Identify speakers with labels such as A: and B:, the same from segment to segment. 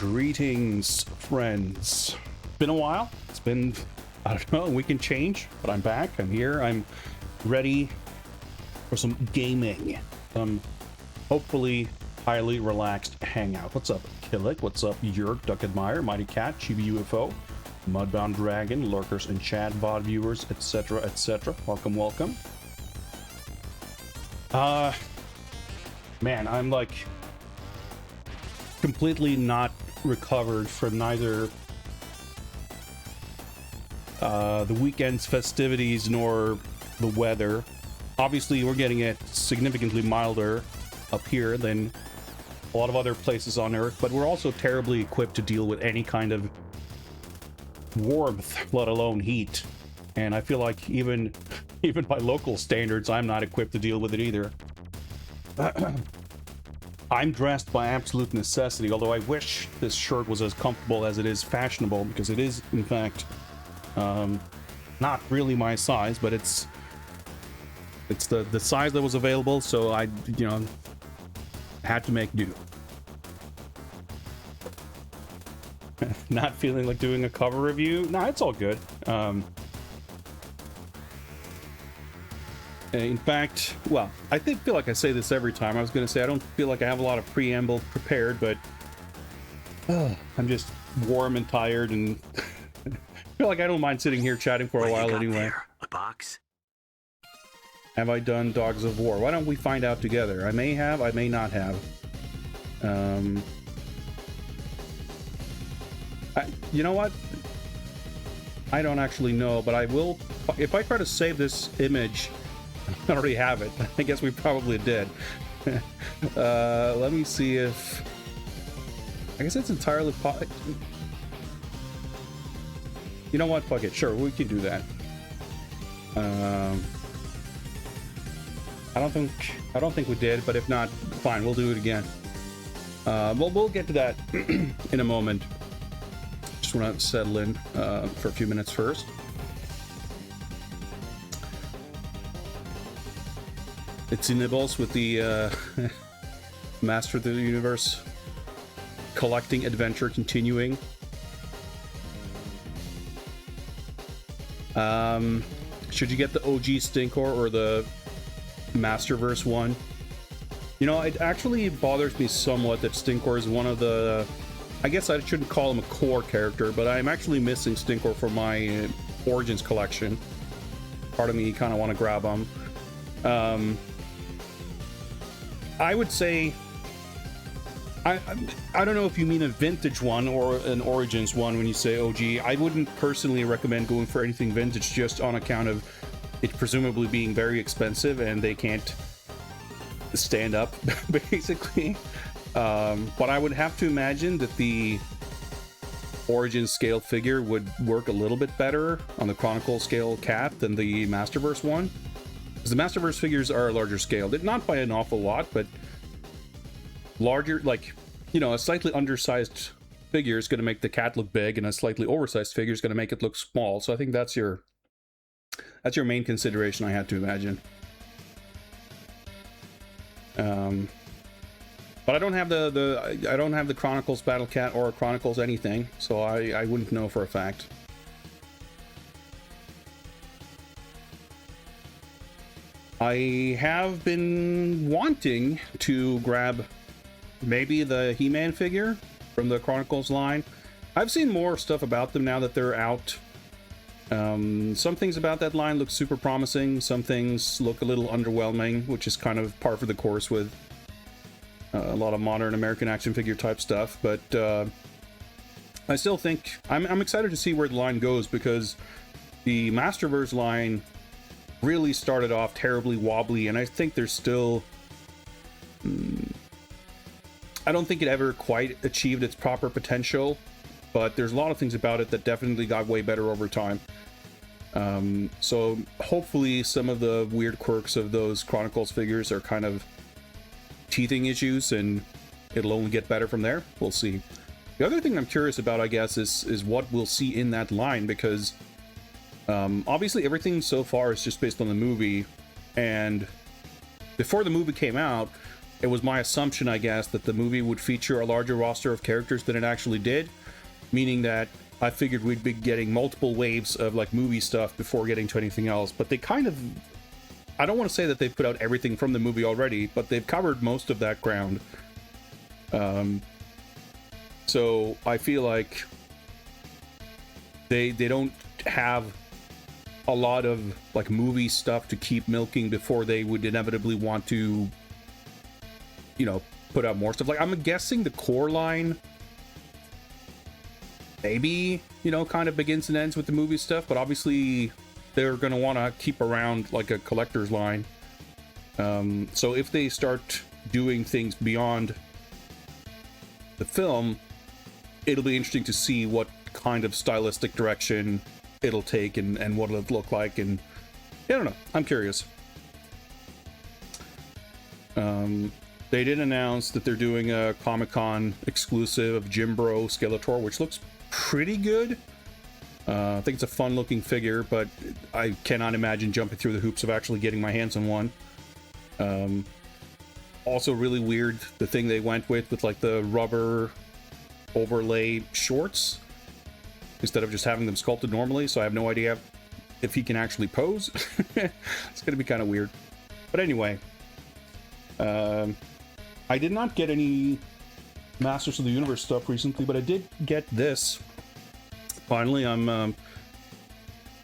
A: Greetings, friends. Been a while. It's been, I don't know, a week and change, but I'm back. I'm here. I'm ready for some gaming. Hopefully highly relaxed hangout. What's up, Killick? What's up, Yerk, Duckadmire, Mighty Cat, Chibi UFO, Mudbound Dragon, Lurkers and Chat, VOD viewers, etc., etc. Welcome, welcome. Man, I'm like completely not recovered from neither the weekend's festivities nor the weather. Obviously, we're getting it significantly milder up here than a lot of other places on Earth, but we're also terribly equipped to deal with any kind of warmth, let alone heat. And I feel like even by local standards, I'm not equipped to deal with it either. I'm dressed by absolute necessity, although I wish this shirt was as comfortable as it is fashionable, because it is, in fact, not really my size, but it's the size that was available, so I, you know, had to make do. Not feeling like doing a cover review? Nah, it's all good. In fact, well, I feel like I say this every time. I was going to say I don't feel like I have a lot of preamble prepared, but I'm just warm and tired, and I feel like I don't mind sitting here chatting for a while anyway.
B: There? A box?
A: Have I done Dogs of War? Why don't we find out together? I may have, I may not have. You know what? I don't actually know, but I will. If I try to save this image, I already have it. I guess we probably did. Let me see if... I guess it's entirely... You know what? Fuck it. Sure, we can do that. I don't think we did, but if not, fine. We'll do it again. We'll get to that in a moment. Just want to settle in for a few minutes first. It's Nibbles with the Master of the Universe collecting adventure continuing. Should you get the OG Stinkor or the Masterverse one? You know, it actually bothers me somewhat that Stinkor is one of the... I guess I shouldn't call him a core character, but I'm actually missing Stinkor for my Origins collection. Part of me kind of want to grab him. I would say... I don't know if you mean a vintage one or an Origins one when you say OG. I wouldn't personally recommend going for anything vintage just on account of it presumably being very expensive and they can't stand up, basically. But I would have to imagine that the Origin scale figure would work a little bit better on the Chronicle scale cat than the Masterverse one. Because the Masterverse figures are a larger scale. They're not by an awful lot, but larger, like, you know, a slightly undersized figure is going to make the cat look big, and a slightly oversized figure is going to make it look small. So I think that's your main consideration, I had to imagine. But I don't have I don't have the Chronicles Battle Cat or Chronicles anything, so I wouldn't know for a fact. I have been wanting to grab maybe the He-Man figure from the Chronicles line. I've seen more stuff about them now that they're out. Some things about that line look super promising. Some things look a little underwhelming, which is kind of par for the course with a lot of modern American action figure type stuff. But I still think I'm excited to see where the line goes, because the Masterverse line really started off terribly wobbly, and I think there's still... I don't think it ever quite achieved its proper potential, but there's a lot of things about it that definitely got way better over time. So hopefully some of the weird quirks of those Chronicles figures are kind of teething issues, and it'll only get better from there. We'll see. The other thing I'm curious about, I guess, is what we'll see in that line, because obviously everything so far is just based on the movie, and before the movie came out, it was my assumption, I guess, that the movie would feature a larger roster of characters than it actually did, meaning that I figured we'd be getting multiple waves of like movie stuff before getting to anything else. But they kind of, I don't want to say that they've put out everything from the movie already, but they've covered most of that ground. So I feel like they don't have a lot of like movie stuff to keep milking before they would inevitably want to, you know, put out more stuff. Like, I'm guessing the core line maybe, you know, kind of begins and ends with the movie stuff, but obviously they're going to want to keep around like a collector's line. So if they start doing things beyond the film, it'll be interesting to see what kind of stylistic direction it'll take and what it'll look like. And I don't know, I'm curious. They did announce that they're doing a Comic-Con exclusive of Jimbro Skeletor, which looks pretty good. I think it's a fun looking figure, but I cannot imagine jumping through the hoops of actually getting my hands on one. Also really weird, the thing they went with like the rubber overlay shorts instead of just having them sculpted normally, so I have no idea if he can actually pose. It's gonna be kind of weird. But anyway, I did not get any Masters of the Universe stuff recently, but I did get this. Finally, I'm, I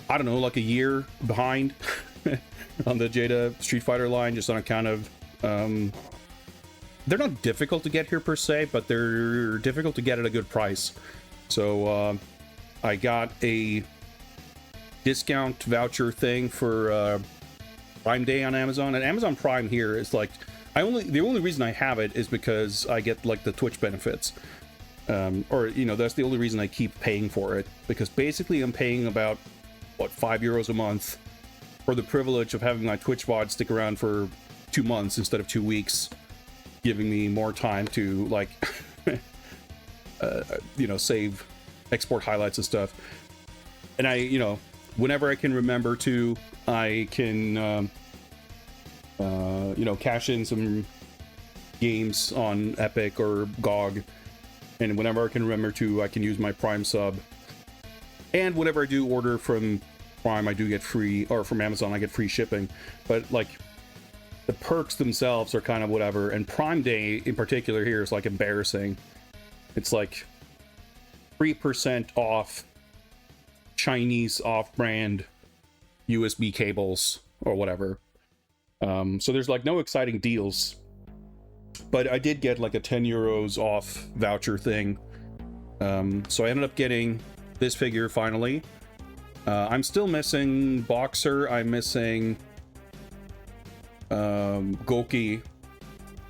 A: don't know, like a year behind on the Jada Street Fighter line, just on account of, they're not difficult to get here per se, but they're difficult to get at a good price. So, I got a discount voucher thing for, Prime Day on Amazon, and Amazon Prime here is like, the only reason I have it is because I get like the Twitch benefits. Or, you know, that's the only reason I keep paying for it, because basically I'm paying about, what, €5 a month for the privilege of having my Twitch VOD stick around for 2 months instead of 2 weeks, giving me more time to, like, you know, save, export highlights and stuff. And I, you know, whenever I can remember to, I can, you know, cash in some games on Epic or GOG. And whenever I can remember to, I can use my Prime sub. And whenever I do order from Prime, I do get free, or from Amazon, I get free shipping. But, like, the perks themselves are kind of whatever. And Prime Day, in particular here, is, like, embarrassing. It's, like, 3% off Chinese off-brand USB cables, or whatever. So there's, like, no exciting deals. But I did get like a €10 off voucher thing. So I ended up getting this figure finally. I'm still missing Boxer. I'm missing Goki.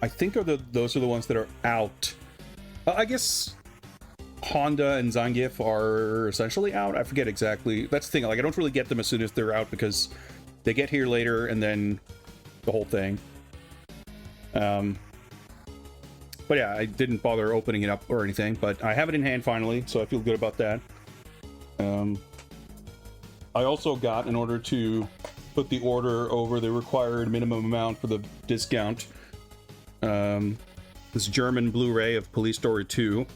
A: I think those are the ones that are out. I guess Honda and Zangief are essentially out. I forget exactly. That's the thing. Like, I don't really get them as soon as they're out because they get here later and then the whole thing. But yeah, I didn't bother opening it up or anything, but I have it in hand finally, so I feel good about that. I also got, in order to put the order over the required minimum amount for the discount, this German Blu-ray of Police Story 2.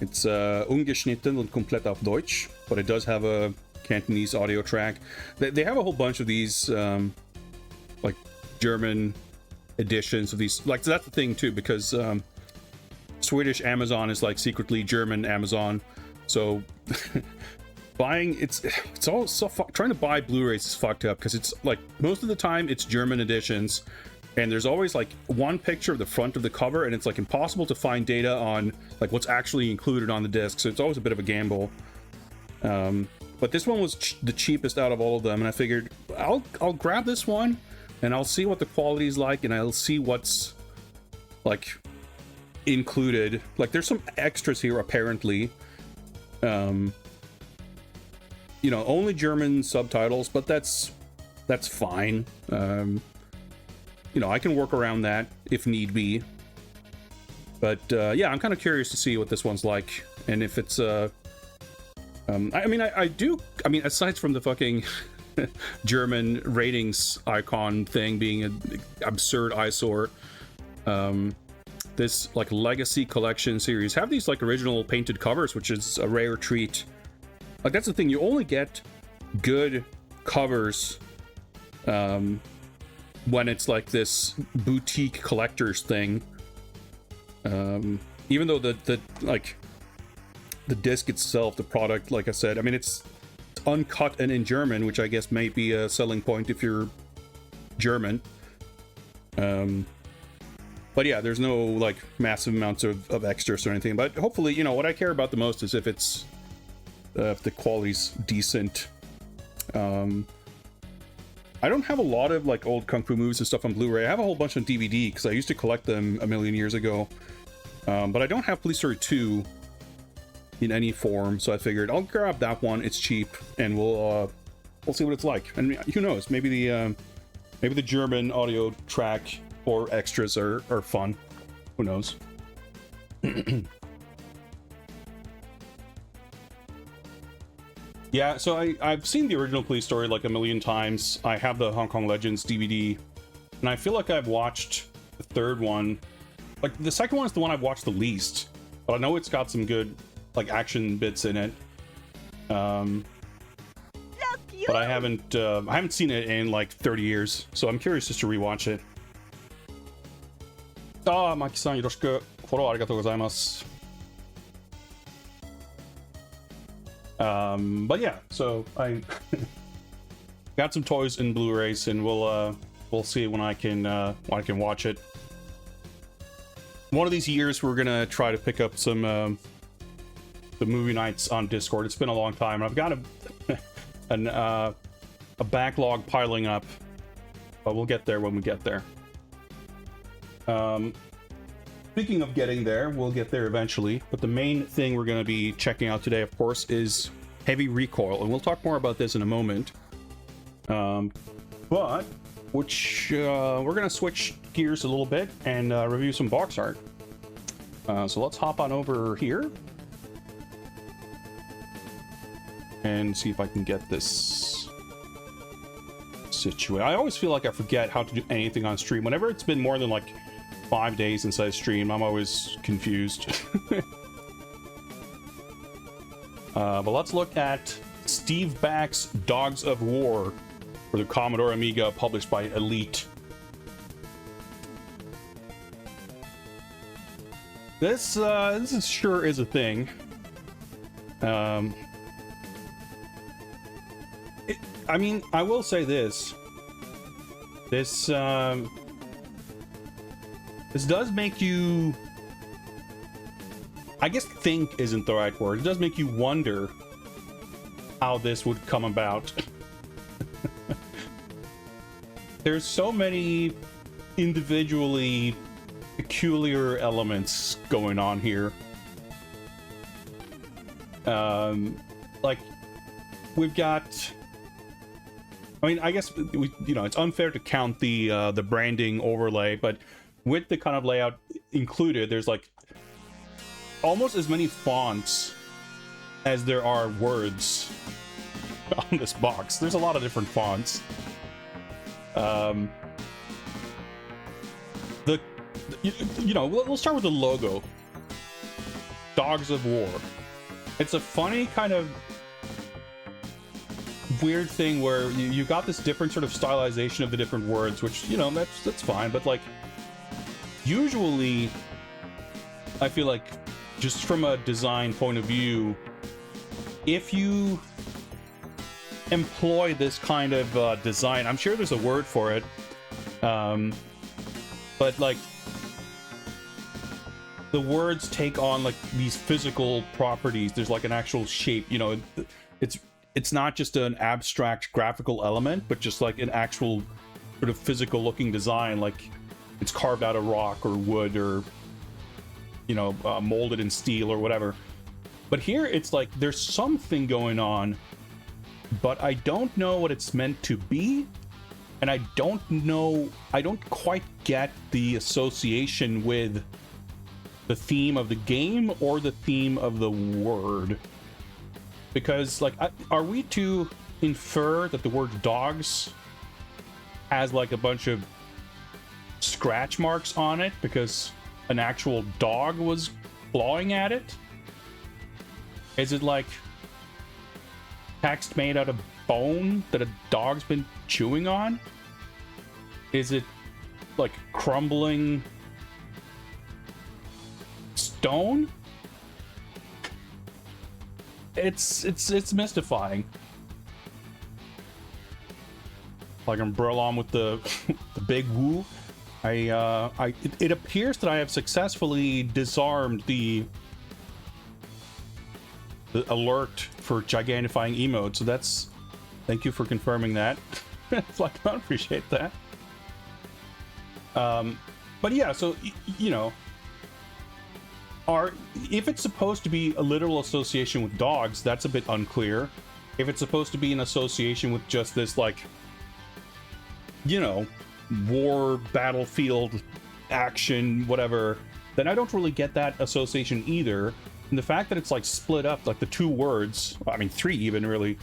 A: It's ungeschnitten und komplett auf Deutsch, but it does have a Cantonese audio track. They have a whole bunch of these, like, German editions of these, like, that's the thing too, because Swedish Amazon is like secretly German Amazon, so buying it's all so trying to buy Blu-rays is fucked up, because it's like most of the time it's German editions and there's always like one picture of the front of the cover and it's like impossible to find data on like what's actually included on the disc, so it's always a bit of a gamble. But this one was the cheapest out of all of them, and I figured I'll grab this one and I'll see what the quality is like, and I'll see what's like included. Like, there's some extras here apparently. You know, only German subtitles, but that's fine. You know, I can work around that if need be. But yeah, I'm kind of curious to see what this one's like, and if it's I mean, I mean, aside from the fucking German ratings icon thing being an absurd eyesore, this like Legacy Collection series have these like original painted covers, which is a rare treat. Like that's the thing, you only get good covers when it's like this boutique collector's thing. Even though the like the disc itself, the product, like I said, I mean it's uncut and in German, which I guess may be a selling point if you're German. But yeah, there's no like massive amounts of extras or anything. But hopefully, you know, what I care about the most is if the quality's decent. I don't have a lot of like old Kung Fu movies and stuff on Blu-ray. I have a whole bunch on DVD because I used to collect them a million years ago. But I don't have Police Story 2 in any form, so I figured I'll grab that one. It's cheap, and we'll see what it's like. And who knows? Maybe the German audio track or extras are fun. Who knows? Yeah, so I've seen the original Police Story like a million times. I have the Hong Kong Legends DVD, and I feel like I've watched the third one. Like, the second one is the one I've watched the least, but I know it's got some good, like, action bits in it. But I haven't seen it in, like, 30 years, so I'm curious just to rewatch it. Ah, Maki-san, yoroshiku. Follow arigatou gozaimasu. But yeah, so I got some toys and Blu-rays, and we'll see when I can watch it. One of these years, we're gonna try to pick up some the movie nights on Discord. It's been a long time. I've got a backlog piling up, but we'll get there when we get there. Speaking of getting there, we'll get there eventually. But the main thing we're going to be checking out today, of course, is Heavy Recoil, and we'll talk more about this in a moment. But we're going to switch gears a little bit and review some box art. So let's hop on over here and see if I can get this situated. I always feel like I forget how to do anything on stream. Whenever it's been more than like 5 days since I stream, I'm always confused. But let's look at Steve Back's Dogs of War for the Commodore Amiga, published by Elite. This sure is a thing. I mean, I will say this. This does make you, I guess think isn't the right word. It does make you wonder how this would come about. There's so many individually peculiar elements going on here. Like, we've got, I mean, I guess it's unfair to count the branding overlay, but with the kind of layout included, there's like almost as many fonts as there are words on this box. There's a lot of different fonts. We'll start with the logo. Dogs of War. It's a funny kind of weird thing where you got this different sort of stylization of the different words, which, that's fine, but like usually I feel like just from a design point of view, if you employ this kind of design, I'm sure there's a word for it, but like the words take on like these physical properties. There's like an actual shape, it's not just an abstract graphical element, but just like an actual sort of physical looking design, like it's carved out of rock or wood or molded in steel or whatever. But here it's like there's something going on, but I don't know what it's meant to be, and I don't quite get the association with the theme of the game or the theme of the word. Because, like, are we to infer that the word dogs has, like, a bunch of scratch marks on it because an actual dog was clawing at it? Is it like text made out of bone that a dog's been chewing on? Is it like crumbling stone? It's mystifying. Like I'm on with the the big woo. It appears that I have successfulully disarmed the alert for gigantifying emote, so that's, thank you for confirming that. Like, I appreciate that. But yeah, so you know, if it's supposed to be a literal association with dogs, that's a bit unclear. If it's supposed to be an association with just this, like, you know, war, battlefield, action, whatever, then I don't really get that association either. And the fact that it's like split up, like the two words, I mean 3 even really,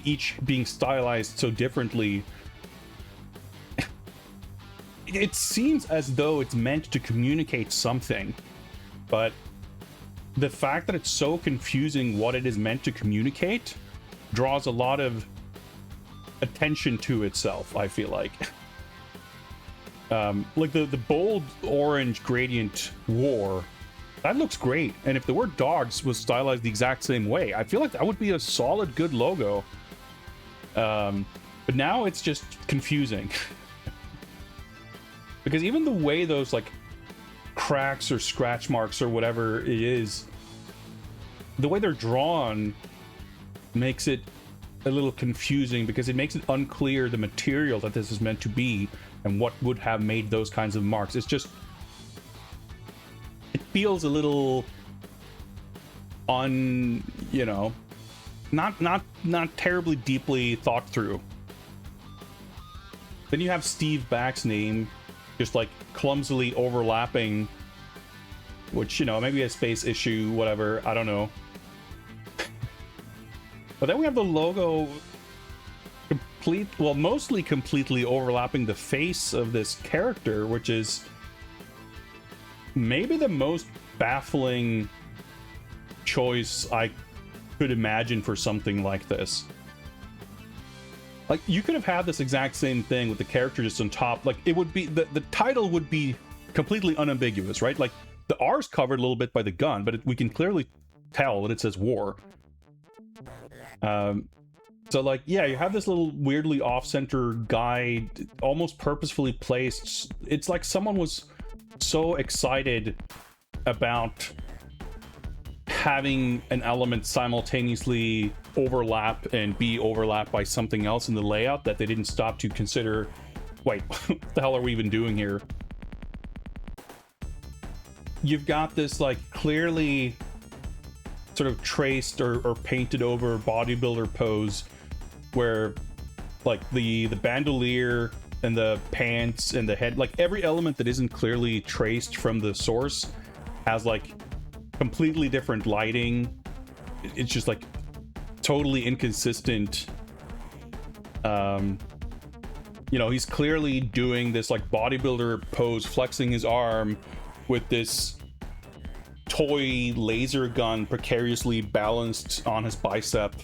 A: each being stylized so differently, it seems as though it's meant to communicate something, but the fact that it's so confusing what it is meant to communicate draws a lot of attention to itself, I feel like. Like the bold orange gradient war, that looks great, and if the word dogs was stylized the exact same way, I feel like that would be a solid, good logo. But now it's just confusing. Because even the way those, like, cracks or scratch marks or whatever it is, the way they're drawn makes it a little confusing, because it makes it unclear the material that this is meant to be and what would have made those kinds of marks. It's just, it feels a little you know, not terribly deeply thought through. Then you have Steve Back's name just like clumsily overlapping, which, you know, maybe a space issue, whatever, I don't know. But then we have the logo mostly completely overlapping the face of this character, which is maybe the most baffling choice I could imagine for something like this. Like, you could have had this exact same thing with the character just on top. Like, it would be, the title would be completely unambiguous, right? Like, the R's covered a little bit by the gun, but we can clearly tell that it says war. So, like, yeah, you have this little weirdly off-center guy, almost purposefully placed. It's like someone was so excited about having an element simultaneously overlap and be overlapped by something else in the layout that they didn't stop to consider, wait, what the hell are we even doing here? You've got this, like, clearly sort of traced or painted over bodybuilder pose where, like, the bandolier and the pants and the head, like, every element that isn't clearly traced from the source has, like, completely different lighting. It's just, like, totally inconsistent. You know, he's clearly doing this, like, bodybuilder pose, flexing his arm with this toy laser gun precariously balanced on his bicep.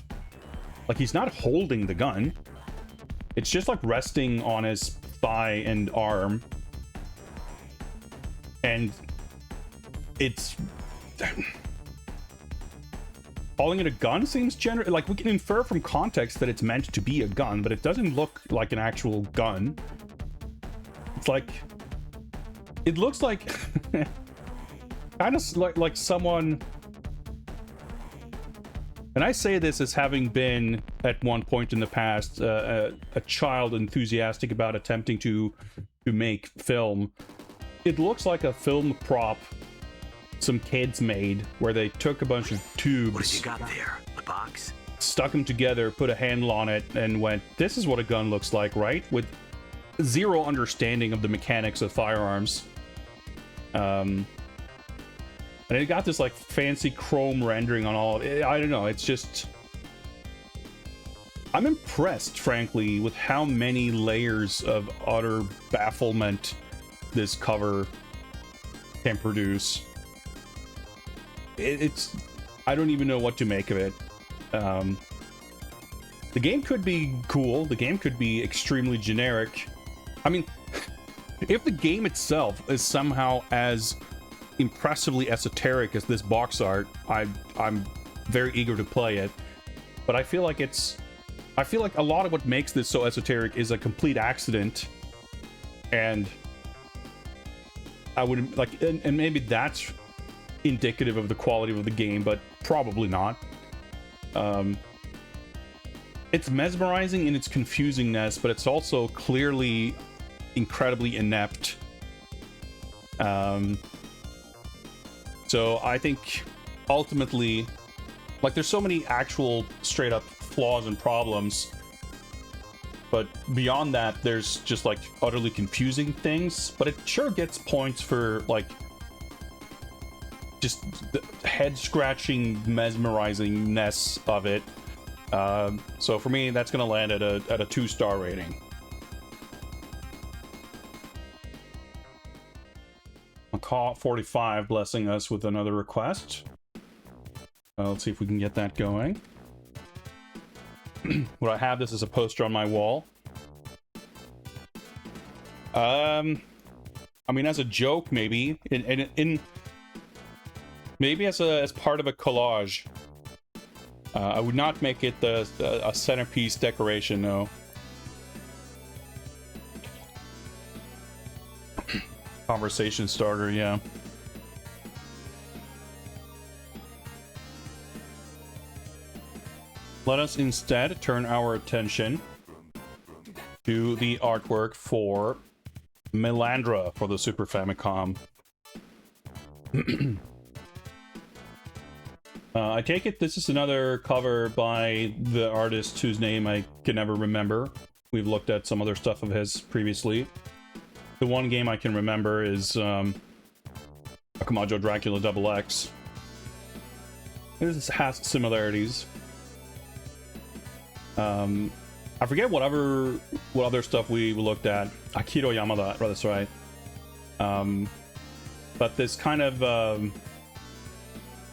A: Like, he's not holding the gun. It's just, like, resting on his thigh and arm. And it's... calling it a gun seems general. Like, we can infer from context that it's meant to be a gun, but it doesn't look like an actual gun. It's like... it looks like... kind of like someone... and I say this as having been, at one point in the past, a child enthusiastic about attempting to make film. It looks like a film prop some kids made, where they took a bunch of tubes,
B: what have you got there? A box?
A: Stuck them together, put a handle on it, and went, this is what a gun looks like, right? With zero understanding of the mechanics of firearms. And it got this, like, fancy chrome rendering on all. I don't know, it's just... I'm impressed, frankly, with how many layers of utter bafflement this cover can produce. It's I don't even know what to make of it. The game could be cool. The game could be extremely generic. I mean, if the game itself is somehow as impressively esoteric as this box art, I'm very eager to play it. But I feel like a lot of what makes this so esoteric is a complete accident, and I would like, and maybe that's indicative of the quality of the game, but probably not. It's mesmerizing in its confusingness, but it's also clearly incredibly inept. So I think ultimately, like, there's so many actual straight up flaws and problems, but beyond that there's just like utterly confusing things, but it sure gets points for like just the head scratching mesmerizingness of it. So for me, that's gonna land at a 2-star rating. Macaw 45 blessing us with another request. Let's see if we can get that going. Would I have this as a poster on my wall? I mean, as a joke, maybe. Maybe as part of a collage. I would not make it a centerpiece decoration, no. Conversation starter, yeah. Let us instead turn our attention to the artwork for Melandra for the Super Famicom. I take it this is another cover by the artist whose name I can never remember. We've looked at some other stuff of his previously. The one game I can remember is Akamajo Dracula XX. This has similarities. I forget what other stuff we looked at. Akiro Yamada, that's right. But this kind of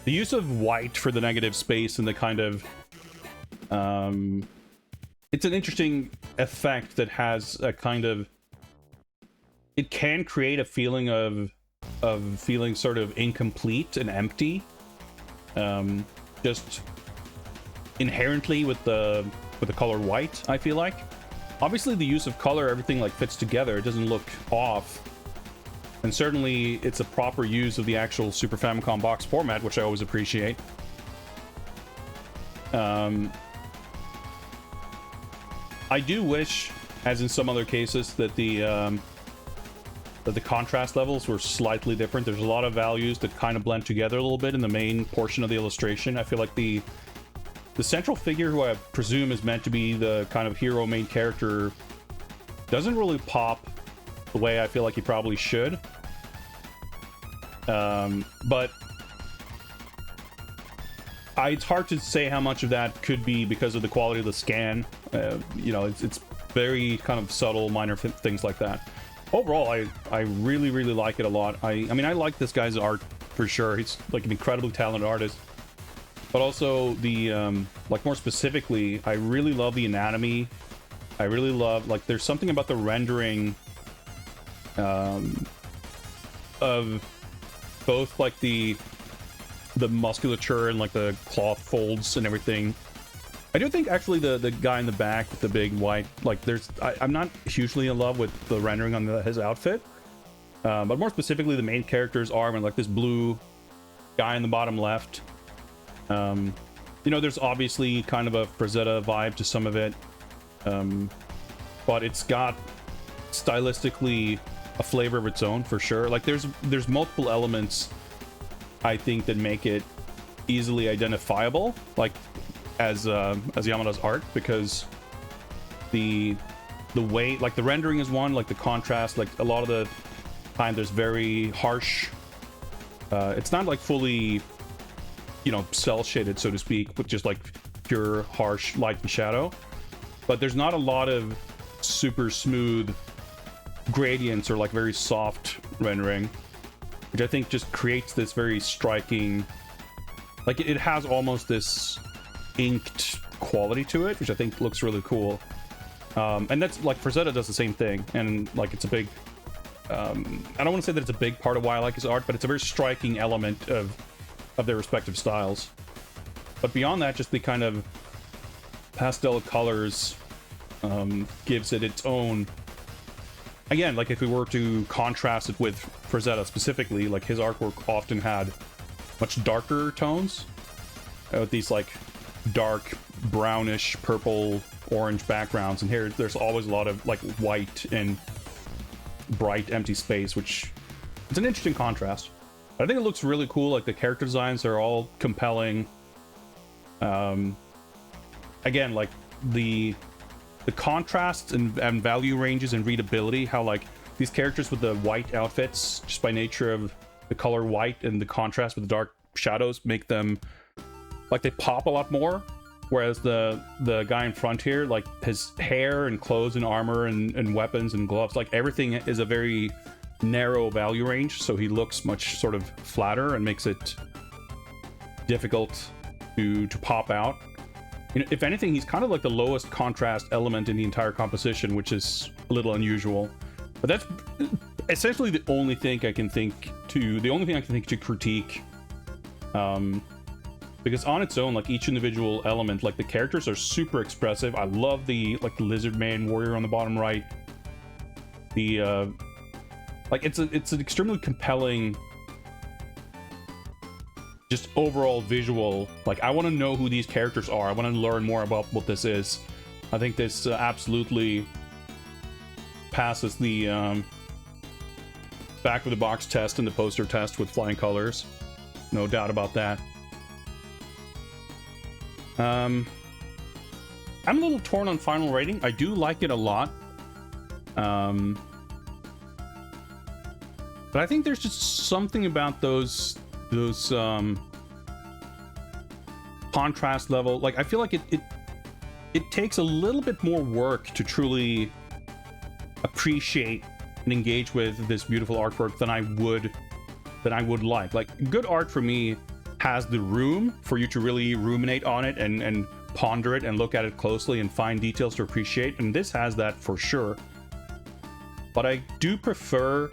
A: the use of white for the negative space and the kind of it's an interesting effect that has a kind of, it can create a feeling of feeling sort of incomplete and empty, just inherently with the color white. I feel like obviously the use of color, everything like fits together, it doesn't look off, and certainly it's a proper use of the actual Super Famicom box format, which I always appreciate. I do wish, as in some other cases, that the contrast levels were slightly different. There's a lot of values that kind of blend together a little bit in the main portion of the illustration. I feel like the central figure, who I presume is meant to be the kind of hero main character, doesn't really pop the way I feel like he probably should. But it's hard to say how much of that could be because of the quality of the scan. You know, it's very kind of subtle, minor things like that. Overall, I really, really like it a lot. I mean, I like this guy's art for sure. He's like an incredibly talented artist. But also the, like more specifically, I really love the anatomy. I really love, like, there's something about the rendering of both like the musculature and like the cloth folds and everything. I do think actually the guy in the back with the big white, like I'm not hugely in love with the rendering on his outfit. But more specifically the main character's arm and like this blue guy in the bottom left. You know, there's obviously kind of a Frazetta vibe to some of it. But it's got stylistically a flavor of its own for sure. Like there's multiple elements I think that make it easily identifiable, like as Yamada's art, because the way, like the rendering is one, like the contrast, like a lot of the time there's very harsh, it's not like fully, you know, cell shaded, so to speak, but just like pure harsh light and shadow, but there's not a lot of super smooth gradients or like very soft rendering, which I think just creates this very striking, like it has almost this inked quality to it, which I think looks really cool. And that's like Frazetta does the same thing, and like it's a big I don't want to say that it's a big part of why I like his art, but it's a very striking element of their respective styles. But beyond that, just the kind of pastel colors gives it its own. Again, like if we were to contrast it with Frazetta specifically, like his artwork often had much darker tones with these like dark brownish purple orange backgrounds, and here there's always a lot of like white and bright empty space, which it's an interesting contrast. I think it looks really cool. Like the character designs are all compelling. Again, like the contrasts and value ranges and readability, how like these characters with the white outfits, just by nature of the color white and the contrast with the dark shadows, make them like they pop a lot more. Whereas the guy in front here, like his hair and clothes and armor and weapons and gloves, like everything is a very narrow value range, so he looks much sort of flatter and makes it difficult to pop out. You know, if anything, he's kind of like the lowest contrast element in the entire composition, which is a little unusual. But that's essentially the only thing I can think to critique. Because on its own, like each individual element, like the characters are super expressive. I love the like the lizard man warrior on the bottom right. The like it's an extremely compelling, just overall visual. Like I want to know who these characters are. I want to learn more about what this is. I think this absolutely passes the back of the box test and the poster test with flying colors. No doubt about that. I'm a little torn on final rating. I do like it a lot. But I think there's just something about those contrast level. Like I feel like it takes a little bit more work to truly appreciate and engage with this beautiful artwork than I would like. Like good art for me has the room for you to really ruminate on it and ponder it and look at it closely and find details to appreciate, and this has that for sure. But I do prefer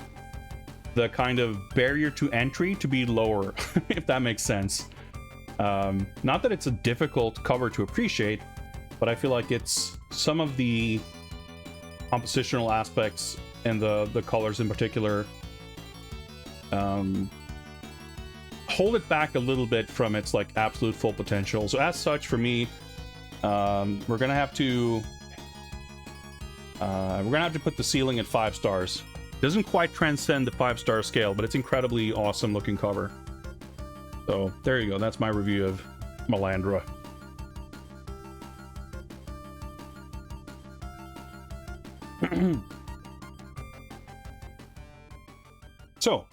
A: the kind of barrier to entry to be lower, if that makes sense. Not that it's a difficult cover to appreciate, but I feel like it's some of the compositional aspects and the colors in particular hold it back a little bit from its like absolute full potential. So as such, for me, we're gonna have to put the ceiling at 5 stars. Doesn't quite transcend the 5-star scale, but it's incredibly awesome looking cover. So there you go. That's my review of Melandra. So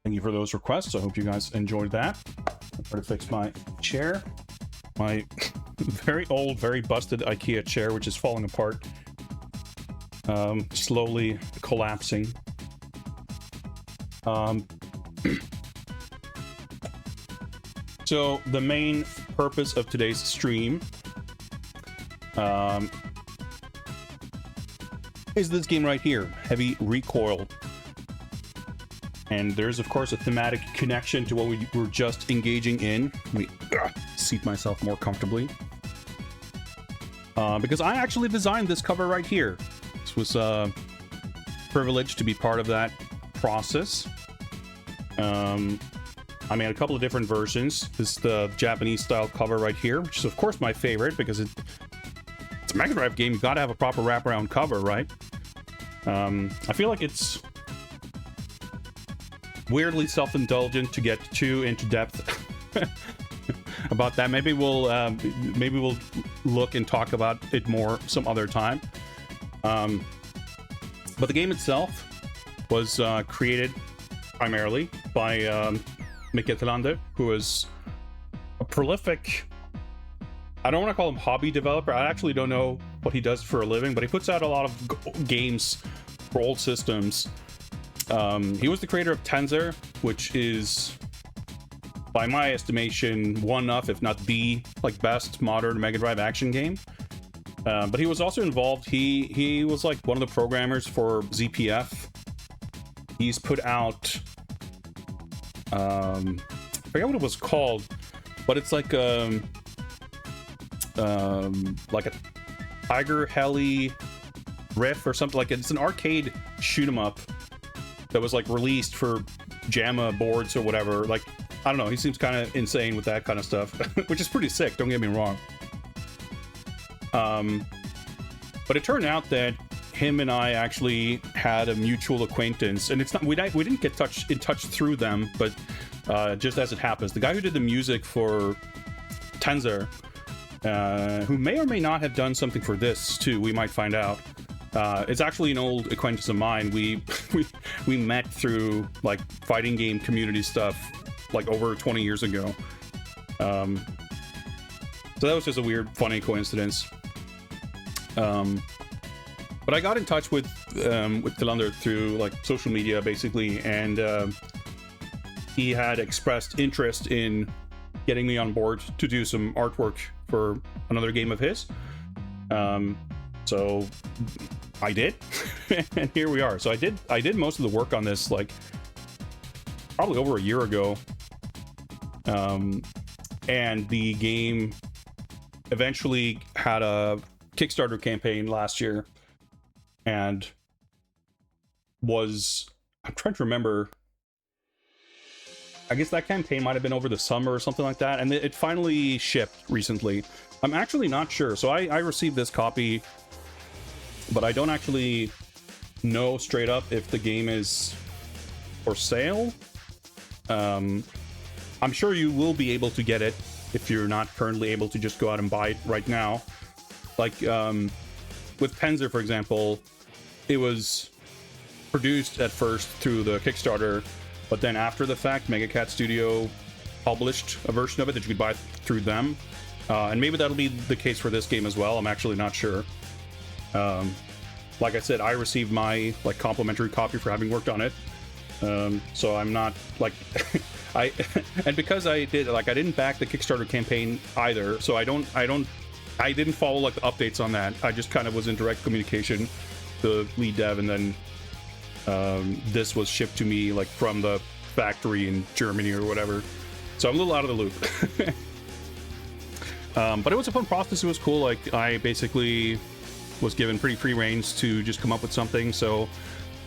A: thank you for those requests. I hope you guys enjoyed that. I'm trying to fix my chair. My very old, very busted IKEA chair, which is falling apart. Slowly collapsing. So the main purpose of today's stream is this game right here, Heavy Recoil. And there's, of course, a thematic connection to what we were just engaging in. Let me seat myself more comfortably. Because I actually designed this cover right here. This was a privilege to be part of that process. I made a couple of different versions. This is the Japanese-style cover right here, which is, of course, my favorite, because it's a Mega Drive game. You gotta have a proper wraparound cover, right? I feel like it's weirdly self-indulgent to get too into depth about that. Maybe we'll look and talk about it more some other time. But the game itself was created primarily by Michelangelo, who is a prolific, I don't want to call him hobby developer. I actually don't know what he does for a living, but he puts out a lot of games for old systems. He was the creator of TÄNZER, which is, by my estimation, one of, if not the like best modern Mega Drive action game. But he was also involved. He was like one of the programmers for ZPF. He's put out, I forget what it was called, but it's like a Tiger Heli riff or something. Like, it's an arcade shoot 'em up that was like released for JAMA boards or whatever. Like, I don't know, he seems kind of insane with that kind of stuff, which is pretty sick, don't get me wrong. But it turned out that him and I actually had a mutual acquaintance, and it's not, we didn't get in touch through them, but just as it happens, the guy who did the music for TÄNZER, who may or may not have done something for this too, we might find out. It's actually an old acquaintance of mine. We met through like fighting game community stuff like over 20 years ago. So that was just a weird, funny coincidence. But I got in touch with Tillander through like social media basically, and he had expressed interest in getting me on board to do some artwork for another game of his. So I did, and here we are. So I did most of the work on this like probably over a year ago, and the game eventually had a Kickstarter campaign last year, and was, I'm trying to remember, I guess that campaign might have been over the summer or something like that, and it finally shipped recently. I'm actually not sure. So I received this copy, but I don't actually know straight up if the game is for sale. I'm sure you will be able to get it if you're not currently able to just go out and buy it right now. Like with TÄNZER, for example, it was produced at first through the Kickstarter, but then after the fact, Mega Cat Studio published a version of it that you could buy through them. And maybe that'll be the case for this game as well. I'm actually not sure. Like I said, I received my like complimentary copy for having worked on it. So I'm not like and because I didn't back the Kickstarter campaign either, so I didn't follow like the updates on that. I just kind of was in direct communication, the lead dev, and then this was shipped to me like from the factory in Germany or whatever. So I'm a little out of the loop. But it was a fun process. It was cool. Like, I basically was given pretty free reins to just come up with something. So,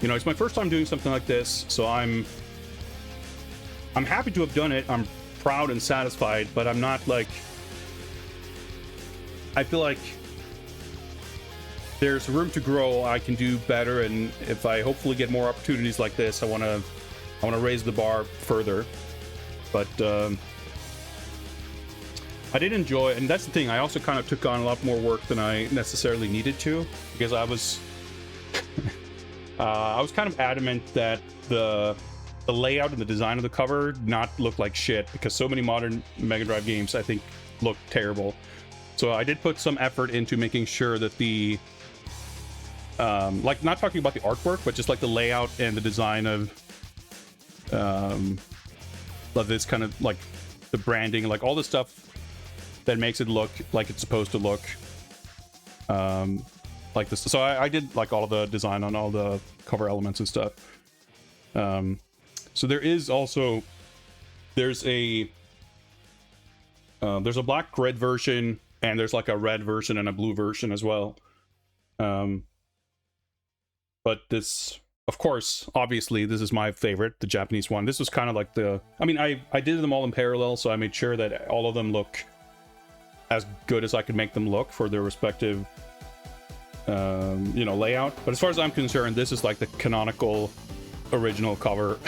A: you know, it's my first time doing something like this, so I'm happy to have done it. I'm proud and satisfied, but I'm not like, I feel like there's room to grow. I can do better, and if I hopefully get more opportunities like this, I want to raise the bar further. But I did enjoy, and that's the thing, I also kind of took on a lot more work than I necessarily needed to, because I was I was kind of adamant that the layout and the design of the cover not look like shit, because so many modern Mega Drive games I think look terrible. So I did put some effort into making sure that the like, not talking about the artwork, but just like the layout and the design of this kind of like the branding, like all the stuff that makes it look like it's supposed to look like this. So I did like all of the design on all the cover elements and stuff. So there is also, there's a black red version, and there's like a red version and a blue version as well. But this, of course, obviously, this is my favorite, the Japanese one. This was kind of like the, I mean, I did them all in parallel, so I made sure that all of them look as good as I could make them look for their respective, you know, layout. But as far as I'm concerned, this is like the canonical original cover.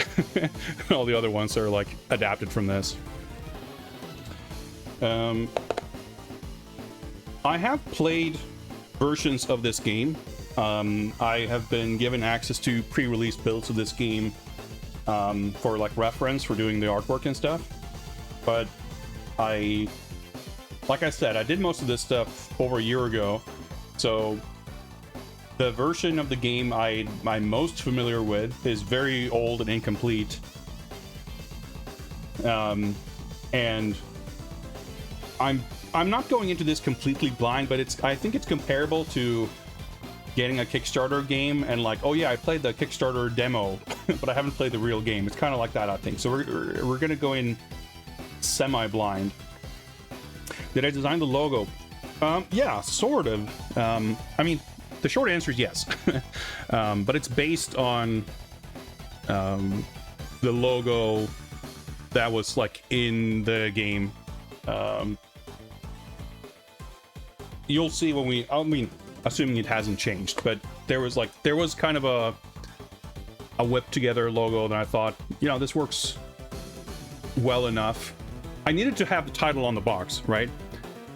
A: All the other ones are like adapted from this. I have played versions of this game. I have been given access to pre-release builds of this game for like reference for doing the artwork and stuff. But like I said, I did most of this stuff over a year ago, so The version of the game I'm most familiar with is very old and incomplete. And I'm not going into this completely blind, but I think it's comparable to getting a Kickstarter game and like, oh yeah, I played the Kickstarter demo, but I haven't played the real game. It's kind of like that, I think. So we're gonna go in semi-blind. Did I design the logo? Yeah, sort of. I mean, the short answer is yes. But it's based on the logo that was like in the game. You'll see when I mean, assuming it hasn't changed, but there was kind of a whipped together logo that I thought, you know, this works well enough. I needed to have the title on the box, right?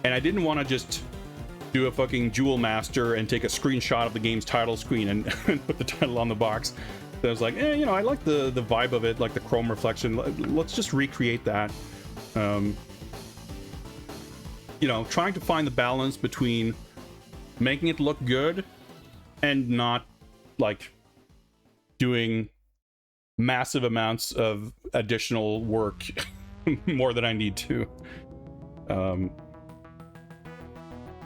A: And I didn't want to just do a fucking Jewel Master and take a screenshot of the game's title screen and put the title on the box. So I was like, you know, I like the vibe of it, like the chrome reflection. Let's just recreate that. You know, trying to find the balance between making it look good and not like doing massive amounts of additional work more than I need to.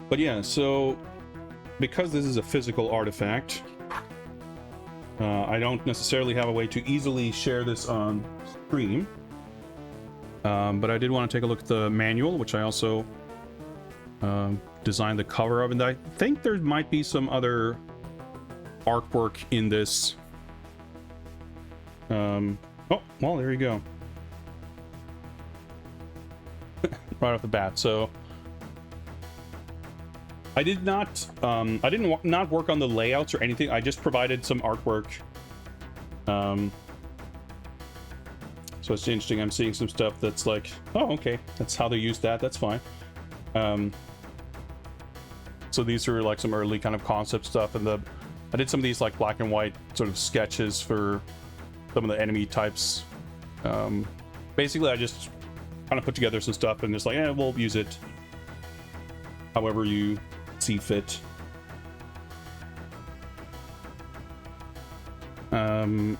A: But yeah, so because this is a physical artifact, I don't necessarily have a way to easily share this on stream. But I did want to take a look at the manual, which I also designed the cover of, and I think there might be some other artwork in this. Oh, well, there you go. Right off the bat. So I did not I didn't not work on the layouts or anything. I just provided some artwork. So it's interesting. I'm seeing some stuff that's like, oh, okay, that's how they use that. That's fine. So these are like some early kind of concept stuff, and I did some of these like black and white sort of sketches for some of the enemy types. Basically, I just kind of put together some stuff and just like, we'll use it however you see fit. I'll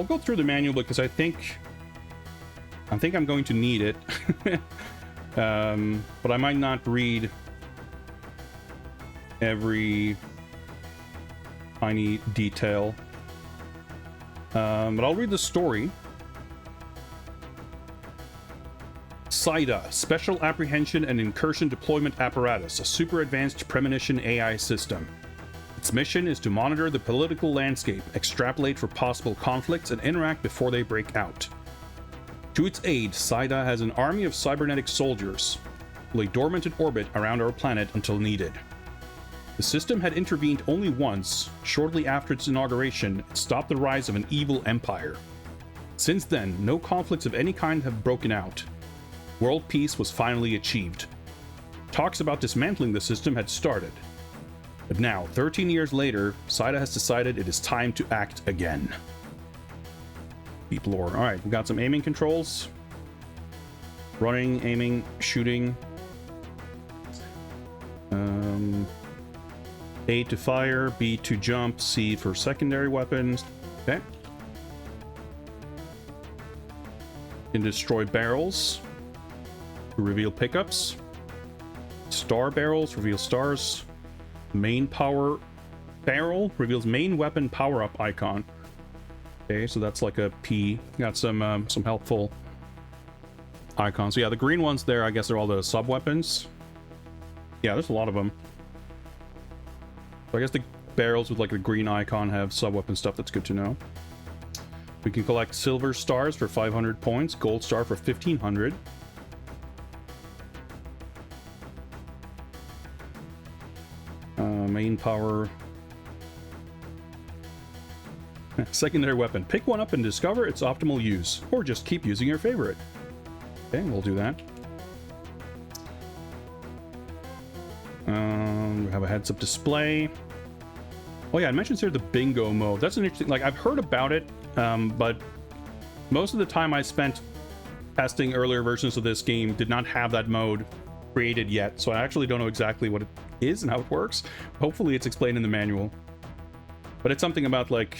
A: go through the manual because I think I'm going to need it. But I might not read every tiny detail. But I'll read the story. SIDA, Special Apprehension and Incursion Deployment Apparatus, a super advanced premonition AI system. Its mission is to monitor the political landscape, extrapolate for possible conflicts, and interact before they break out. To its aid, SIDA has an army of cybernetic soldiers who lay dormant in orbit around our planet until needed. The system had intervened only once, shortly after its inauguration, and stopped the rise of an evil empire. Since then, no conflicts of any kind have broken out. World peace was finally achieved. Talks about dismantling the system had started. But now, 13 years later, SIDA has decided it is time to act again. Deep lore. Alright, we've got some aiming controls. Running, aiming, shooting. A to fire, B to jump, C for secondary weapons. Okay. Can destroy barrels to reveal pickups. Star barrels reveal stars. Main power barrel reveals main weapon power-up icon. Okay, so that's like a P. Got some helpful icons. So yeah, the green ones there, I guess they're all the sub-weapons. Yeah, there's a lot of them. So I guess the barrels with like the green icon have sub-weapon stuff. That's good to know. We can collect silver stars for 500 points, gold star for 1500. Main power. Secondary weapon. Pick one up and discover its optimal use, or just keep using your favorite. Okay, we'll do that. We have a heads-up display. Oh yeah, I mentioned here the bingo mode. That's an interesting, like, I've heard about it, but most of the time I spent testing earlier versions of this game did not have that mode created yet, so I actually don't know exactly what it is and how it works. Hopefully it's explained in the manual. But it's something about like...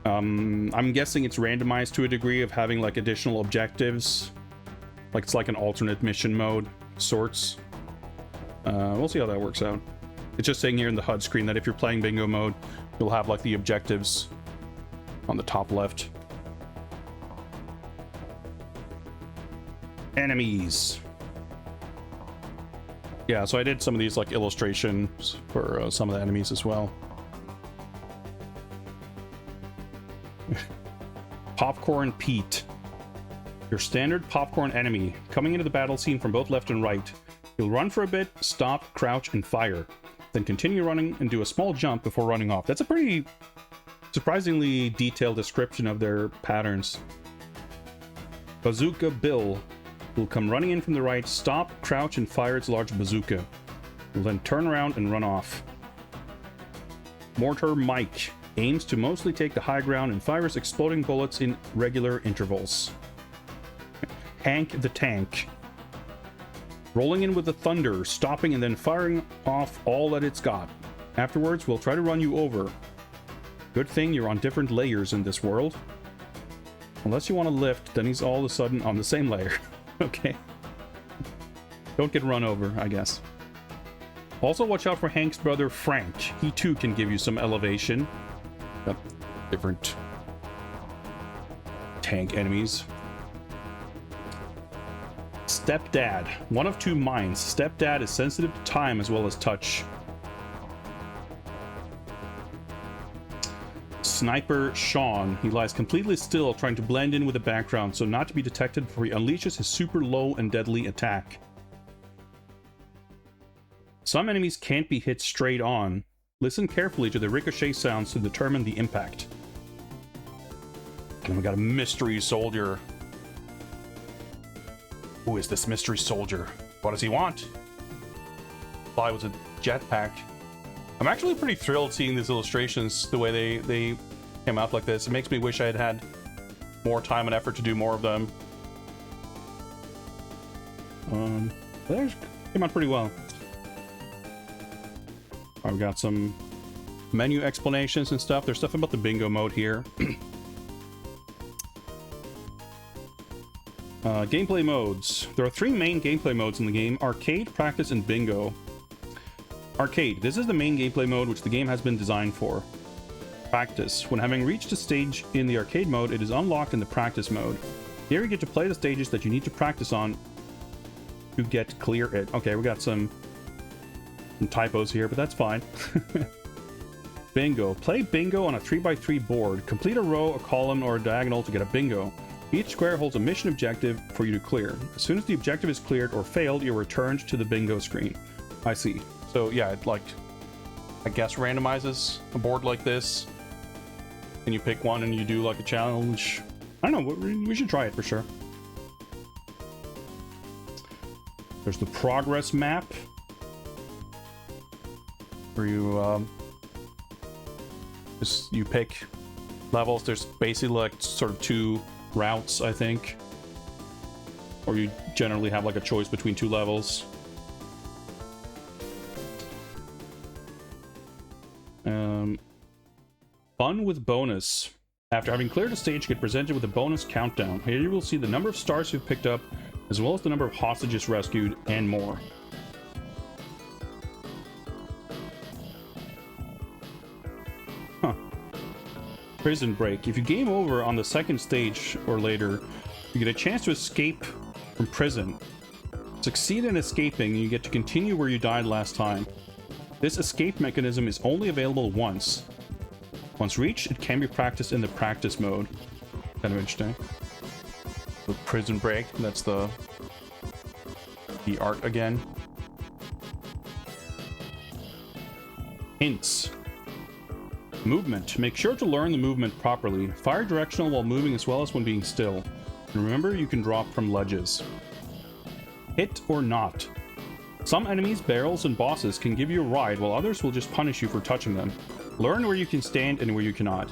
A: I'm guessing it's randomized to a degree of having like additional objectives. Like it's like an alternate mission mode, sorts. We'll see how that works out. It's just saying here in the HUD screen that if you're playing bingo mode, you'll have like the objectives on the top left. Enemies. Yeah, so I did some of these like illustrations for some of the enemies as well. Popcorn Pete. Your standard popcorn enemy, coming into the battle scene from both left and right. You'll run for a bit, stop, crouch, and fire. Then continue running and do a small jump before running off. That's a pretty surprisingly detailed description of their patterns. Bazooka Bill will come running in from the right, stop, crouch, and fire its large bazooka. Will then turn around and run off. Mortar Mike aims to mostly take the high ground and fires exploding bullets in regular intervals. Hank the Tank. Rolling in with the thunder, stopping and then firing off all that it's got. Afterwards, we'll try to run you over. Good thing you're on different layers in this world. Unless you want to lift, then he's all of a sudden on the same layer. Okay. Don't get run over, I guess. Also, watch out for Hank's brother Frank. He too can give you some elevation. Got different tank enemies. Stepdad. One of two minds. Stepdad is sensitive to time as well as touch. Sniper Sean. He lies completely still, trying to blend in with the background so not to be detected before he unleashes his super low and deadly attack. Some enemies can't be hit straight on. Listen carefully to the ricochet sounds to determine the impact. And we got a mystery soldier. Who is this mystery soldier? What does he want? Fly with a jetpack. I'm actually pretty thrilled seeing these illustrations the way they came out like this. It makes me wish I had had more time and effort to do more of them. They came out pretty well. I've got some menu explanations and stuff. There's stuff about the bingo mode here. Gameplay modes. There are 3 main gameplay modes in the game: Arcade, Practice, and Bingo. Arcade. This is the main gameplay mode which the game has been designed for. Practice. When having reached a stage in the arcade mode, it is unlocked in the practice mode. Here you get to play the stages that you need to practice on to get clear it. Okay, we got some typos here, but that's fine. Bingo. Play bingo on a 3x3 board. Complete a row, a column, or a diagonal to get a bingo. Each square holds a mission objective for you to clear. As soon as the objective is cleared or failed, you're returned to the bingo screen. I see. So yeah, it like, I guess randomizes a board like this, and you pick one and you do like a challenge. I don't know, we should try it for sure. There's the progress map, where you you pick levels. There's basically like sort of 2 routes, I think, or you generally have like a choice between 2 levels. Fun with bonus. After having cleared a stage, you get presented with a bonus countdown. Here you will see the number of stars you've picked up, as well as the number of hostages rescued, and more. Huh. Prison break. If you game over on the 2nd stage or later, you get a chance to escape from prison. Succeed in escaping, and you get to continue where you died last time. This escape mechanism is only available once. Once reached, it can be practiced in the practice mode. Kind of interesting. The prison break, that's the art again. Hints. Movement. Make sure to learn the movement properly. Fire directional while moving as well as when being still. And remember, you can drop from ledges. Hit or not. Some enemies, barrels, and bosses can give you a ride, while others will just punish you for touching them. Learn where you can stand and where you cannot.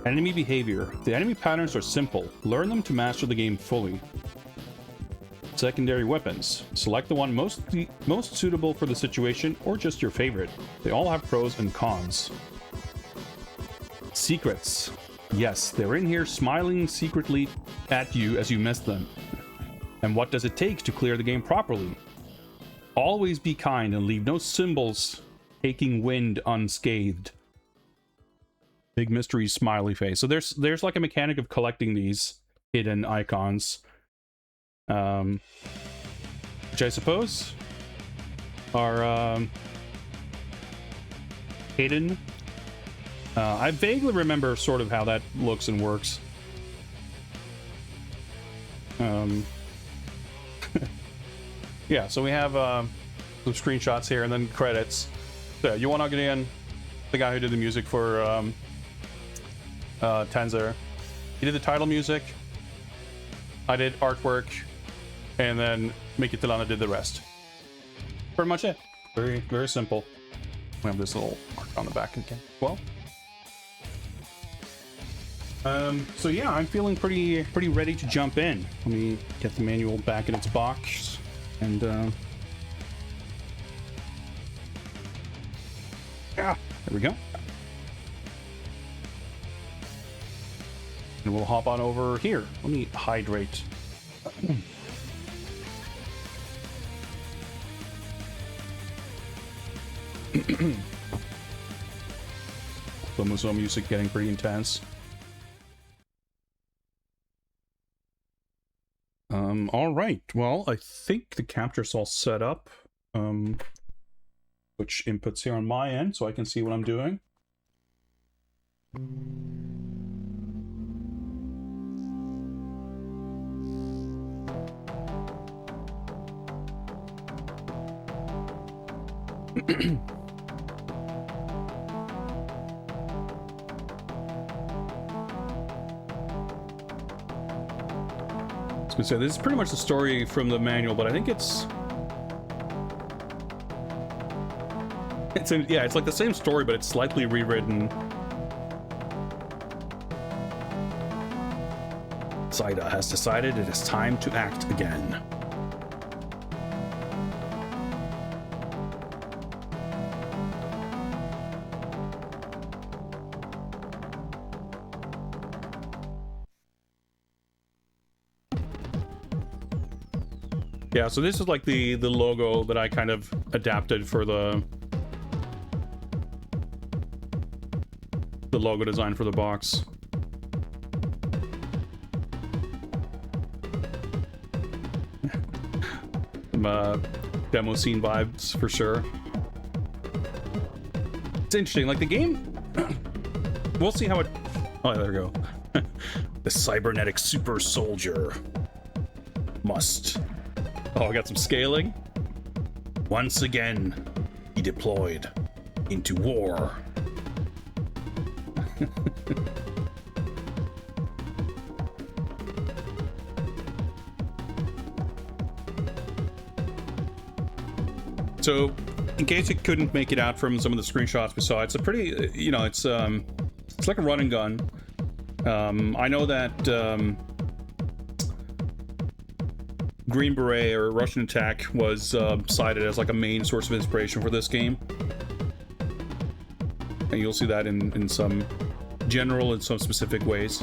A: Enemy behavior. The enemy patterns are simple. Learn them to master the game fully. Secondary weapons. Select the one most suitable for the situation, or just your favorite. They all have pros and cons. Secrets. Yes, they're in here smiling secretly at you as you miss them. And what does it take to clear the game properly? Always be kind and leave no symbols taking wind unscathed. Big mystery smiley face. So there's like a mechanic of collecting these hidden icons. Which I suppose are hidden. I vaguely remember sort of how that looks and works. Yeah, so we have some screenshots here and then credits. So you want to get in the guy who did the music for TÄNZER. He did the title music. I did artwork, and then Miki Tilana did the rest. Pretty much it. Very, very simple. We have this little mark on the back again. Well. So yeah, I'm feeling pretty ready to jump in. Let me get the manual back in its box, and yeah, there we go. And we'll hop on over here. Let me hydrate. The Muso music getting pretty intense. All right. Well, I think the capture's all set up. Switch inputs here on my end so I can see what I'm doing. So this is pretty much the story from the manual, but I think it's like the same story, but it's slightly rewritten. Saida has decided it is time to act again. Yeah, so this is like the logo that I kind of adapted for the logo design for the box. Some demo scene vibes for sure. It's interesting, like the game. We'll see how it. Oh, there we go. The cybernetic super soldier must. Oh, I got some scaling. Once again, he deployed into war. So, in case you couldn't make it out from some of the screenshots we saw, it's a pretty, you know, it's like a run and gun. I know that Green Beret or Russian Attack was cited as like a main source of inspiration for this game, and you'll see that in some general and some specific ways.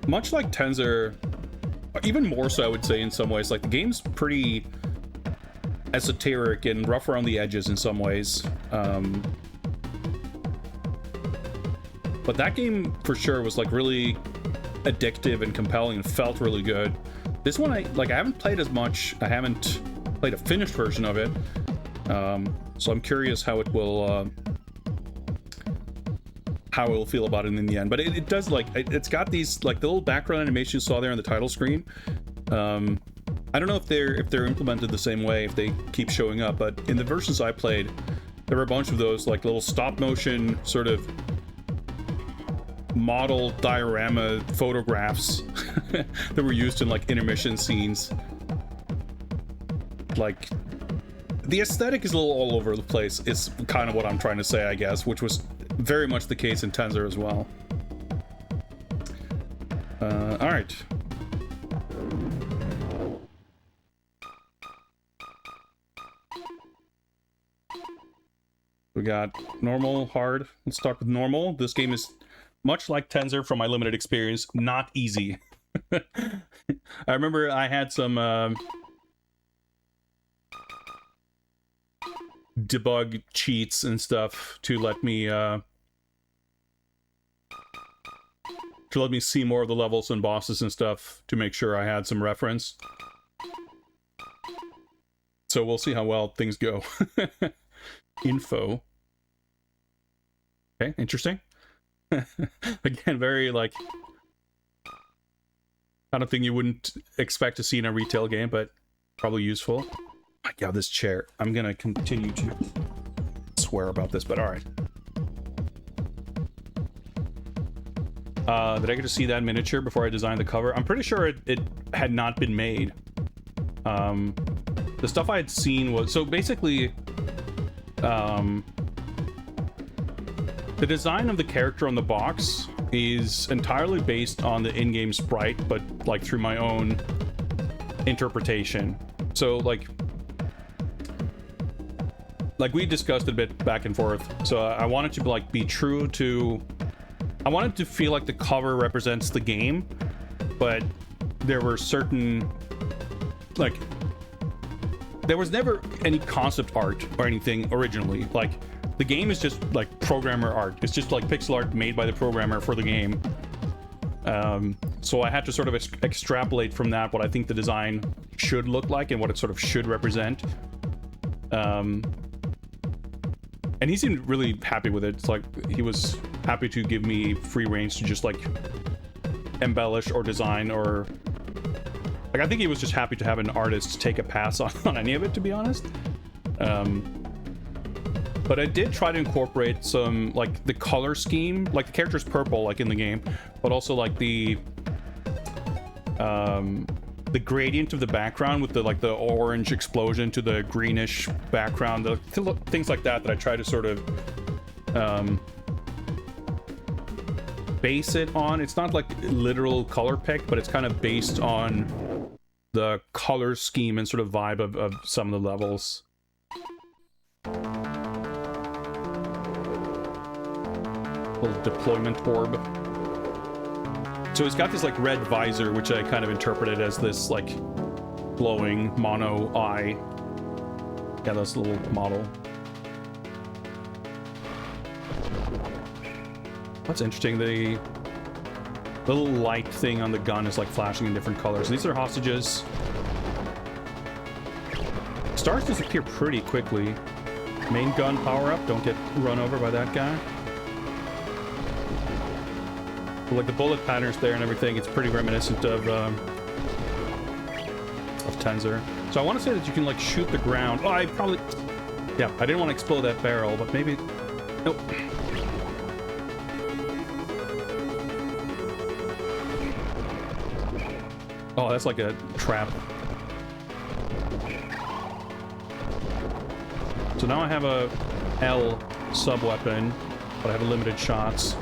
A: Much like TÄNZER, even more so I would say in some ways, like the game's pretty esoteric and rough around the edges in some ways. But that game for sure was like really addictive and compelling and felt really good. This one I haven't played as much. I haven't played a finished version of it. So I'm curious how it will feel about it in the end. But it does, like, it's got these like the little background animation you saw there on the title screen. I don't know if they're implemented the same way, if they keep showing up, but in the versions I played, there were a bunch of those like little stop motion sort of model diorama photographs that were used in like intermission scenes. Like the aesthetic is a little all over the place. It's kind of what I'm trying to say, I guess, which was very much the case in TÄNZER as well. All right. We got normal, hard. Let's start with normal. This game is much like TÄNZER from my limited experience, not easy. I remember I had some debug cheats and stuff to let me see more of the levels and bosses and stuff to make sure I had some reference. So we'll see how well things go. Info. Okay, interesting. Again, very like kind of thing you wouldn't expect to see in a retail game, but probably useful. My God, this chair. I'm gonna continue to swear about this, but all right. Did I get to see that miniature before I designed the cover? I'm pretty sure it had not been made. The stuff I had seen was... So basically, the design of the character on the box is entirely based on the in-game sprite, but like through my own interpretation. So like we discussed a bit back and forth. So I wanted to like be true to... I wanted to feel like the cover represents the game, but there were certain, like, there was never any concept art or anything originally. Like, the game is just like programmer art. It's just like pixel art made by the programmer for the game. So I had to sort of extrapolate from that what I think the design should look like and what it sort of should represent. And he seemed really happy with it. It's like he was happy to give me free range to just like embellish or design, or like I think he was just happy to have an artist take a pass on any of it, to be honest. But I did try to incorporate some like the color scheme, like the character's purple like in the game, but also like the gradient of the background with the like the orange explosion to the greenish background, the things like that I try to sort of base it on. It's not like literal color pick, but it's kind of based on the color scheme and sort of vibe of some of the levels. Little deployment orb. So it's got this like red visor, which I kind of interpreted as this like glowing mono eye. Yeah, that's a little model. That's interesting. The little light thing on the gun is like flashing in different colors. These are hostages. Stars disappear pretty quickly. Main gun power up. Don't get run over by that guy. Like the bullet patterns there and everything, it's pretty reminiscent of TÄNZER. So I want to say that you can like shoot the ground. Oh, I probably... Yeah, I didn't want to explode that barrel, but maybe... Nope. Oh, that's like a trap. So now I have a L sub-weapon, but I have limited shots.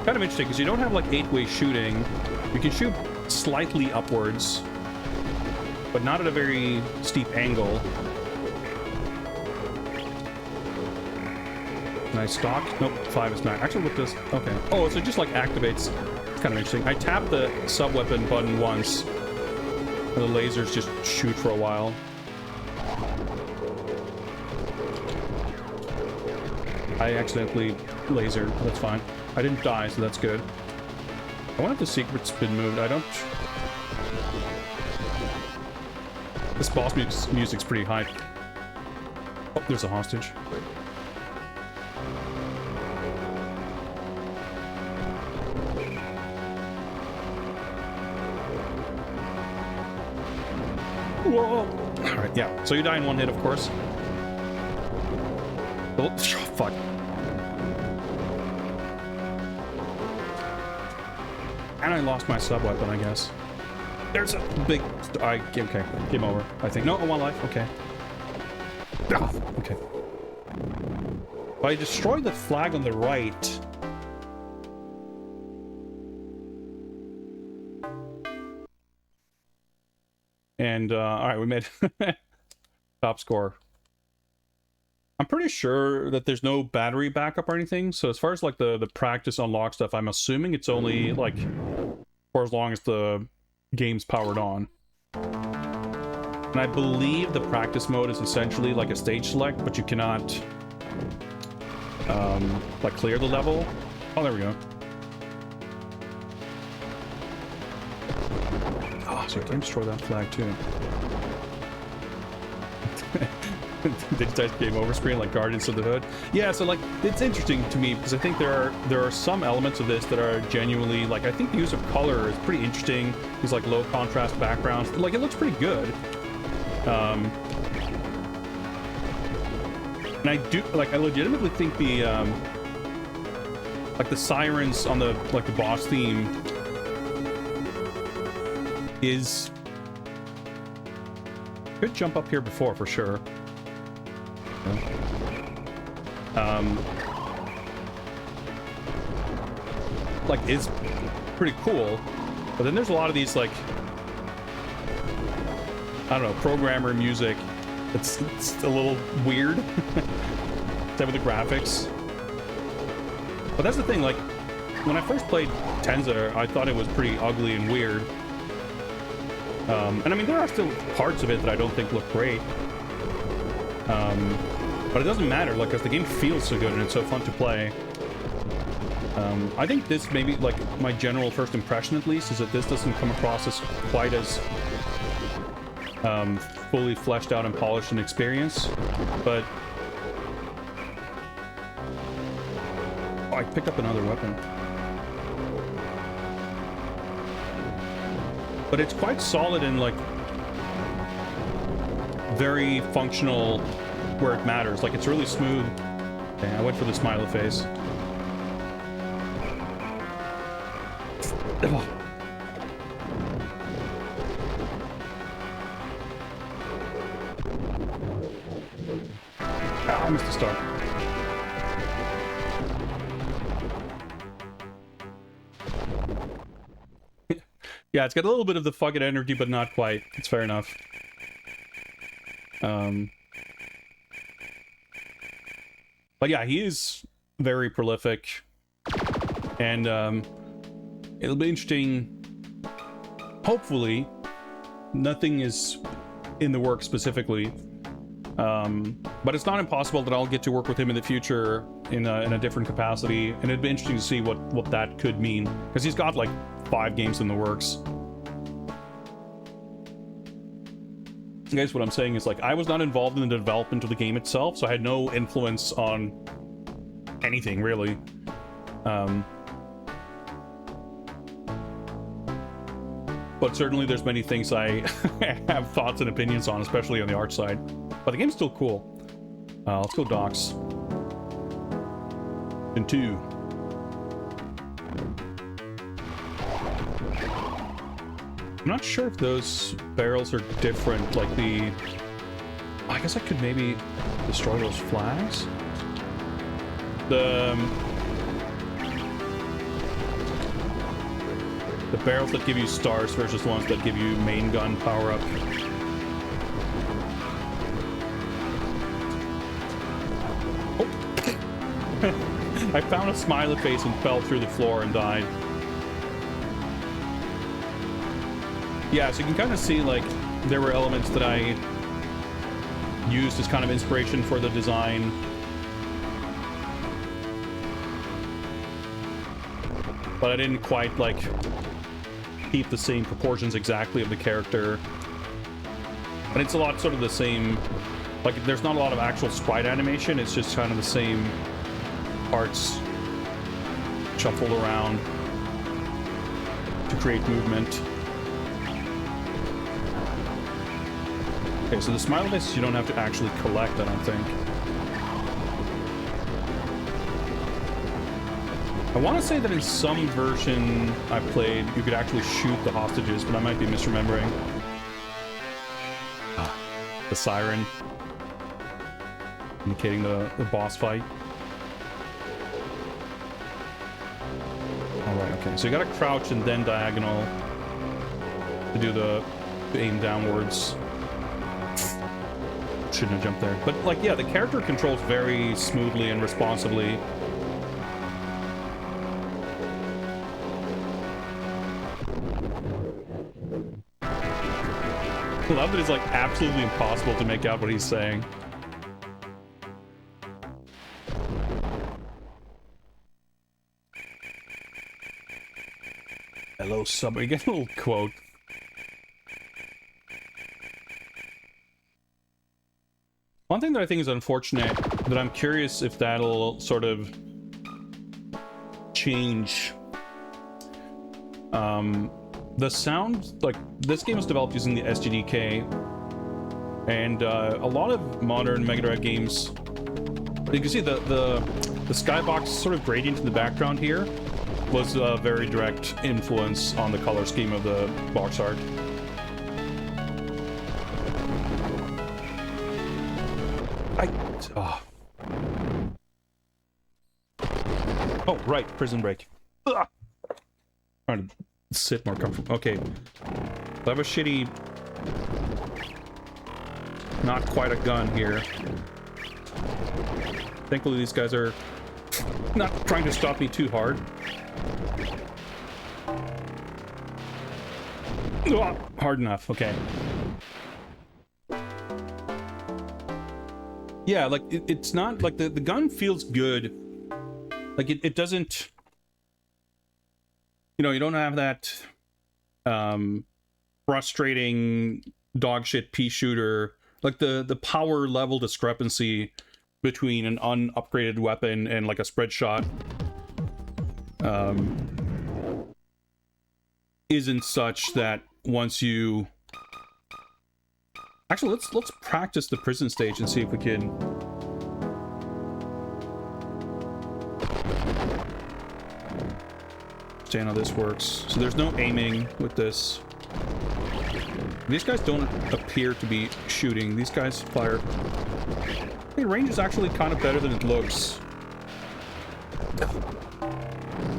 A: Kind of interesting because you don't have like 8-way shooting. You can shoot slightly upwards, but not at a very steep angle. Nice stock. Nope, 5 is not. Actually, with this, okay. Oh, so it just like activates. It's kind of interesting. I tap the sub-weapon button once, and the lasers just shoot for a while. I accidentally lasered. That's fine. I didn't die, so that's good. I wonder if the secret's been moved. I don't... This boss music's pretty hype. Oh, there's a hostage. Whoa! Alright, yeah. So you die in one hit, of course. Oh, fuck. And I lost my sub-weapon, I guess. There's a big... okay, game over, I think. No, 1 life, okay. Ah, okay. If I destroy the flag on the right... And, alright, we made top score. I'm pretty sure that there's no battery backup or anything, so as far as, like, the practice unlock stuff, I'm assuming it's only, like, for as long as the game's powered on. And I believe the practice mode is essentially like a stage select, but you cannot, like, clear the level. Oh, there we go. Oh, so I can destroy that flag, too. Digitized game over screen like Guardians of the Hood. Yeah, so like it's interesting to me because I think there are some elements of this that are genuinely like, I think the use of color is pretty interesting. These like low contrast backgrounds, like it looks pretty good. And I do like, I legitimately think the like the sirens on the like the boss theme is could jump up here before for sure. Like it's pretty cool, but then there's a lot of these like, I don't know, programmer music. It's a little weird. Except with the graphics. But that's the thing, like when I first played TÄNZER, I thought it was pretty ugly and weird. And I mean, there are still parts of it that I don't think look great. But it doesn't matter, like, because the game feels so good and it's so fun to play. I think this maybe, like, my general first impression at least, is that this doesn't come across as quite as fully fleshed out and polished an experience. But... oh, I picked up another weapon. But it's quite solid and, like, very functional where it matters. Like, it's really smooth. Okay, I went for the smiley face. Oh. Ah, I missed the start. Yeah, it's got a little bit of the fucking energy, but not quite. It's fair enough. But yeah, he is very prolific, and it'll be interesting. Hopefully, nothing is in the works specifically, but it's not impossible that I'll get to work with him in the future in a different capacity, and it'd be interesting to see what that could mean, because he's got like 5 games in the works. I guess what I'm saying is, like, I was not involved in the development of the game itself, so I had no influence on anything, really. But certainly there's many things I have thoughts and opinions on, especially on the art side. But the game's still cool. Let's go docks. And 2. I'm not sure if those barrels are different, like the... I guess I could maybe destroy those flags? The barrels that give you stars versus the ones that give you main gun power-up. Oh. I found a smiley face and fell through the floor and died. Yeah, so you can kind of see, like, there were elements that I used as kind of inspiration for the design. But I didn't quite, like, keep the same proportions exactly of the character. But it's a lot sort of the same, like, there's not a lot of actual sprite animation, it's just kind of the same parts shuffled around to create movement. Okay, so the smiley faces you don't have to actually collect, I don't think. I want to say that in some version I played, you could actually shoot the hostages, but I might be misremembering. Ah, the siren. indicating the boss fight. Alright, okay. So you gotta crouch and then diagonal to do the aim downwards. Shouldn't have jumped there. But, like, yeah, the character controls very smoothly and responsibly. I love that it's, like, absolutely impossible to make out what he's saying. Hello, sub. You get a little quote. One thing that I think is unfortunate, that I'm curious if that'll sort of change. The sound, like, this game was developed using the SGDK, and a lot of modern Mega Drive games, you can see the skybox sort of gradient in the background here was a very direct influence on the color scheme of the box art. Oh, right, Prison Break. Ugh. Trying to sit more comfortable. Okay. I have a shitty... Not quite a gun here. Thankfully, these guys are not trying to stop me too hard. Ugh, hard enough, okay. Yeah, like, it's not... Like, the gun feels good. Like, it doesn't... You know, you don't have that frustrating dogshit pea shooter, like the power level discrepancy between an unupgraded weapon and like a spread shot isn't such that once you... Actually, let's practice the prison stage and see if we can... understand how this works. So there's no aiming with this. These guys don't appear to be shooting. These guys fire. The range is actually kind of better than it looks.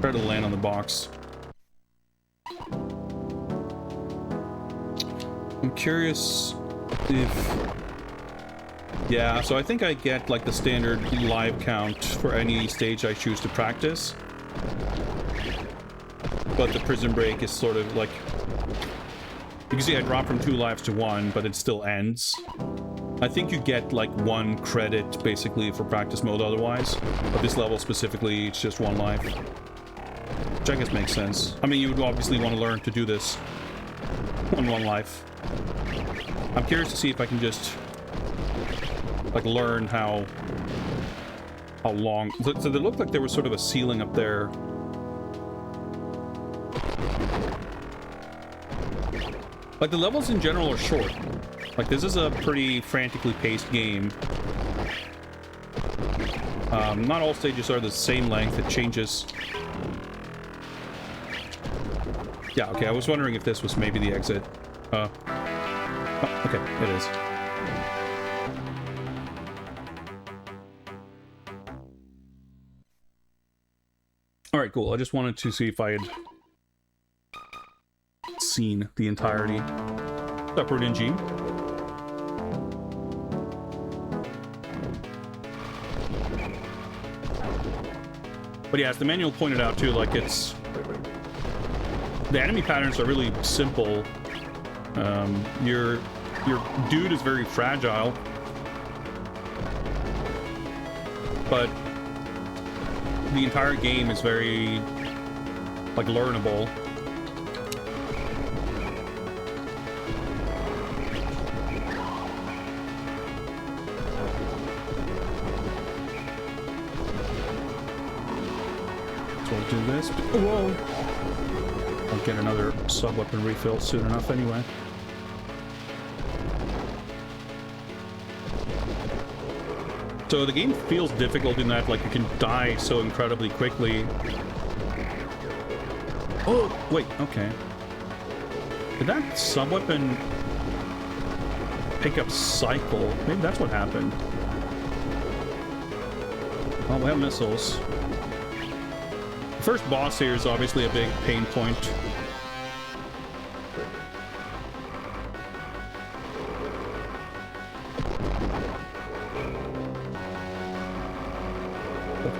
A: Try to land on the box. I'm curious if... Yeah, so I think I get like the standard live count for any stage I choose to practice. But the Prison Break is sort of like... You can see I dropped from 2 lives to 1, but it still ends. I think you get like 1 credit basically for practice mode otherwise. But this level specifically, it's just 1 life. Which I guess makes sense. I mean, you would obviously want to learn to do this on 1 life. I'm curious to see if I can just like learn how long... So it looked like there was sort of a ceiling up there. Like, the levels in general are short. Like, this is a pretty frantically paced game. Not all stages are the same length. It changes. Yeah, okay, I was wondering if this was maybe the exit. Oh, okay, it is. Alright, cool. I just wanted to see if I had seen the entirety. Upward in G. But yeah, as the manual pointed out too, like it's... The enemy patterns are really simple. Your dude is very fragile. But the entire game is very, like, learnable. So we'll do this. Whoa! I'll get another sub-weapon refill soon enough anyway. So the game feels difficult in that, like, you can die so incredibly quickly. Oh, wait, okay. Did that sub-weapon pick up cycle? Maybe that's what happened. Oh, we have missiles. The first boss here is obviously a big pain point.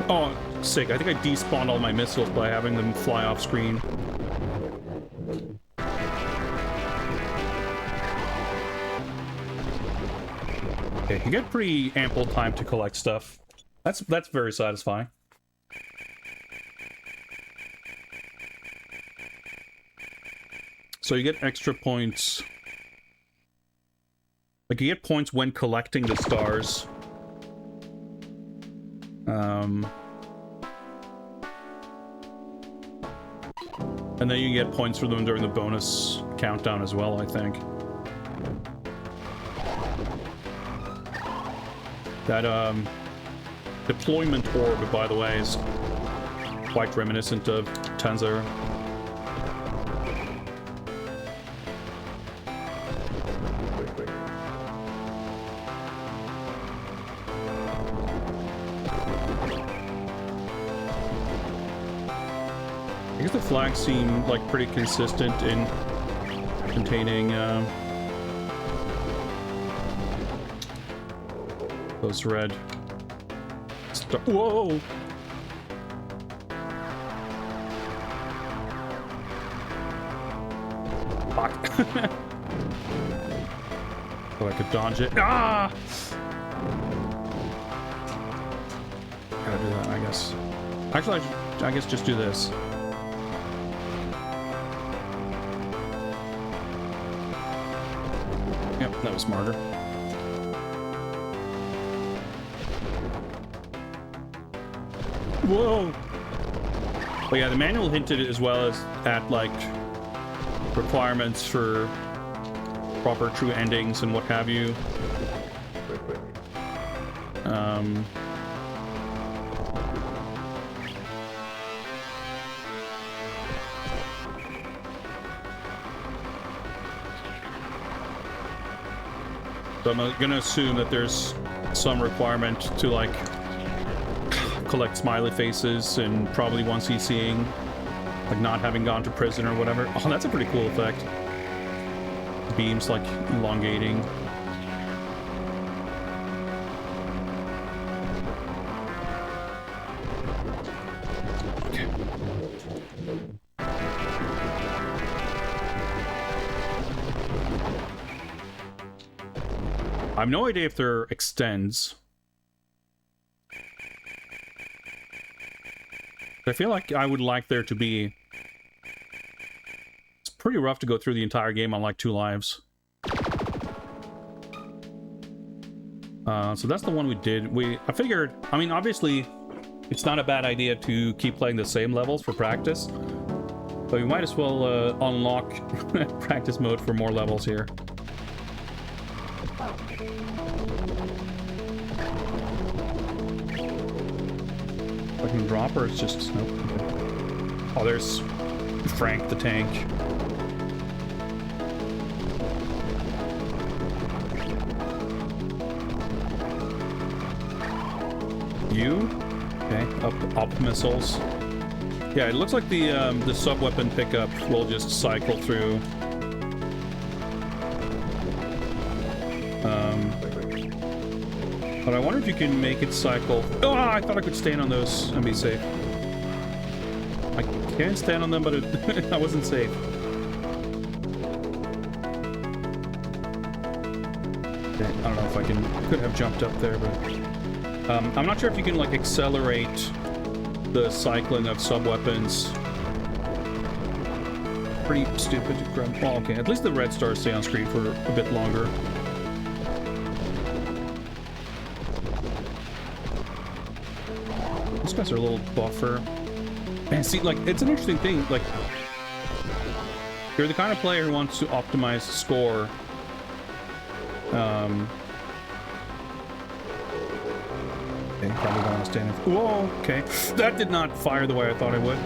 A: Oh, sick. I think I despawned all my missiles by having them fly off screen. Okay, you get pretty ample time to collect stuff. That's very satisfying. So you get extra points. Like, you get points when collecting the stars. And then you get points for them during the bonus countdown as well, I think. That, deployment orb, by the way, is quite reminiscent of TÄNZER. I guess the flags seem like pretty consistent in containing those red whoa! Fuck. So I could dodge it. Ah! Gotta do that, I guess. Actually, I guess just do this. Yep, that was smarter. Whoa! But yeah, the manual hinted as well as at, like, requirements for proper true endings and what have you. So I'm gonna assume that there's some requirement to, like, collect smiley faces and probably one CCing, like not having gone to prison or whatever. Oh, that's a pretty cool effect. Beams, like, elongating. Okay. I have no idea if there extends. I feel like I would like there to be. It's pretty rough to go through the entire game on like 2 lives. So that's the one we did. I figured, I mean, obviously, it's not a bad idea to keep playing the same levels for practice, but we might as well unlock practice mode for more levels here. I can drop, or it's just nope. Okay. Oh, there's Frank the tank. You? Okay, up missiles. Yeah, it looks like the sub-weapon pickup will just cycle through. But I wonder if you can make it cycle. Oh, I thought I could stand on those and be safe. I can stand on them, but I wasn't safe. Okay, I don't know if I could have jumped up there, but I'm not sure if you can like accelerate the cycling of sub-weapons. Pretty stupid to grab. Oh, okay, at least the red stars stay on screen for a bit longer. These guys are a little buffer. Man, see, like, it's an interesting thing. Like, you're the kind of player who wants to optimize score. Okay, probably don't want to stand in. Whoa, okay. That did not fire the way I thought it would.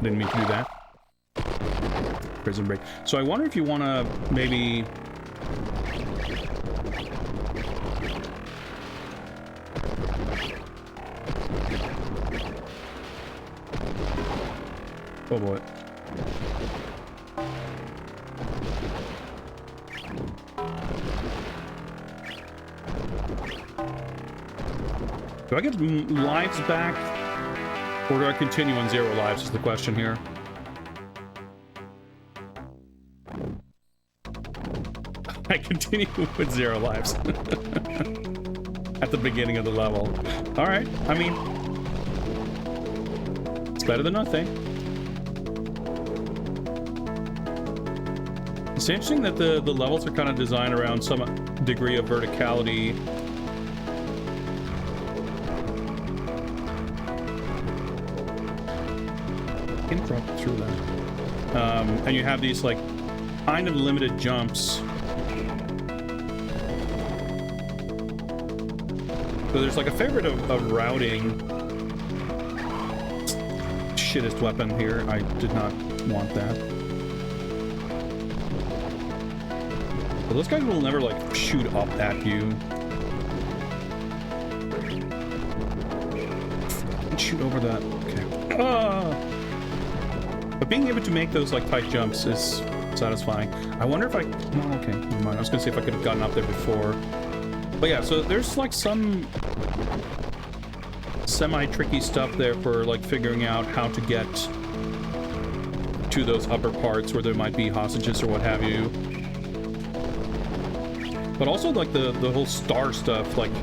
A: Didn't mean to do that. Prison break. So I wonder if you want to maybe Oh boy. Do I get lives back? Or do I continue on 0 lives is the question here. I continue with 0 lives. At the beginning of the level. Alright, I mean... it's better than nothing. It's interesting that the levels are kind of designed around some degree of verticality. Can drop through that. And you have these like kind of limited jumps. So there's like a fair bit of routing. Shittest weapon here. I did not want that. But those guys will never like shoot up at you. Shoot over that. Okay. Ah! But being able to make those like tight jumps is satisfying. I wonder if I... no, okay, never mind. I was gonna see if I could have gotten up there before. But yeah, so there's like some semi-tricky stuff there for like figuring out how to get to those upper parts where there might be hostages or what have you. But also like the whole star stuff, like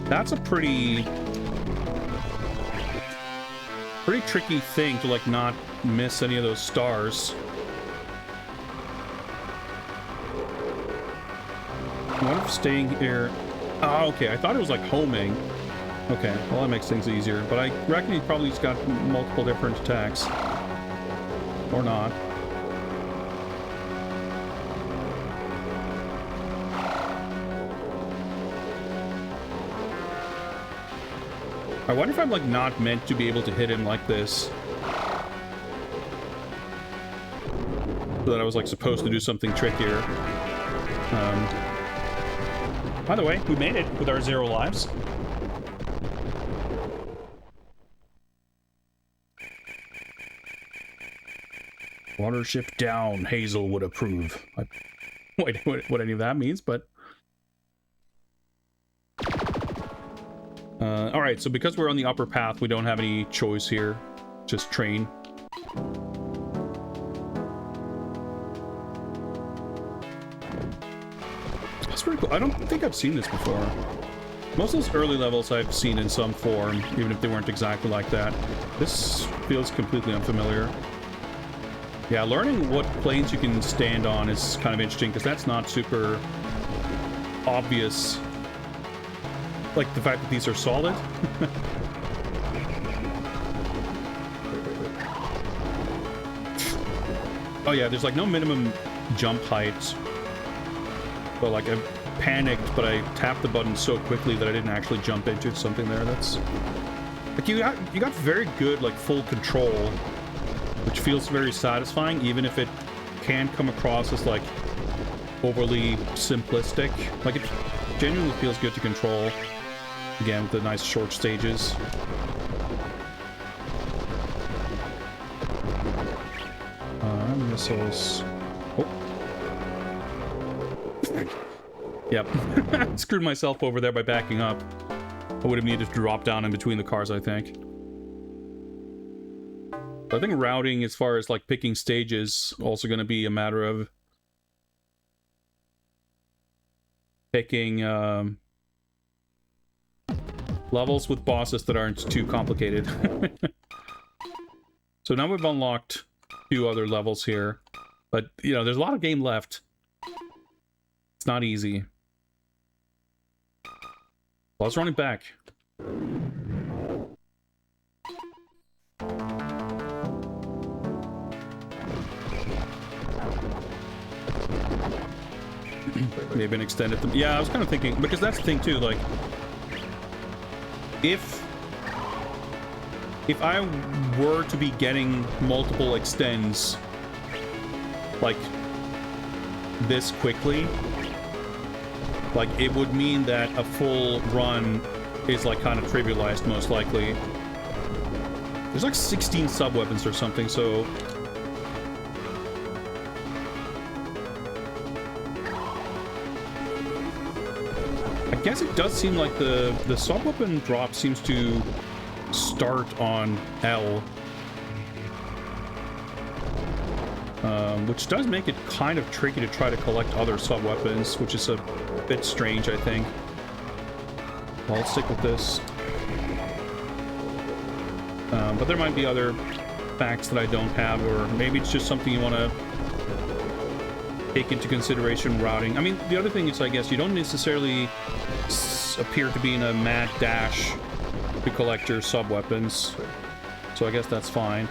A: that's a pretty tricky thing to like not miss any of those stars. What if staying here? Oh, okay. I thought it was like homing. Okay, well that makes things easier. But I reckon he's probably just got multiple different attacks. Or not. I wonder if I'm like not meant to be able to hit him like this. So that I was like supposed to do something trickier. By the way, we made it with our 0 lives. Watership down, Hazel would approve. Wait, what any of that means, but... Alright, so because we're on the upper path, we don't have any choice here. Just train. That's pretty cool. I don't think I've seen this before. Most of those early levels I've seen in some form, even if they weren't exactly like that. This feels completely unfamiliar. Yeah, learning what planes you can stand on is kind of interesting, because that's not super obvious. Like the fact that these are solid. Oh yeah, there's like no minimum jump height. But like I panicked, but I tapped the button so quickly that I didn't actually jump into something there. That's like you got very good like full control, which feels very satisfying, even if it can come across as like overly simplistic. Like it genuinely feels good to control. Again, with the nice short stages. Missiles. Oh. Yep. Screwed myself over there by backing up. I would have needed to drop down in between the cars, I think. I think routing, as far as like picking stages, also going to be a matter of picking levels with bosses that aren't too complicated. So now we've unlocked 2 other levels here, but you know, there's a lot of game left. It's not easy. Well, let's run it back. Maybe an extended... yeah, I was kind of thinking, because that's the thing too, like, if I were to be getting multiple extends, like, this quickly, like, it would mean that a full run is, like, kind of trivialized, most likely. There's, like, 16 sub-weapons or something, so... I guess it does seem like the sub-weapon drop seems to start on L. Which does make it kind of tricky to try to collect other sub-weapons, which is a bit strange, I think. I'll stick with this. But there might be other facts that I don't have, or maybe it's just something you want to take into consideration routing. I mean, the other thing is, I guess, you don't necessarily appear to be in a mad dash to collect your sub-weapons. So I guess that's fine.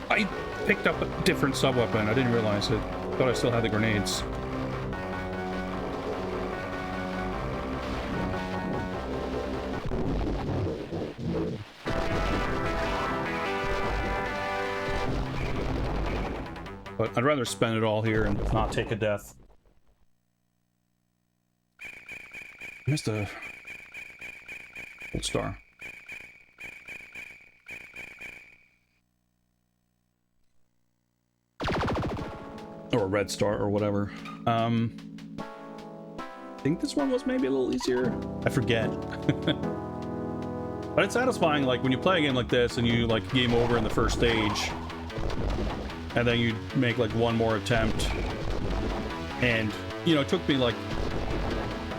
A: I picked up a different sub-weapon. I didn't realize it. Thought I still had the grenades. But I'd rather spend it all here and not take a death. I missed a gold star. Or a red star or whatever. I think this one was maybe a little easier. I forget. But it's satisfying, like, when you play a game like this and you, like, game over in the first stage, and then you make, like, one more attempt. And, you know, it took me, like,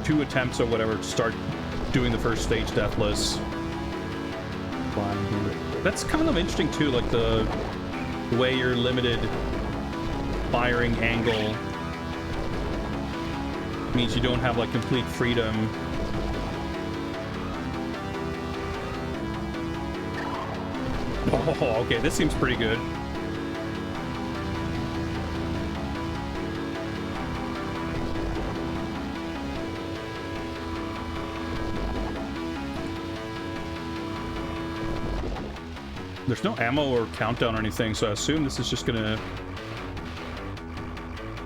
A: 2 attempts or whatever to start doing the first stage deathless. That's kind of interesting, too, like, the way you're limited firing angle means you don't have, like, complete freedom. Oh, okay, this seems pretty good. There's no ammo or countdown or anything, so I assume this is just gonna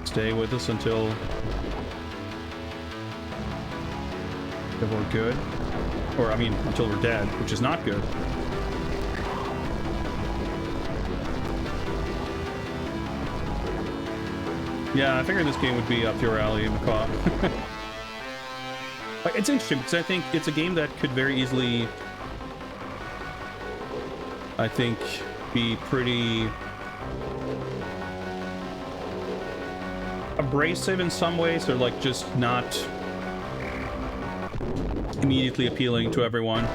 A: stay with us until we're good. Or, I mean, until we're dead, which is not good. Yeah, I figured this game would be up your alley, Macaw. It's interesting, because I think it's a game that could very easily, I think, be pretty abrasive in some ways, or, like, just not immediately appealing to everyone.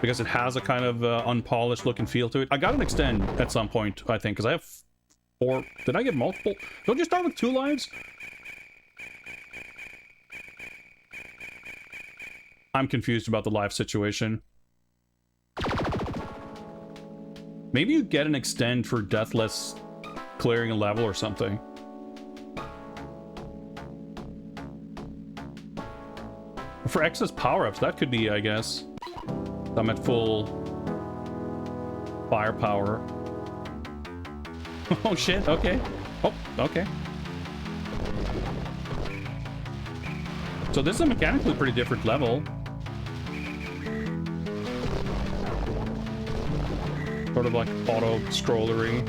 A: Because it has a kind of unpolished look and feel to it. I got an extend at some point, I think, because I have 4... Did I get multiple? Don't you start with 2 lives? I'm confused about the life situation. Maybe you get an extend for deathless clearing a level or something. For excess power-ups, that could be, I guess. I'm at full firepower. Oh shit, okay. Oh, okay. So this is a mechanically pretty different level. Sort of like auto-scrollery.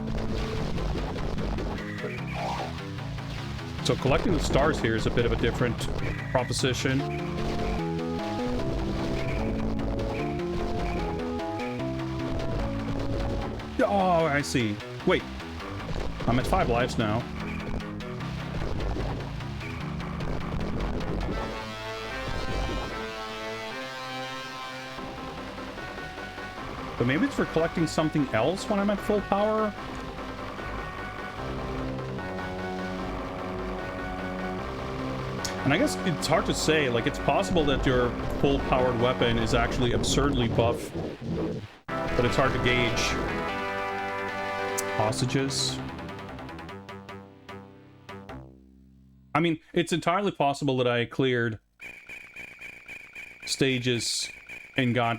A: So collecting the stars here is a bit of a different proposition. Oh, I see. Wait. I'm at 5 lives now. But maybe it's for collecting something else when I'm at full power? And I guess it's hard to say. Like, it's possible that your full-powered weapon is actually absurdly buff. But it's hard to gauge. Hostages. I mean, it's entirely possible that I cleared stages and got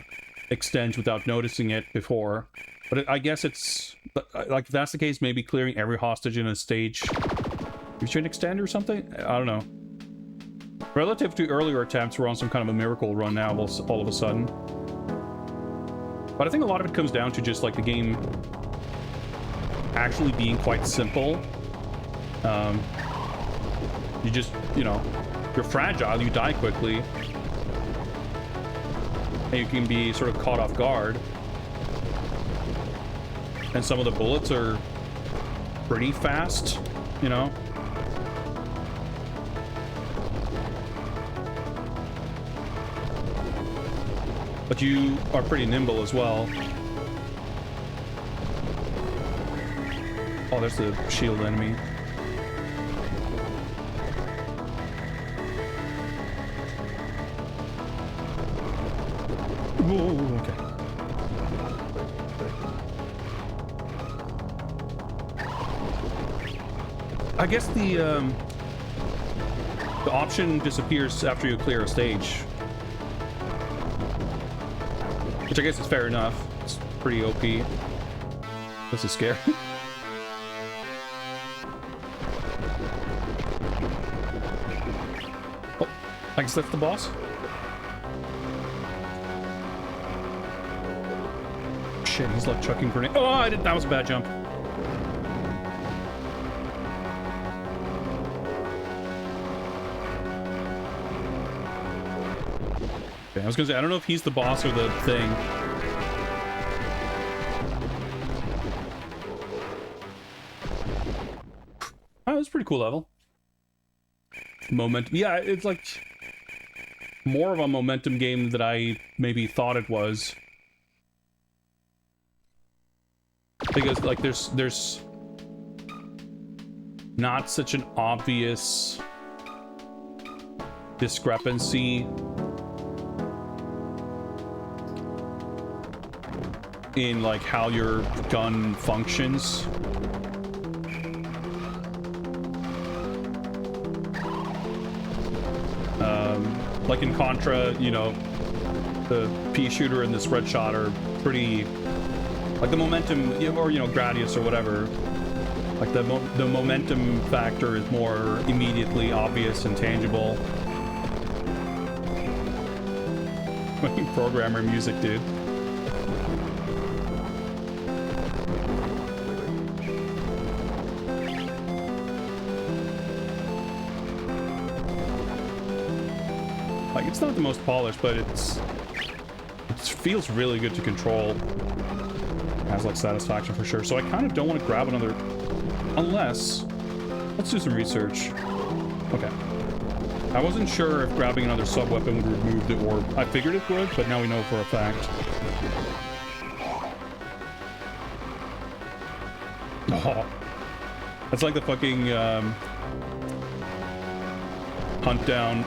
A: extends without noticing it before. But I guess it's But like if that's the case, maybe clearing every hostage in a stage should extend or something. I don't know. Relative to earlier attempts, we're on some kind of a miracle run now all of a sudden. But I think a lot of it comes down to just like the game actually being quite simple. You just, you know, you're fragile, you die quickly, and you can be sort of caught off guard. And some of the bullets are pretty fast, you know. But you are pretty nimble as well. Oh, there's the shield enemy. Whoa, okay. I guess the option disappears after you clear a stage. Which I guess is fair enough. It's pretty OP. This is scary. Oh, I guess that's the boss. Shit, he's like chucking grenades. Oh, I did. That was a bad jump. Okay, I was gonna say, I don't know if he's the boss or the thing. Oh, that was a pretty cool level. Momentum. Yeah, it's like more of a momentum game than I maybe thought it was. Because like there's not such an obvious discrepancy in like how your gun functions. Like in Contra, you know, the pea shooter and the spread shot are pretty, like the momentum, or you know, Gradius or whatever. Like the momentum factor is more immediately obvious and tangible. Fucking programmer music, dude. Like, it's not the most polished, but it feels really good to control. It has, like, satisfaction for sure. So I kind of don't want to grab another... Unless... Let's do some research. Okay. I wasn't sure if grabbing another sub-weapon would remove the orb. I figured it would, but now we know for a fact. Oh. That's like the fucking, hunt down...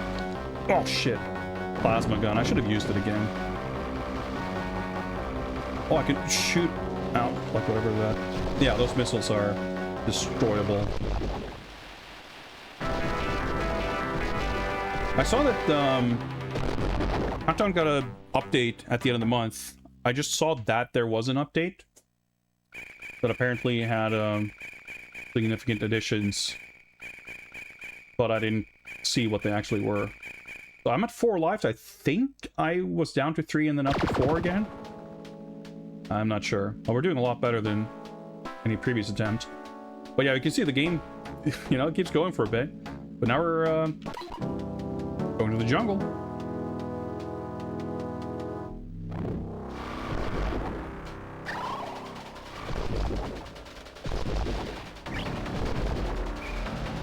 A: Oh, shit. Plasma gun. I should have used it again. Oh, I can shoot out, like, whatever that... Yeah, those missiles are destroyable. I saw that, Countdown got an update at the end of the month. I just saw that there was an update that apparently had, significant additions. But I didn't see what they actually were. So I'm at 4 lives. I think I was down to 3 and then up to 4 again. I'm not sure. Well, we're doing a lot better than any previous attempt. But yeah, you can see the game, you know, it keeps going for a bit. But now we're going to the jungle.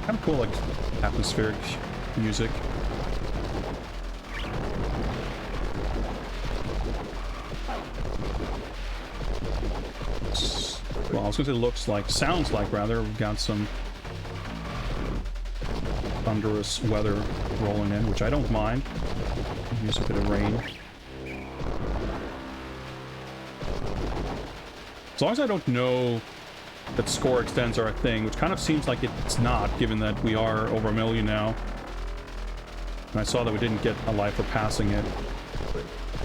A: Kind of cool, like, atmospheric music. Well, I was gonna say looks like, sounds like rather, we've got some thunderous weather rolling in, which I don't mind. Use a bit of rain. As long as I don't know that score extends are a thing, which kind of seems like it's not, given that we are over 1 million now. And I saw that we didn't get a life for passing it.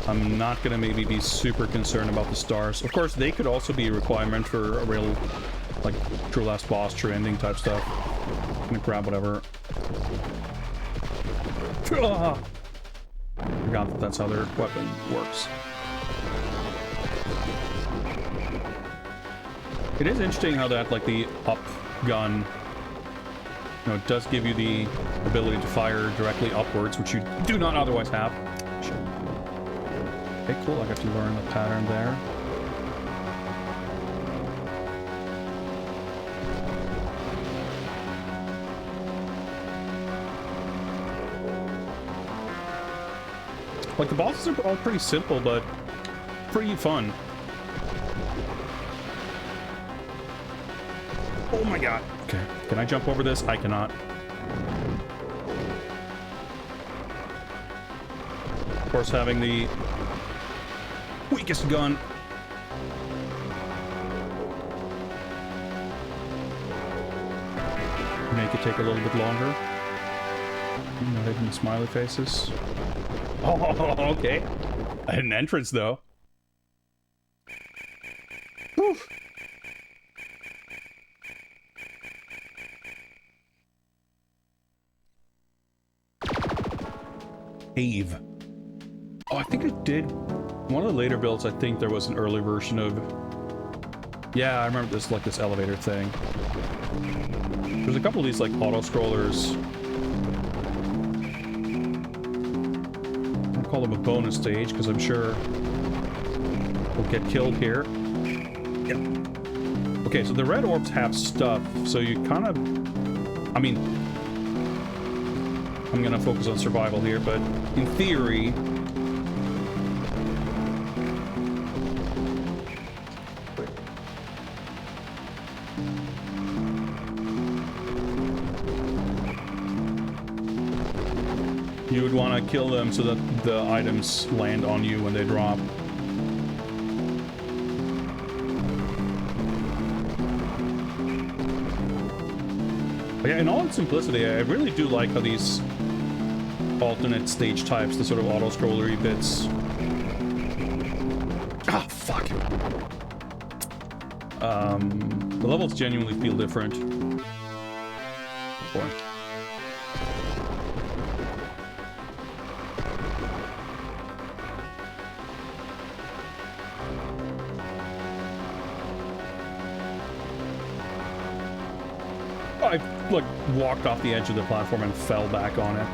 A: I'm not gonna maybe be super concerned about the stars. Of course, they could also be a requirement for a real, like, true last boss, true ending type stuff. I'm gonna grab whatever. Ah! Forgot that that's how their weapon works. It is interesting how that, like, the up gun, you know, it does give you the ability to fire directly upwards, which you do not otherwise have. Shit. Okay, cool. I got to learn the pattern there. Like, the bosses are all pretty simple, but pretty fun. Oh my god. Okay, can I jump over this? I cannot. Of course, having the weakest gun. Make it take a little bit longer. No hidden smiley faces. Oh, okay. An entrance, though. Whew. Ave. Oh, I think I did. One of the later builds, I think there was an early version of... Yeah, I remember this, like, this elevator thing. There's a couple of these, like, auto-scrollers. I'll call them a bonus stage, because I'm sure we'll get killed here. Yeah. Okay, so the red orbs have stuff, so you kind of... I mean... I'm gonna focus on survival here, but in theory... you would want to kill them so that the items land on you when they drop. But yeah, in all its simplicity, I really do like how these alternate stage types, the sort of auto-scrollery bits... Ah, fuck! The levels genuinely feel different. Boy. I, like, walked off the edge of the platform and fell back on it.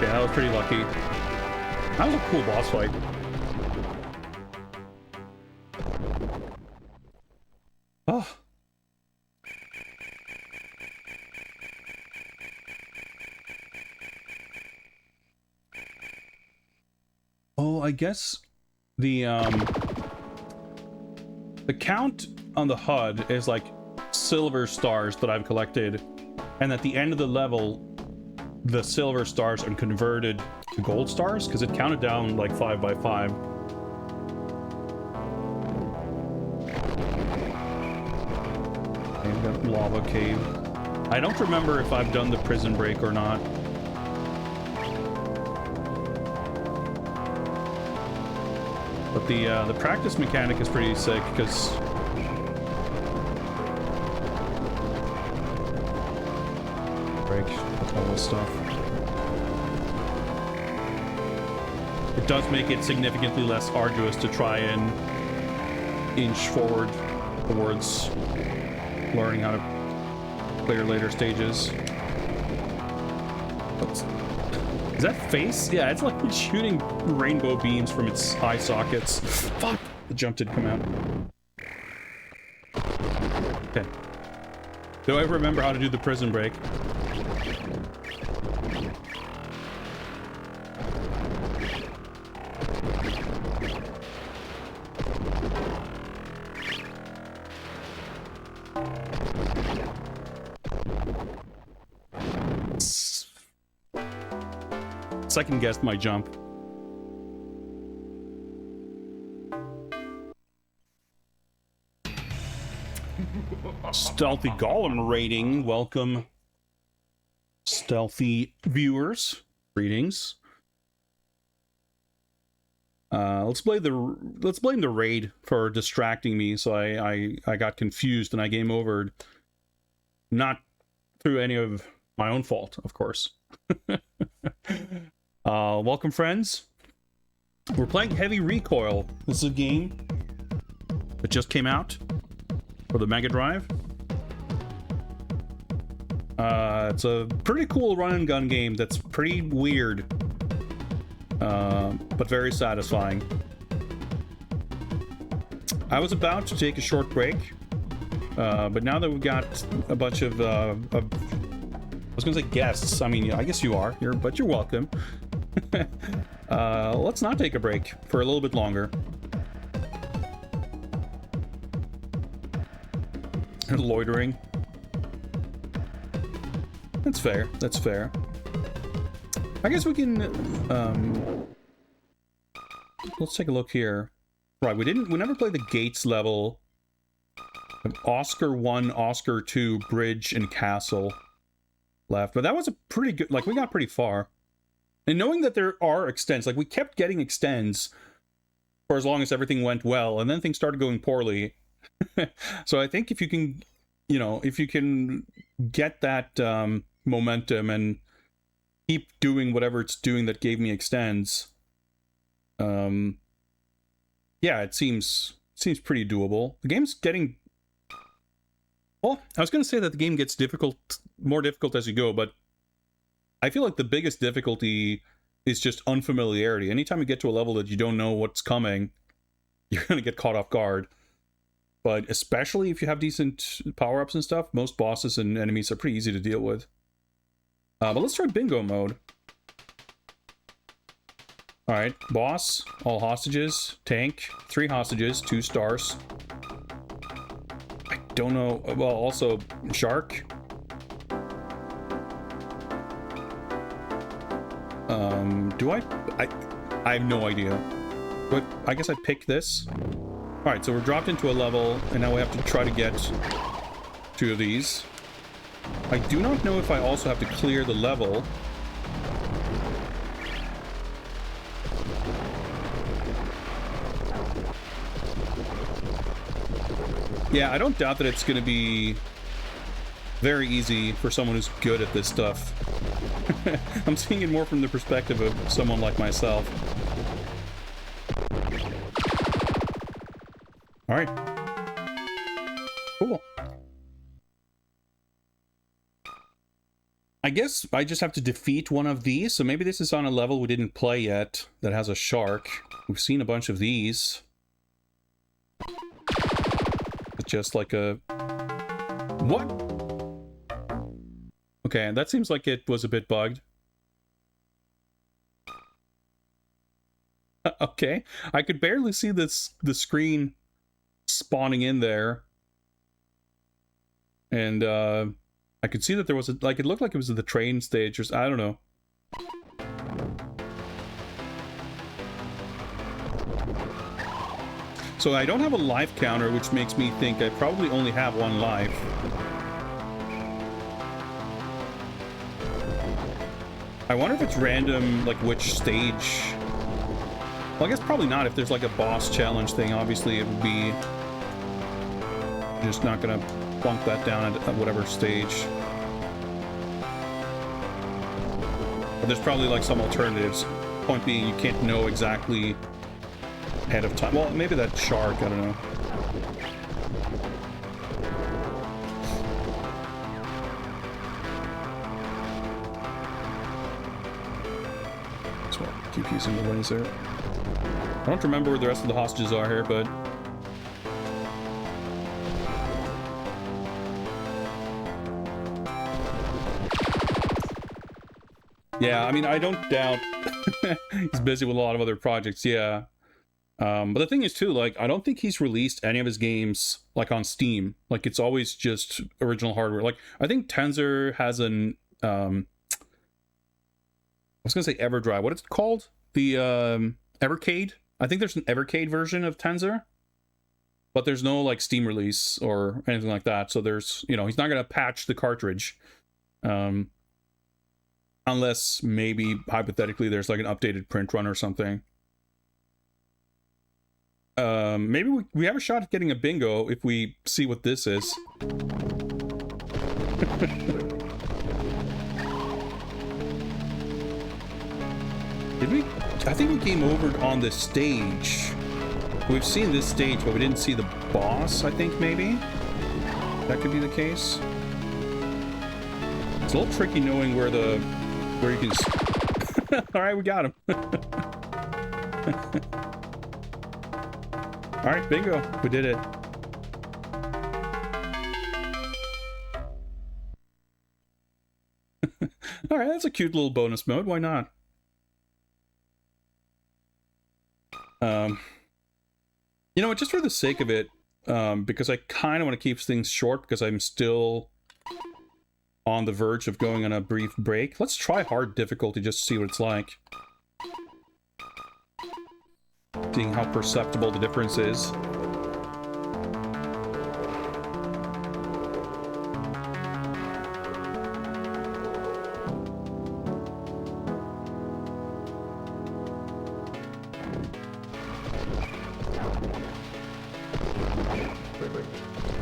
A: Yeah, that was pretty lucky. That was a cool boss fight. Oh. Oh, I guess the count on the HUD is like silver stars that I've collected, and at the end of the level, the silver stars are converted to gold stars because it counted down like 5 by 5. And that lava cave. I don't remember if I've done the prison break or not. But the practice mechanic is pretty sick because break all this stuff. It does make it significantly less arduous to try and inch forward towards learning how to clear later stages. Is that face? Yeah, it's like shooting rainbow beams from its eye sockets. Fuck! The jump did come out. Okay. Do I remember how to do the prison break? Second guessed my jump. Stealthy Golem rating. Welcome, stealthy viewers. Greetings. Let's blame the raid for distracting me, so I got confused and I game overed. Not through any of my own fault, of course. Welcome, friends. We're playing Heavy Recoil. This is a game that just came out for the Mega Drive. It's a pretty cool run and gun game that's pretty weird, but very satisfying. I was about to take a short break, but now that we've got a bunch of I was gonna say guests. I mean, I guess you are here, but you're welcome. Let's not take a break for a little bit longer. Loitering. That's fair. That's fair. I guess we can. Let's take a look here. Right, we never played the Gates level. Oscar 1, Oscar 2, Bridge, and Castle left, but that was a pretty good. Like, we got pretty far. And knowing that there are extends, like we kept getting extends for as long as everything went well, and then things started going poorly. So I think if you can, you know, if you can get that momentum and keep doing whatever it's doing that gave me extends, yeah, it seems pretty doable. The game's getting, well, I was going to say that the game gets more difficult as you go, but I feel like the biggest difficulty is just unfamiliarity. Anytime you get to a level that you don't know what's coming, you're going to get caught off guard. But especially if you have decent power-ups and stuff, most bosses and enemies are pretty easy to deal with. But let's try bingo mode. Alright, boss, all hostages, tank, 3 hostages, 2 stars. I don't know, well, also shark. I have no idea. But I guess I picked this. Alright, so we're dropped into a level, and now we have to try to get 2 of these. I do not know if I also have to clear the level. Yeah, I don't doubt that it's going to be very easy for someone who's good at this stuff. I'm seeing it more from the perspective of someone like myself. Alright. Cool. I guess I just have to defeat one of these, so maybe this is on a level we didn't play yet that has a shark. We've seen a bunch of these. It's just like a... What? Okay, that seems like it was a bit bugged. Okay, I could barely see the screen spawning in there. And, I could see that there was a... Like, it looked like it was the train stage or... I don't know. So I don't have a life counter, which makes me think I probably only have 1 life. I wonder if it's random, like, which stage... Well, I guess probably not. If there's, like, a boss challenge thing, obviously it would be... Just not gonna plunk that down at whatever stage. But there's probably, like, some alternatives. Point being, you can't know exactly ahead of time. Well, maybe that shark, I don't know. So I'll keep using the laser. I don't remember where the rest of the hostages are here, but... Yeah, I mean, I don't doubt he's busy with a lot of other projects, yeah. But the thing is, too, like, I don't think he's released any of his games, like, on Steam. Like, it's always just original hardware. Like, I think TÄNZER has an, was gonna say Everdrive. What is it called? The Evercade? I think there's an Evercade version of TÄNZER, but there's no like Steam release or anything like that. So there's, you know, he's not gonna patch the cartridge, unless maybe hypothetically there's like an updated print run or something. Maybe we have a shot at getting a bingo if we see what this is. Did we? I think we came over on this stage. We've seen this stage, but we didn't see the boss, I think, maybe? That could be the case. It's a little tricky knowing where you can... Alright, we got him. Alright, bingo. We did it. Alright, that's a cute little bonus mode. Why not? You know what, just for the sake of it, because I kind of want to keep things short because I'm still on the verge of going on a brief break. Let's try hard difficulty just to see what it's like. Seeing how perceptible the difference is.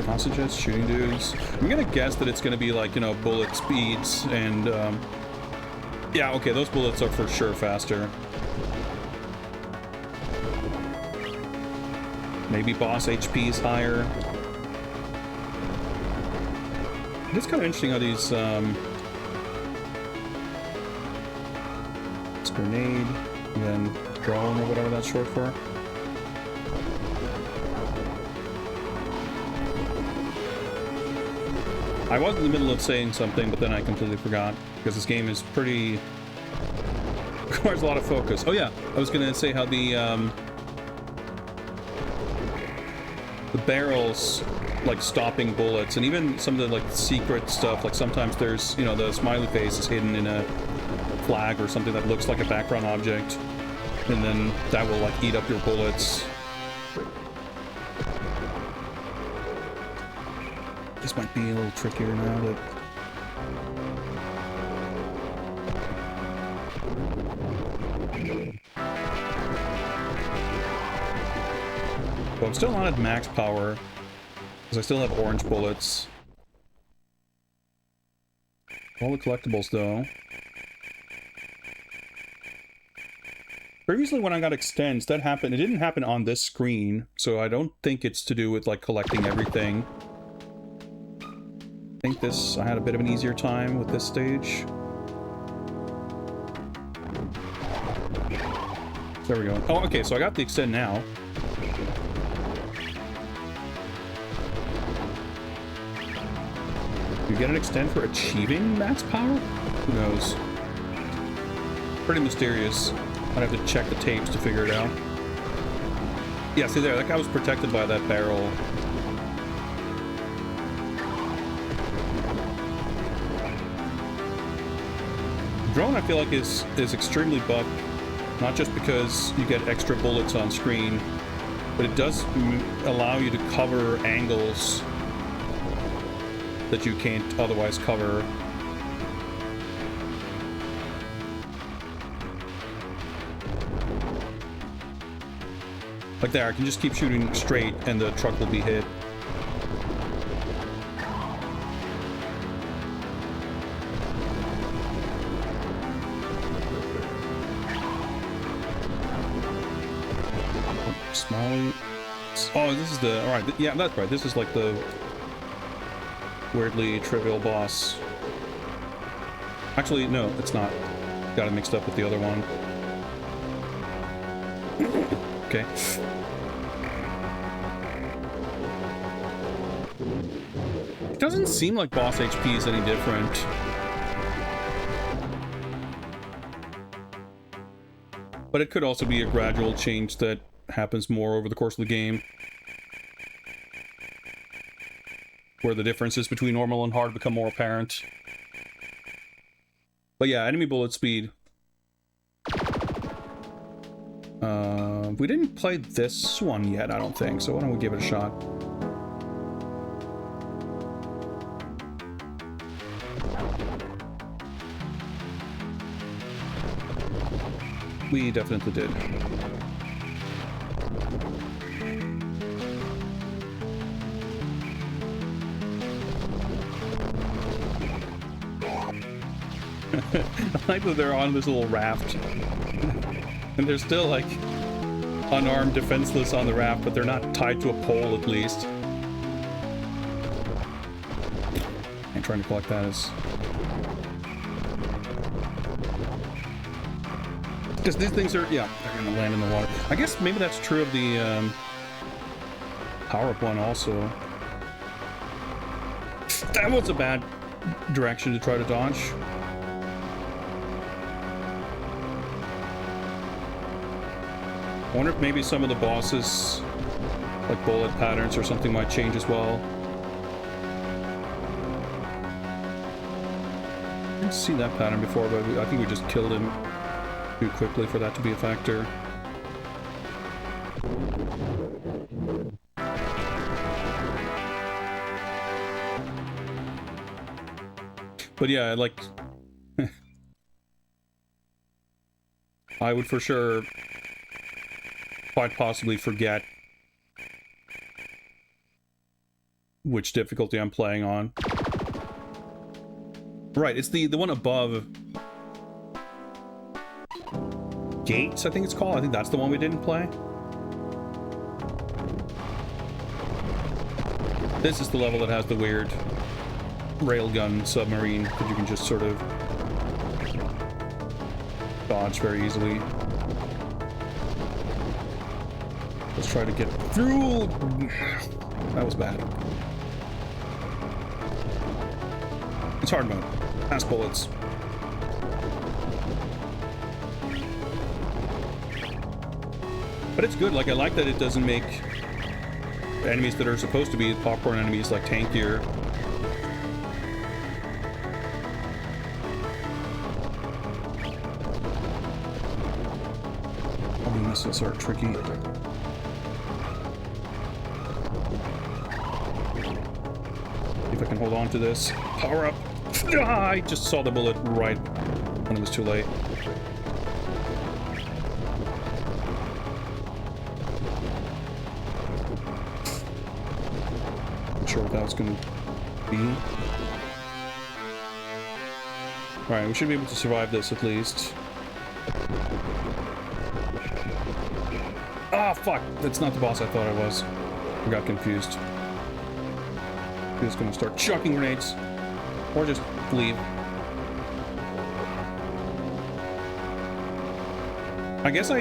A: Hostages, shooting dudes. I'm gonna guess that it's gonna be like, you know, bullet speeds and, yeah, okay, those bullets are for sure faster. Maybe boss HP is higher. It's kind of interesting how these, it's grenade, and then drone, or whatever that's short for. I was in the middle of saying something, but then I completely forgot, because this game is pretty... requires a lot of focus. Oh yeah, I was gonna say how the barrels, like, stopping bullets, and even some of the, like, secret stuff, like, sometimes there's, you know, the smiley face is hidden in a flag or something that looks like a background object, and then that will, like, eat up your bullets. This might be a little trickier now, but... Well, I'm still not at max power, because I still have orange bullets. All the collectibles, though. Previously, when I got extends, that happened. It didn't happen on this screen, so I don't think it's to do with, like, collecting everything. I think I had a bit of an easier time with this stage. There we go. Oh, okay, so I got the extend now. You get an extend for achieving max power? Who knows? Pretty mysterious. I'd have to check the tapes to figure it out. Yeah, see there, that guy was protected by that barrel. Drone, I feel like, is extremely bugged, not just because you get extra bullets on screen, but it does allow you to cover angles that you can't otherwise cover. Like there, I can just keep shooting straight and the truck will be hit. Smiley. Oh, this is the... Alright, yeah, that's right. This is like the weirdly trivial boss. Actually, no, it's not. Got it mixed up with the other one. Okay. It doesn't seem like boss HP is any different. But it could also be a gradual change that happens more over the course of the game, where the differences between normal and hard become more apparent. But yeah, enemy bullet speed We didn't play this one yet, I don't think, so why don't we give it a shot? We definitely did. I like that they're on this little raft. And they're still, like, unarmed, defenseless on the raft, but they're not tied to a pole, at least. And trying to collect that is... Because these things are, yeah, they're gonna land in the water. I guess maybe that's true of the power-up one also. That was a bad direction to try to dodge. I wonder if maybe some of the bosses, like bullet patterns or something, might change as well. I didn't see that pattern before, but I think we just killed him too quickly for that to be a factor. But yeah, like... I would for sure quite possibly forget which difficulty I'm playing on. Right, it's the one above Gates, I think it's called. I think that's the one we didn't play. This is the level that has the weird railgun submarine that you can just sort of dodge very easily. Let's try to get through. That was bad. It's hard mode. Pass bullets. But it's good. Like, I like that it doesn't make enemies that are supposed to be popcorn enemies like tankier. Oh, missiles are tricky. If I can hold on to this. Power up! Ah, I just saw the bullet right when it was too late. Not sure what that was going to be. Alright, we should be able to survive this at least. Ah, fuck! That's not the boss I thought it was. I got confused. He's gonna start chucking grenades. Or just leave. I guess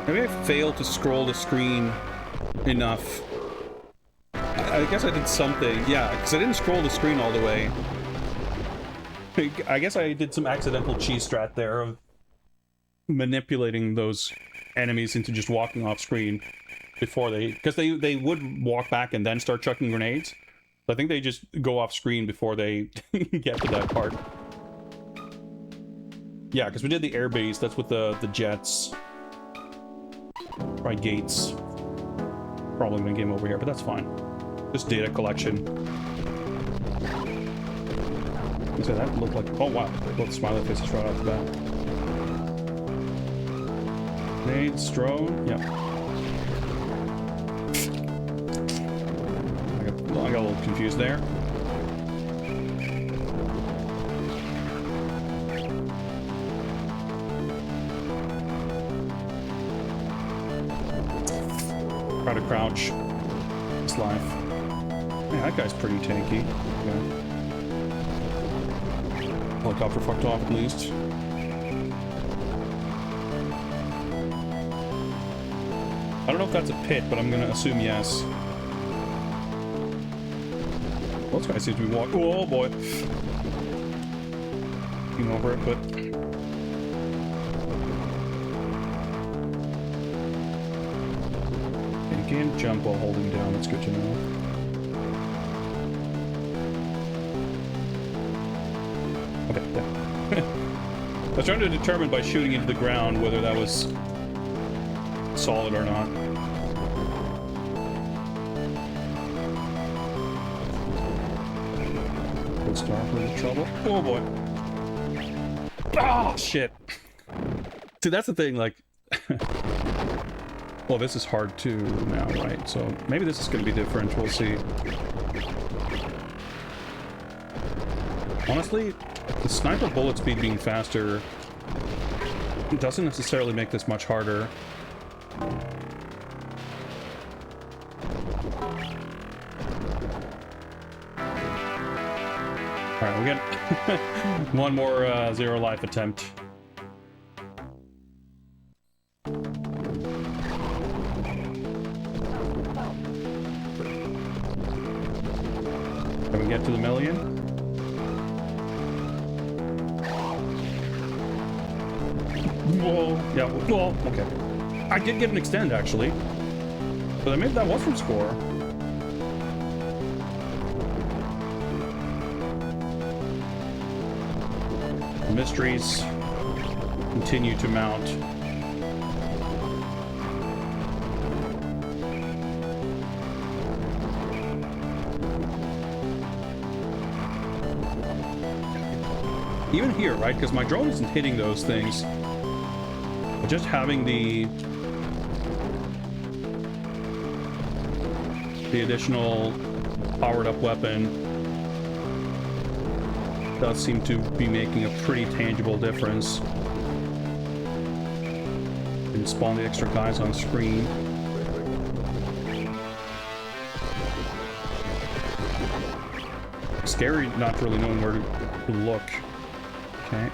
A: maybe I failed to scroll the screen enough. I guess I did something. Yeah, because I didn't scroll the screen all the way. I guess I did some accidental cheese strat there of manipulating those enemies into just walking off screen before because they would walk back and then start chucking grenades. So I think they just go off screen before they get to that part. Yeah, because we did the air base. That's with the jets. Right, Gates. Probably gonna game over here, but that's fine. Just data collection. So that looked like, oh wow, both smiley faces right off the bat. Grenades, drone, yeah. I got a little confused there. Try to crouch. It's life. Man, that guy's pretty tanky. Yeah. Helicopter fucked off at least. I don't know if that's a pit, but I'm gonna assume yes. Well, this guy seems to be walking. Oh boy. Looking over it, but. You can jump while holding down, that's good to know. Okay, yeah. I was trying to determine by shooting into the ground whether that was solid or not. Good start for the trouble. Oh boy. Oh shit. See, that's the thing, like... well, this is hard too now, right? So maybe this is going to be different. We'll see. Honestly, the sniper bullet speed being faster doesn't necessarily make this much harder. Alright, we get one more zero life attempt. Can we get to the million? Whoa. Yeah, well, okay. I did get an extend, actually. But maybe that was from score. The mysteries continue to mount. Even here, right? Because my drone isn't hitting those things. But just having the additional powered up weapon does seem to be making a pretty tangible difference. And spawn the extra guys on screen. Scary not really knowing where to look. Okay.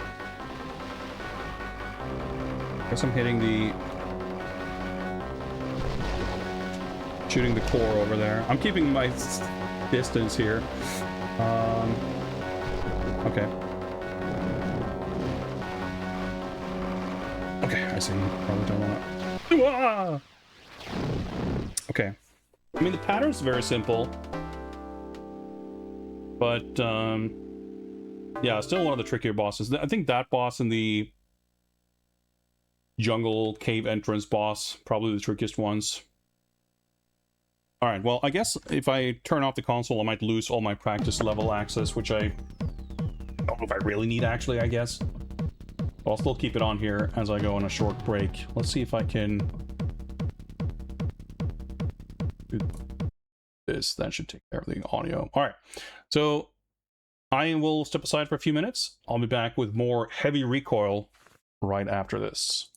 A: Guess I'm hitting the... shooting the core over there. I'm keeping my distance here. Okay. Okay, I see. Probably don't want to... Okay. I mean, the pattern's very simple. But, yeah, still one of the trickier bosses. I think that boss and the jungle cave entrance boss, probably the trickiest ones. Alright, well, I guess if I turn off the console, I might lose all my practice level access, which I don't know if I really need, actually, I guess. I'll still keep it on here as I go on a short break. Let's see if I can do this. That should take care of the audio. Alright, so I will step aside for a few minutes. I'll be back with more heavy recoil right after this.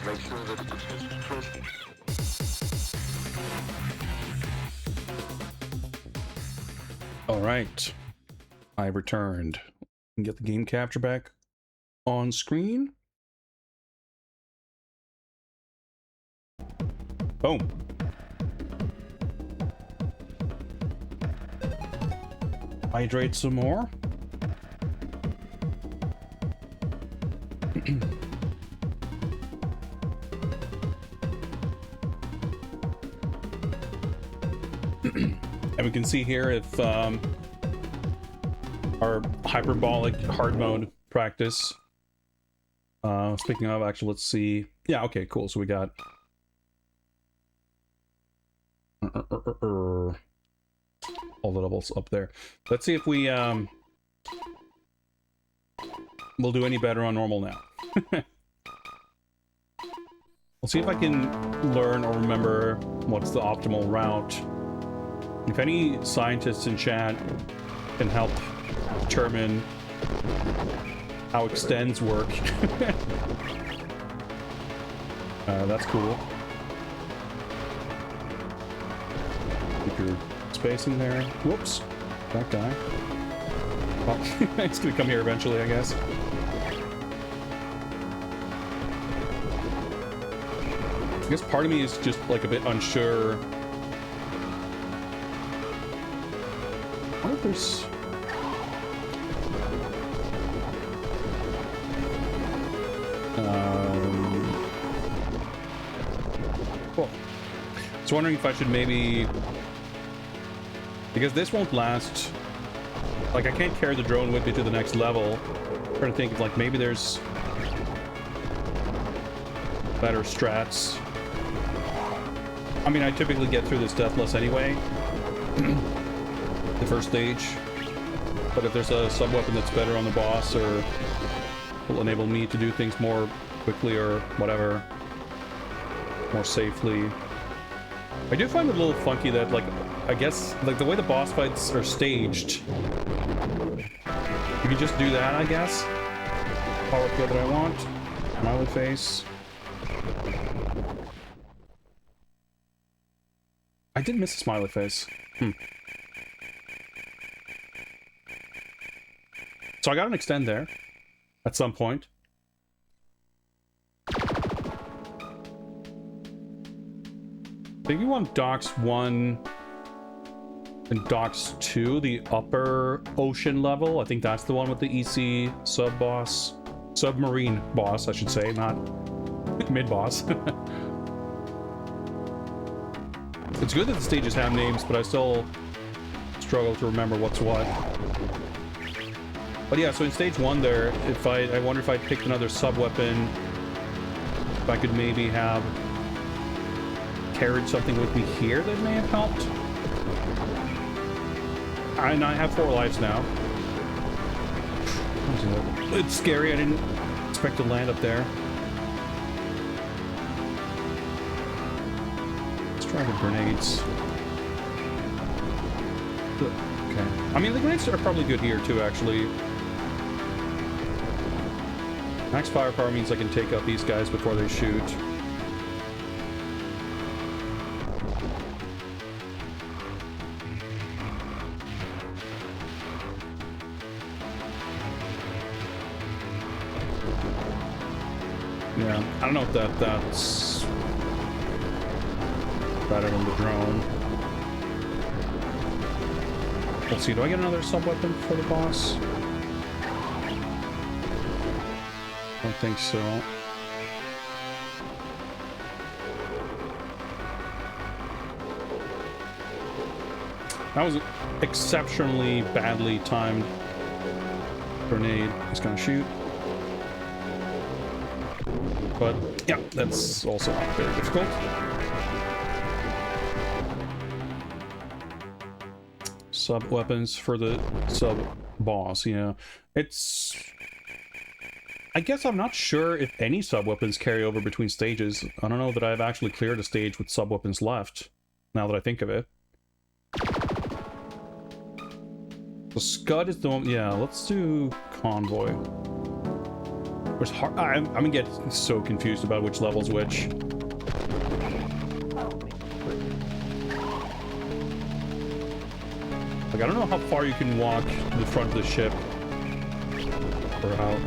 C: Make sure that it's first.
A: All right, I returned. Can get the game capture back on screen. Boom. Hydrate some more. And we can see here if our hyperbolic hard mode practice. Speaking of, actually, let's see. Yeah, okay, cool. So we got all the levels up there. Let's see if we will do any better on normal now. We'll see if I can learn or remember what's the optimal route. If any scientists in chat can help determine how extends work, that's cool. Keep your spacing there. Whoops, that guy. Well, it's gonna come here eventually, I guess. I guess part of me is just like a bit unsure. I wonder if there's... Cool. I was wondering if I should maybe... Because this won't last... Like, I can't carry the drone with me to the next level. I'm trying to think of, like, maybe there's... better strats. I mean, I typically get through this deathless anyway. The first stage. But if there's a sub-weapon that's better on the boss, or will enable me to do things more quickly or whatever, more safely. I do find it a little funky that, like, I guess, like, the way the boss fights are staged, you can just do that, I guess. Power up that I want. Smiley face. I did miss a smiley face. So I got an extend there at some point. I think you want Docks 1 and Docks 2, the upper ocean level. I think that's the one with the EC sub-boss. Submarine boss, I should say, not mid-boss. It's good that the stages have names, but I still struggle to remember what's what. But yeah, so in stage 1 there, if I wonder if I picked another sub-weapon, if I could maybe have carried something with me here that may have helped. And I have 4 lives now. It's scary, I didn't expect to land up there. Let's try the grenades. Okay. I mean, the grenades are probably good here too, actually. Max firepower means I can take out these guys before they shoot. Yeah, I don't know if that's better than the drone. Let's see, do I get another sub-weapon for the boss? I don't think so. That was an exceptionally badly timed grenade. He's gonna shoot. But yeah, that's also not very difficult. Sub weapons for the sub boss, yeah. It's... I guess I'm not sure if any sub weapons carry over between stages. I don't know that I've actually cleared a stage with sub weapons left, now that I think of it. The Scud is the one, yeah, let's do Convoy. It's hard, I'm gonna get so confused about which level's which. Like, I don't know how far you can walk to the front of the ship. Or how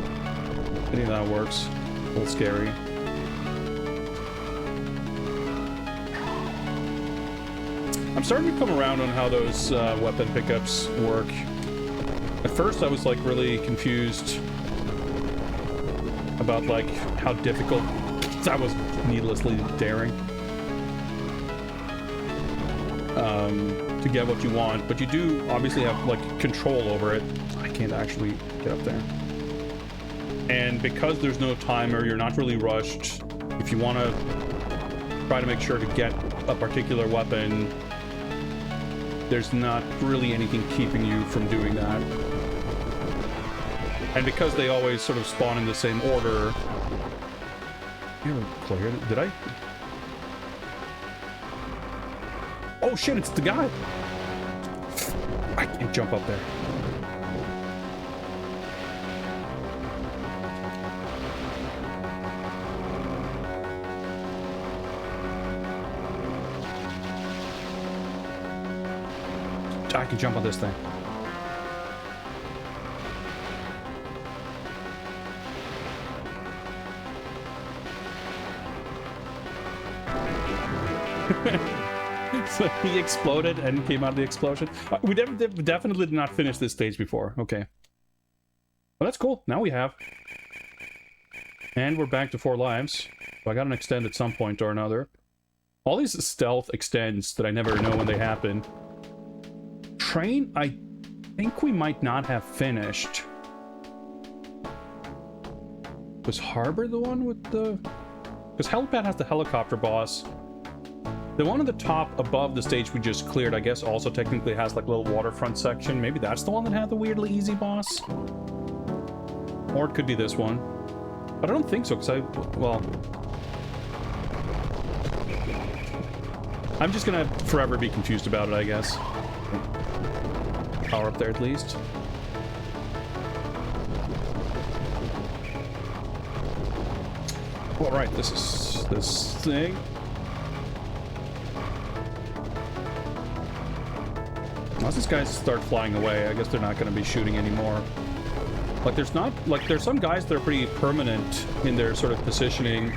A: any of that works. A little scary. I'm starting to come around on how those weapon pickups work. At first I was like really confused about like how difficult that was, needlessly daring to get what you want, but you do obviously have like control over it. I can't actually get up there, and because there's no timer, you're not really rushed. If you want to try to make sure to get a particular weapon, there's not really anything keeping you from doing that. And because they always sort of spawn in the same order... You haven't cleared it, did I? Oh shit, it's the guy! I can't jump up there. I can jump on this thing. So he exploded and came out of the explosion. We definitely did not finish this stage before. Okay. Well, that's cool. Now we have. And we're back to 4 lives. So I got an extend at some point or another. All these stealth extends that I never know when they happen. Train, I think we might not have finished. Was Harbor the one with the... Because Helipad has the helicopter boss. The one at the top above the stage we just cleared, I guess, also technically has like a little waterfront section. Maybe that's the one that had the weirdly easy boss? Or it could be this one. But I don't think so, because I... Well... I'm just gonna forever be confused about it, I guess. Power up there at least. All right, this is this thing. Once these guys start flying away, I guess they're not going to be shooting anymore. Like, there's some guys that are pretty permanent in their sort of positioning,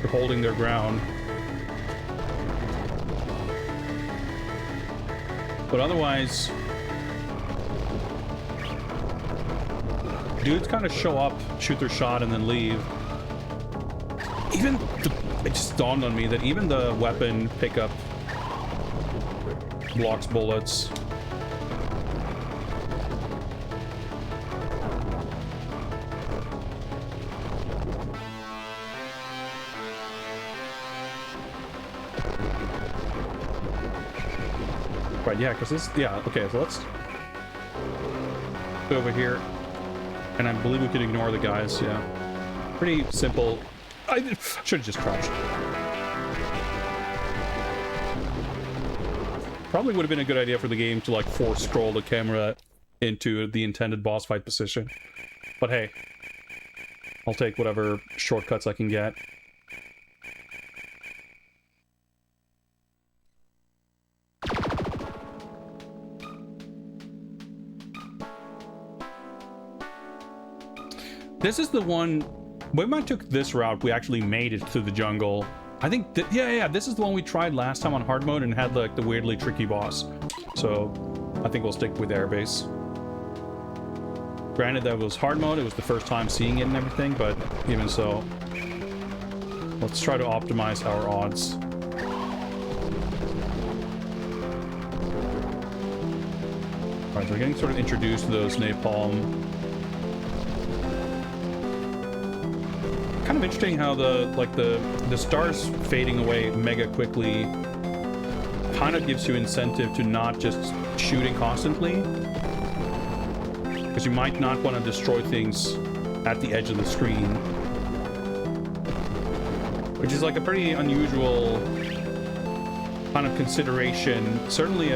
A: for holding their ground. But otherwise, dudes kind of show up, shoot their shot, and then leave. It just dawned on me that even the weapon pickup blocks bullets. Right, yeah, because this, yeah, okay, so let's go over here, and I believe we can ignore the guys, yeah. Pretty simple. I should have just crouched. Probably would have been a good idea for the game to, like, force scroll the camera into the intended boss fight position. But hey, I'll take whatever shortcuts I can get. This is the one... When I took this route, we actually made it to the jungle. I think... Yeah, this is the one we tried last time on hard mode and had, like, the weirdly tricky boss. So, I think we'll stick with airbase. Granted, that was hard mode. It was the first time seeing it and everything, but even so... Let's try to optimize our odds. Alright, so we're getting sort of introduced to those napalm. Kind of interesting how the stars fading away mega quickly kind of gives you incentive to not just shooting constantly, because you might not want to destroy things at the edge of the screen, which is like a pretty unusual kind of consideration. Certainly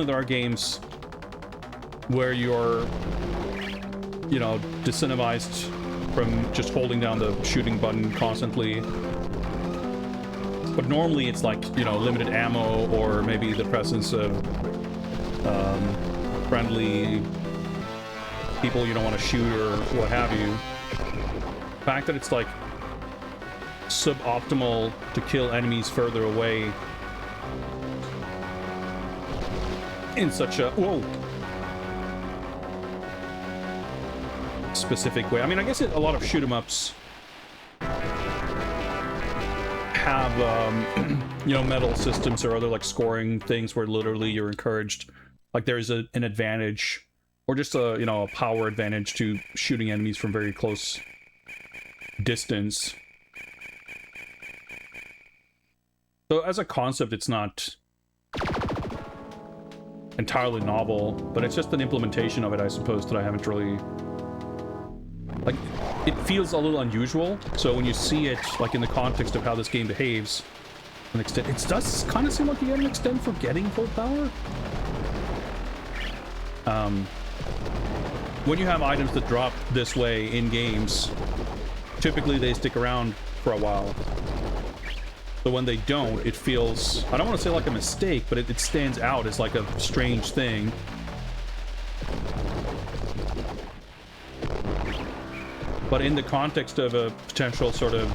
A: there are games where you're, you know, disincentivized from just holding down the shooting button constantly. But normally it's like, you know, limited ammo or maybe the presence of friendly people you don't want to shoot or what have you. The fact that it's like suboptimal to kill enemies further away in such a specific way. I mean, I guess a lot of shoot 'em ups have you know, medal systems or other like scoring things where literally you're encouraged, like there's an advantage or just a, you know, a power advantage to shooting enemies from very close distance. So as a concept, it's not entirely novel, but it's just an implementation of it, I suppose, that I haven't really... Like, it feels a little unusual, so when you see it, like, in the context of how this game behaves, an extent, it does kind of seem like you get an extent for getting full power. When you have items that drop this way in games, typically they stick around for a while. So when they don't, it feels, I don't want to say like a mistake, but it stands out as like a strange thing. But in the context of a potential sort of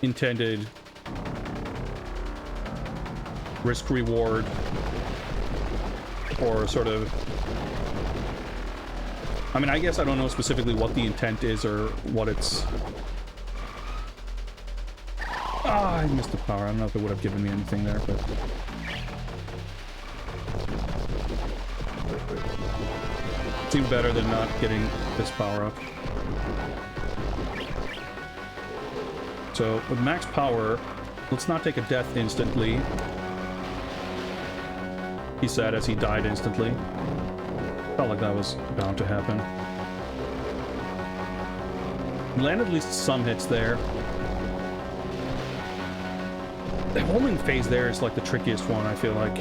A: intended risk-reward, or sort of... I mean, I guess I don't know specifically what the intent is or what it's... Ah, I missed the power. I don't know if it would have given me anything there, but... It's even better than not getting this power up. So, with max power, let's not take a death instantly. He said as he died instantly. Felt like that was bound to happen. Landed at least some hits there. The holding phase there is like the trickiest one, I feel like.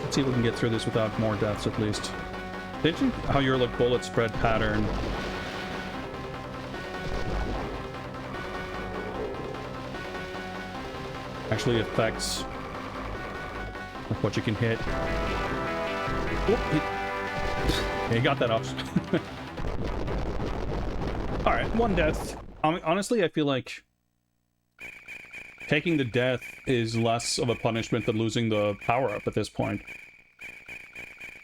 A: Let's see if we can get through this without more deaths at least. Did you? How your like bullet spread pattern actually affects like what you can hit. Oop, yeah, he got that off. Alright, one death. Honestly, I feel like taking the death is less of a punishment than losing the power-up at this point.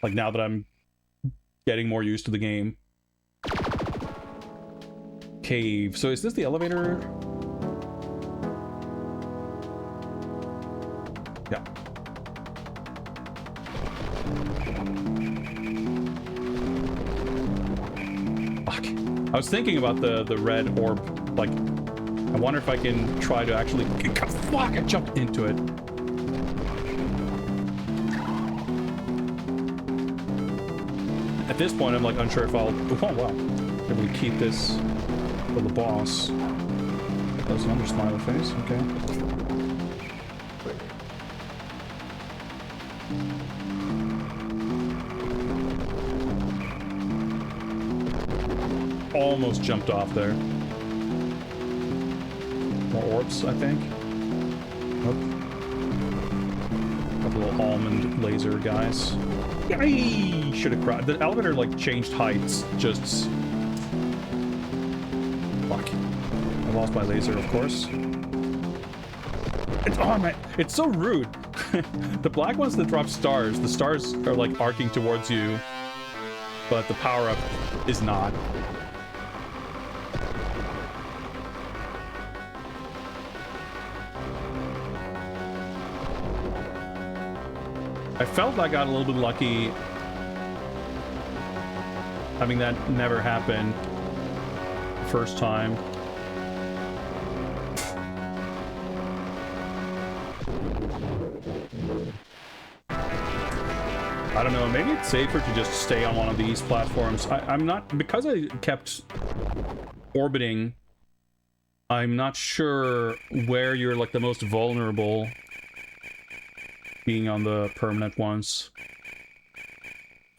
A: Like, now that I'm getting more used to the game. Cave. So is this the elevator? Yeah. Fuck. I was thinking about the red orb, like, I wonder if I can try to actually... Fuck, I jumped into it. At this point, I'm like unsure if I'll... Oh, wow. Able to keep this for the boss. There's another smiley face, okay. almost jumped off there. More orbs, I think. Oh. Couple little almond laser guys. I should have cried. The elevator like changed heights. Just fuck. I lost my laser, of course. It's oh man, it's so rude. The black ones that drop stars, the stars are like arcing towards you, but the power-up is not. I felt I got a little bit lucky having that never happen the first time. I don't know, maybe it's safer to just stay on one of these platforms. I'm not, because I kept orbiting, I'm not sure where you're like the most vulnerable being on the permanent ones.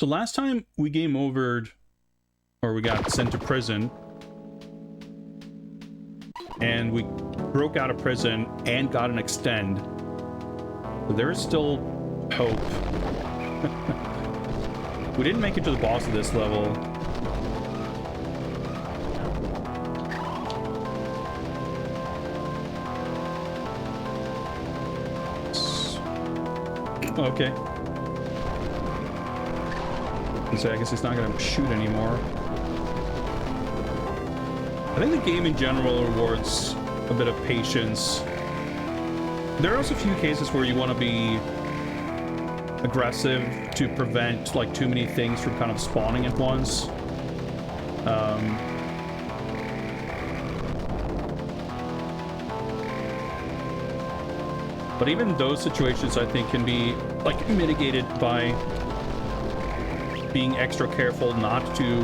A: So last time we game overed, or we got sent to prison, and we broke out of prison and got an extend. So there is still hope. We didn't make it to the boss of this level. Okay. So I guess it's not going to shoot anymore. I think the game in general rewards a bit of patience. There are also a few cases where you want to be aggressive to prevent like too many things from kind of spawning at once. But even those situations I think can be like mitigated by being extra careful not to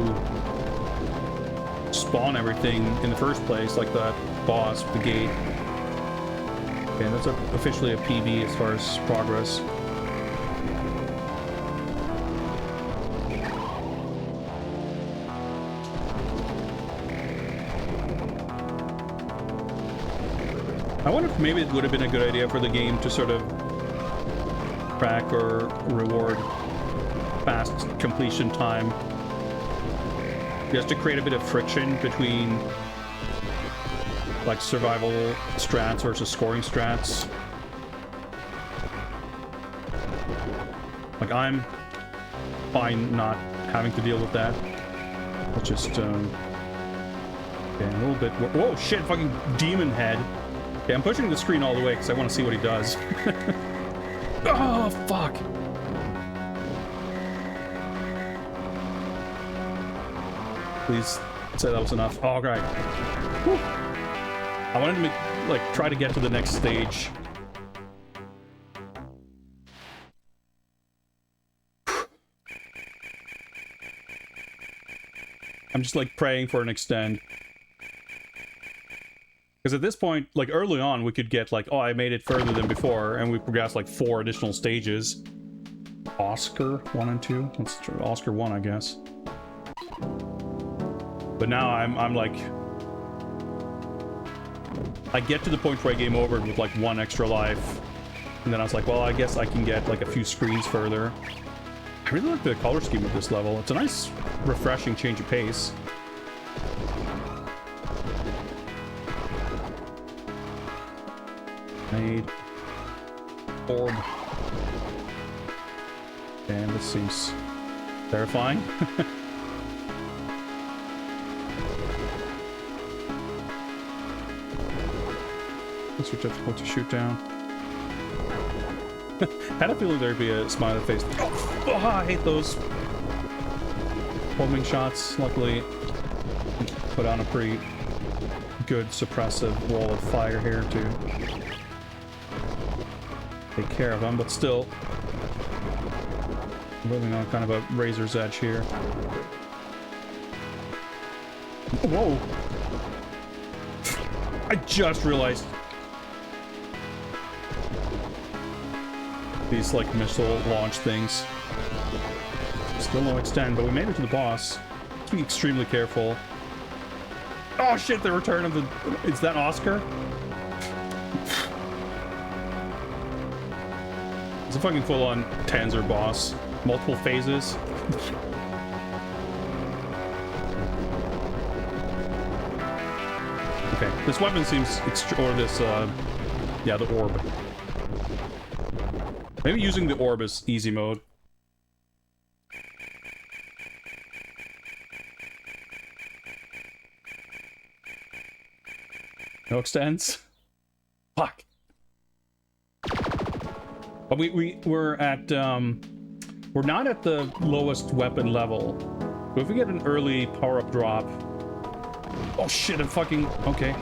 A: spawn everything in the first place, like that boss, the gate. Okay, that's officially a PB as far as progress. I wonder if maybe it would have been a good idea for the game to sort of track or reward fast completion time, just to create a bit of friction between like survival strats versus scoring strats. Like I'm fine not having to deal with that. Let's just okay, a little bit. Whoa, shit! Fucking demon head. Okay, I'm pushing the screen all the way because I want to see what he does. Oh, fuck! Please say that was enough. Oh, right. Whew. I wanted to make, like, try to get to the next stage. I'm just, like, praying for an extend. Because at this point, like early on, we could get like, oh, I made it further than before, and we progressed like 4 additional stages. Oscar 1 and 2? Let's try Oscar 1, I guess. But now I'm like, I get to the point where I game over with like 1 extra life, and then I was like, well, I guess I can get like a few screens further. I really like the color scheme of this level. It's a nice, refreshing change of pace. Made orb. And this seems terrifying. These are difficult to shoot down. Had a feeling there'd be a smiley face. Oh, I hate those homing shots. Luckily, put on a pretty good suppressive wall of fire here to take care of them, but still moving on kind of a razor's edge here. Whoa! I just realized these like missile launch things. Still no extend, but we made it to the boss. Let's be extremely careful. Oh shit, the return of the... Is that Oscar? It's a fucking full-on TÄNZER boss. Multiple phases. Okay, this weapon seems or this, yeah, the orb. Maybe using the orb is easy mode. No extends? Fuck. But we're at, we're not at the lowest weapon level. But if we get an early power-up drop... Oh shit, I'm fucking... Okay.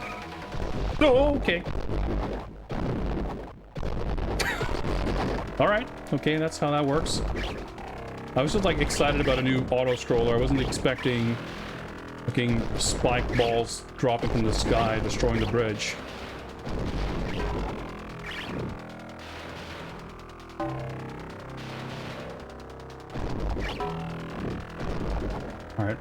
A: Oh, okay. Alright, okay, that's how that works. I was just, like, excited about a new auto-scroller. I wasn't expecting fucking spike balls dropping from the sky, destroying the bridge. Alright.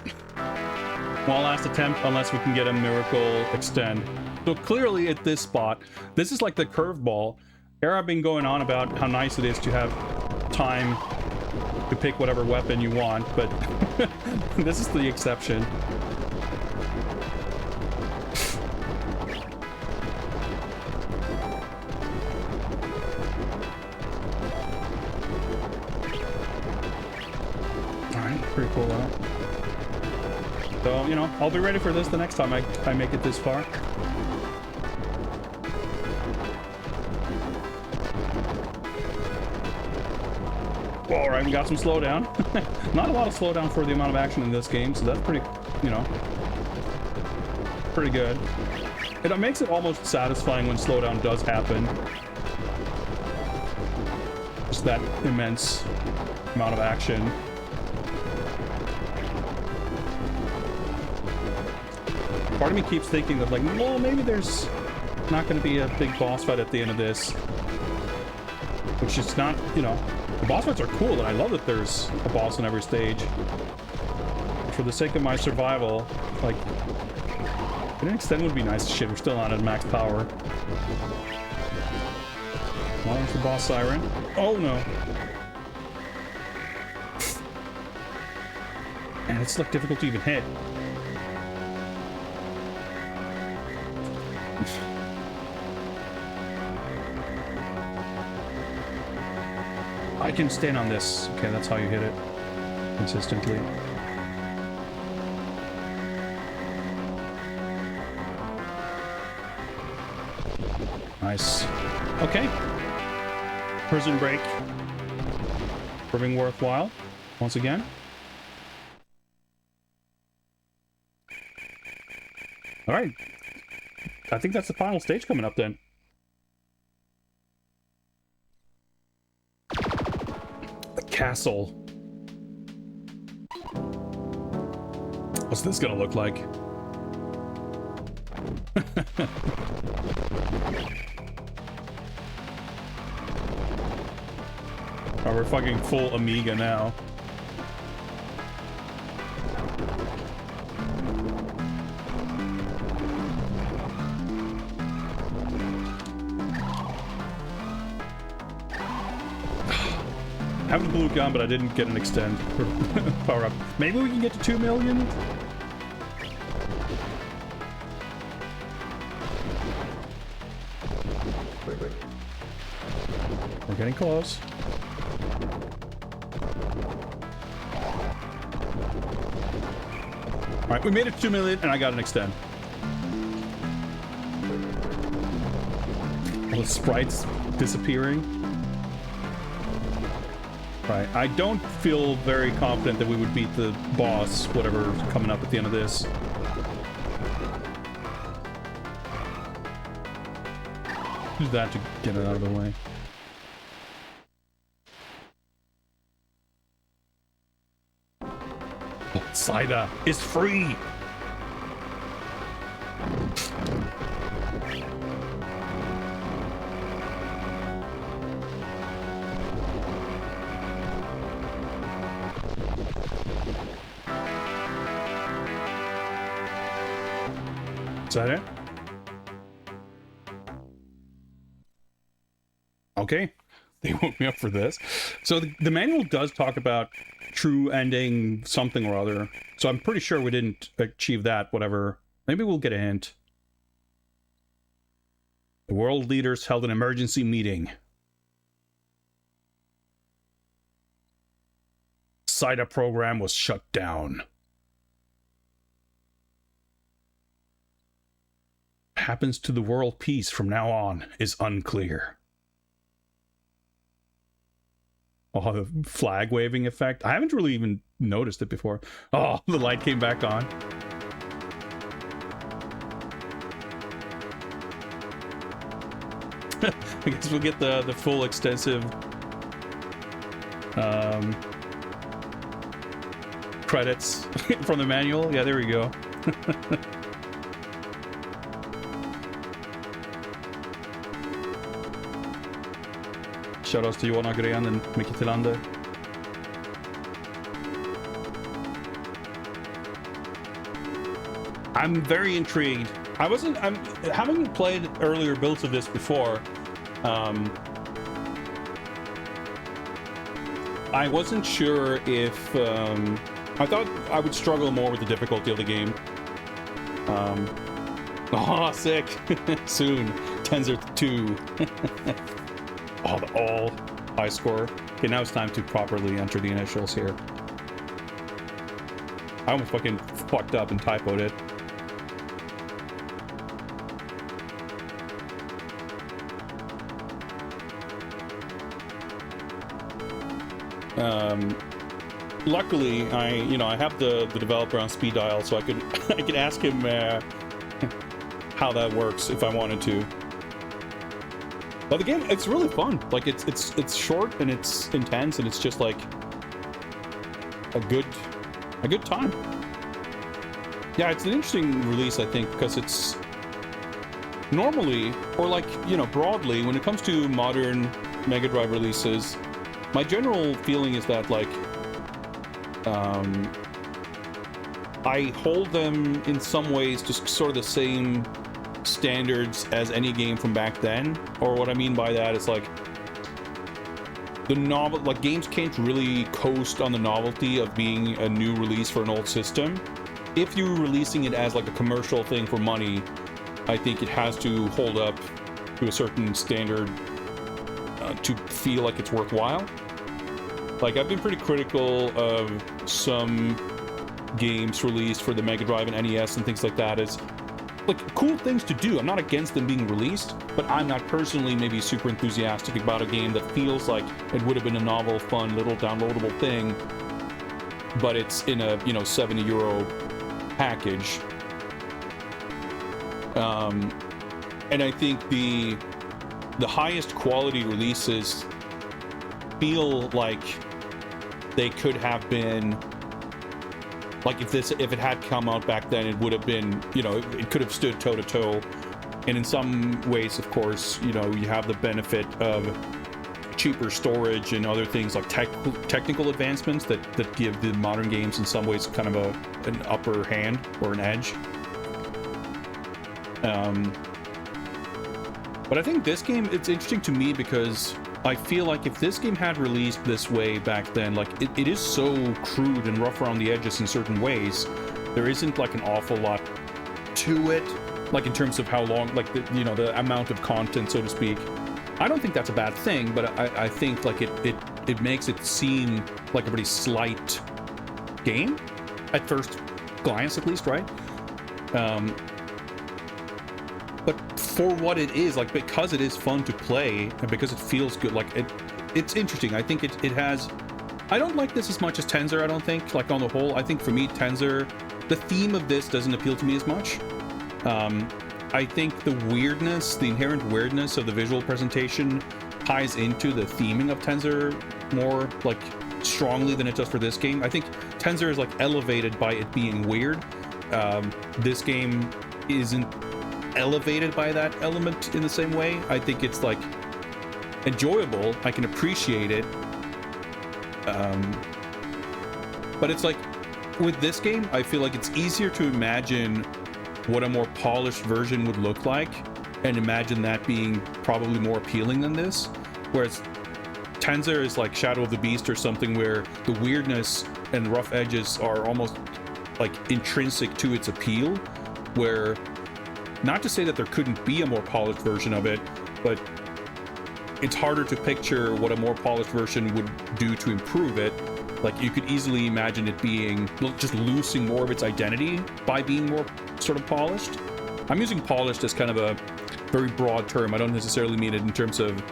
A: One last attempt, unless we can get a miracle extend. So clearly at this spot, this is like the curveball. Here I've been going on about how nice it is to have time to pick whatever weapon you want, but this is the exception. Alright, pretty cool though. So, you know, I'll be ready for this the next time I make it this far. Alright, we got some slowdown. Not a lot of slowdown for the amount of action in this game, so that's pretty, you know, pretty good. It makes it almost satisfying when slowdown does happen. Just that immense amount of action. Part of me keeps thinking that, like, well, maybe there's not going to be a big boss fight at the end of this. Which is not, you know, the boss fights are cool, and I love that there's a boss in every stage. For the sake of my survival, like, an extend would be nice. Shit, we're still not at max power. Well, there's the boss siren. Oh, no. Man, it's, like, difficult to even hit. I can stand on this. Okay, that's how you hit it consistently. Nice. Okay. Prison break. Proving worthwhile once again. All right. I think that's the final stage coming up then. Castle. What's this gonna look like? Oh, we're fucking full Amiga now. I have the blue gun, but I didn't get an extend or power up. Maybe we can get to 2 million? We're getting close. Alright, we made it to 2 million and I got an extend. All the sprites disappearing. Right, I don't feel very confident that we would beat the boss, whatever's coming up at the end of this. Use that to get it out of the way. Saida is free! that it? Okay. They woke me up for this. So the manual does talk about true ending something or other. So I'm pretty sure we didn't achieve that, whatever. Maybe we'll get a hint. The world leaders held an emergency meeting. SIDA program was shut down. What happens to the world peace from now on is unclear. Oh, the flag waving effect. I haven't really even noticed it before. Oh, the light came back on. I guess we'll get the full extensive credits from the manual. Yeah, there we go. Shoutouts to Johan Agren and Micke Tillander. I'm very intrigued. I'm having played earlier builds of this before. I wasn't sure if I thought I would struggle more with the difficulty of the game. Oh, sick! Soon, TÄNZER 2. Oh, the all high score. Okay, now it's time to properly enter the initials here. I almost fucking fucked up and typoed it. Luckily, I have the developer on speed dial, so I could ask him how that works if I wanted to. But the game, it's really fun. Like it's short and it's intense and it's just like a good time. Yeah, it's an interesting release, I think, because it's normally, or like, broadly, when it comes to modern Mega Drive releases, my general feeling is that, like, I hold them in some ways just sort of the same standards as any game from back then. Or what I mean by that is, like, games can't really coast on the novelty of being a new release for an old system. If you're releasing it as like a commercial thing for money, I think it has to hold up to a certain standard to feel like it's worthwhile. Like, I've been pretty critical of some games released for the Mega Drive and NES and things like that as, like, cool things to do. I'm not against them being released, but I'm not personally maybe super enthusiastic about a game that feels like it would have been a novel, fun, little downloadable thing, but it's in a, €70 package. And I think the highest quality releases feel like they could have been, like, if it had come out back then, it would have been, it could have stood toe to toe. And in some ways, of course, you have the benefit of cheaper storage and other things like technical advancements that give the modern games in some ways kind of an upper hand or an edge. But I think this game, it's interesting to me because I feel like if this game had released this way back then, like, it is so crude and rough around the edges in certain ways. There isn't, like, an awful lot to it, like, in terms of how long, like, the amount of content, so to speak. I don't think that's a bad thing, but I think, like, it makes it seem like a pretty slight game, at first glance, at least, right? But for what it is, like, because it is fun to play and because it feels good, like, it's interesting. I think it has, I don't like this as much as TÄNZER, I don't think, like, on the whole. I think for me, TÄNZER, the theme of this doesn't appeal to me as much. I think the weirdness, the inherent weirdness of the visual presentation ties into the theming of TÄNZER more, like, strongly than it does for this game. I think TÄNZER is, like, elevated by it being weird. This game isn't elevated by that element in the same way. I think it's, like, enjoyable. I can appreciate it. But it's like, with this game, I feel like it's easier to imagine what a more polished version would look like, and imagine that being probably more appealing than this. Whereas TÄNZER is like Shadow of the Beast or something, where the weirdness and rough edges are almost like intrinsic to its appeal, where, not to say that there couldn't be a more polished version of it, but it's harder to picture what a more polished version would do to improve it. Like, you could easily imagine it being just losing more of its identity by being more sort of polished. I'm using polished as kind of a very broad term. I don't necessarily mean it in terms of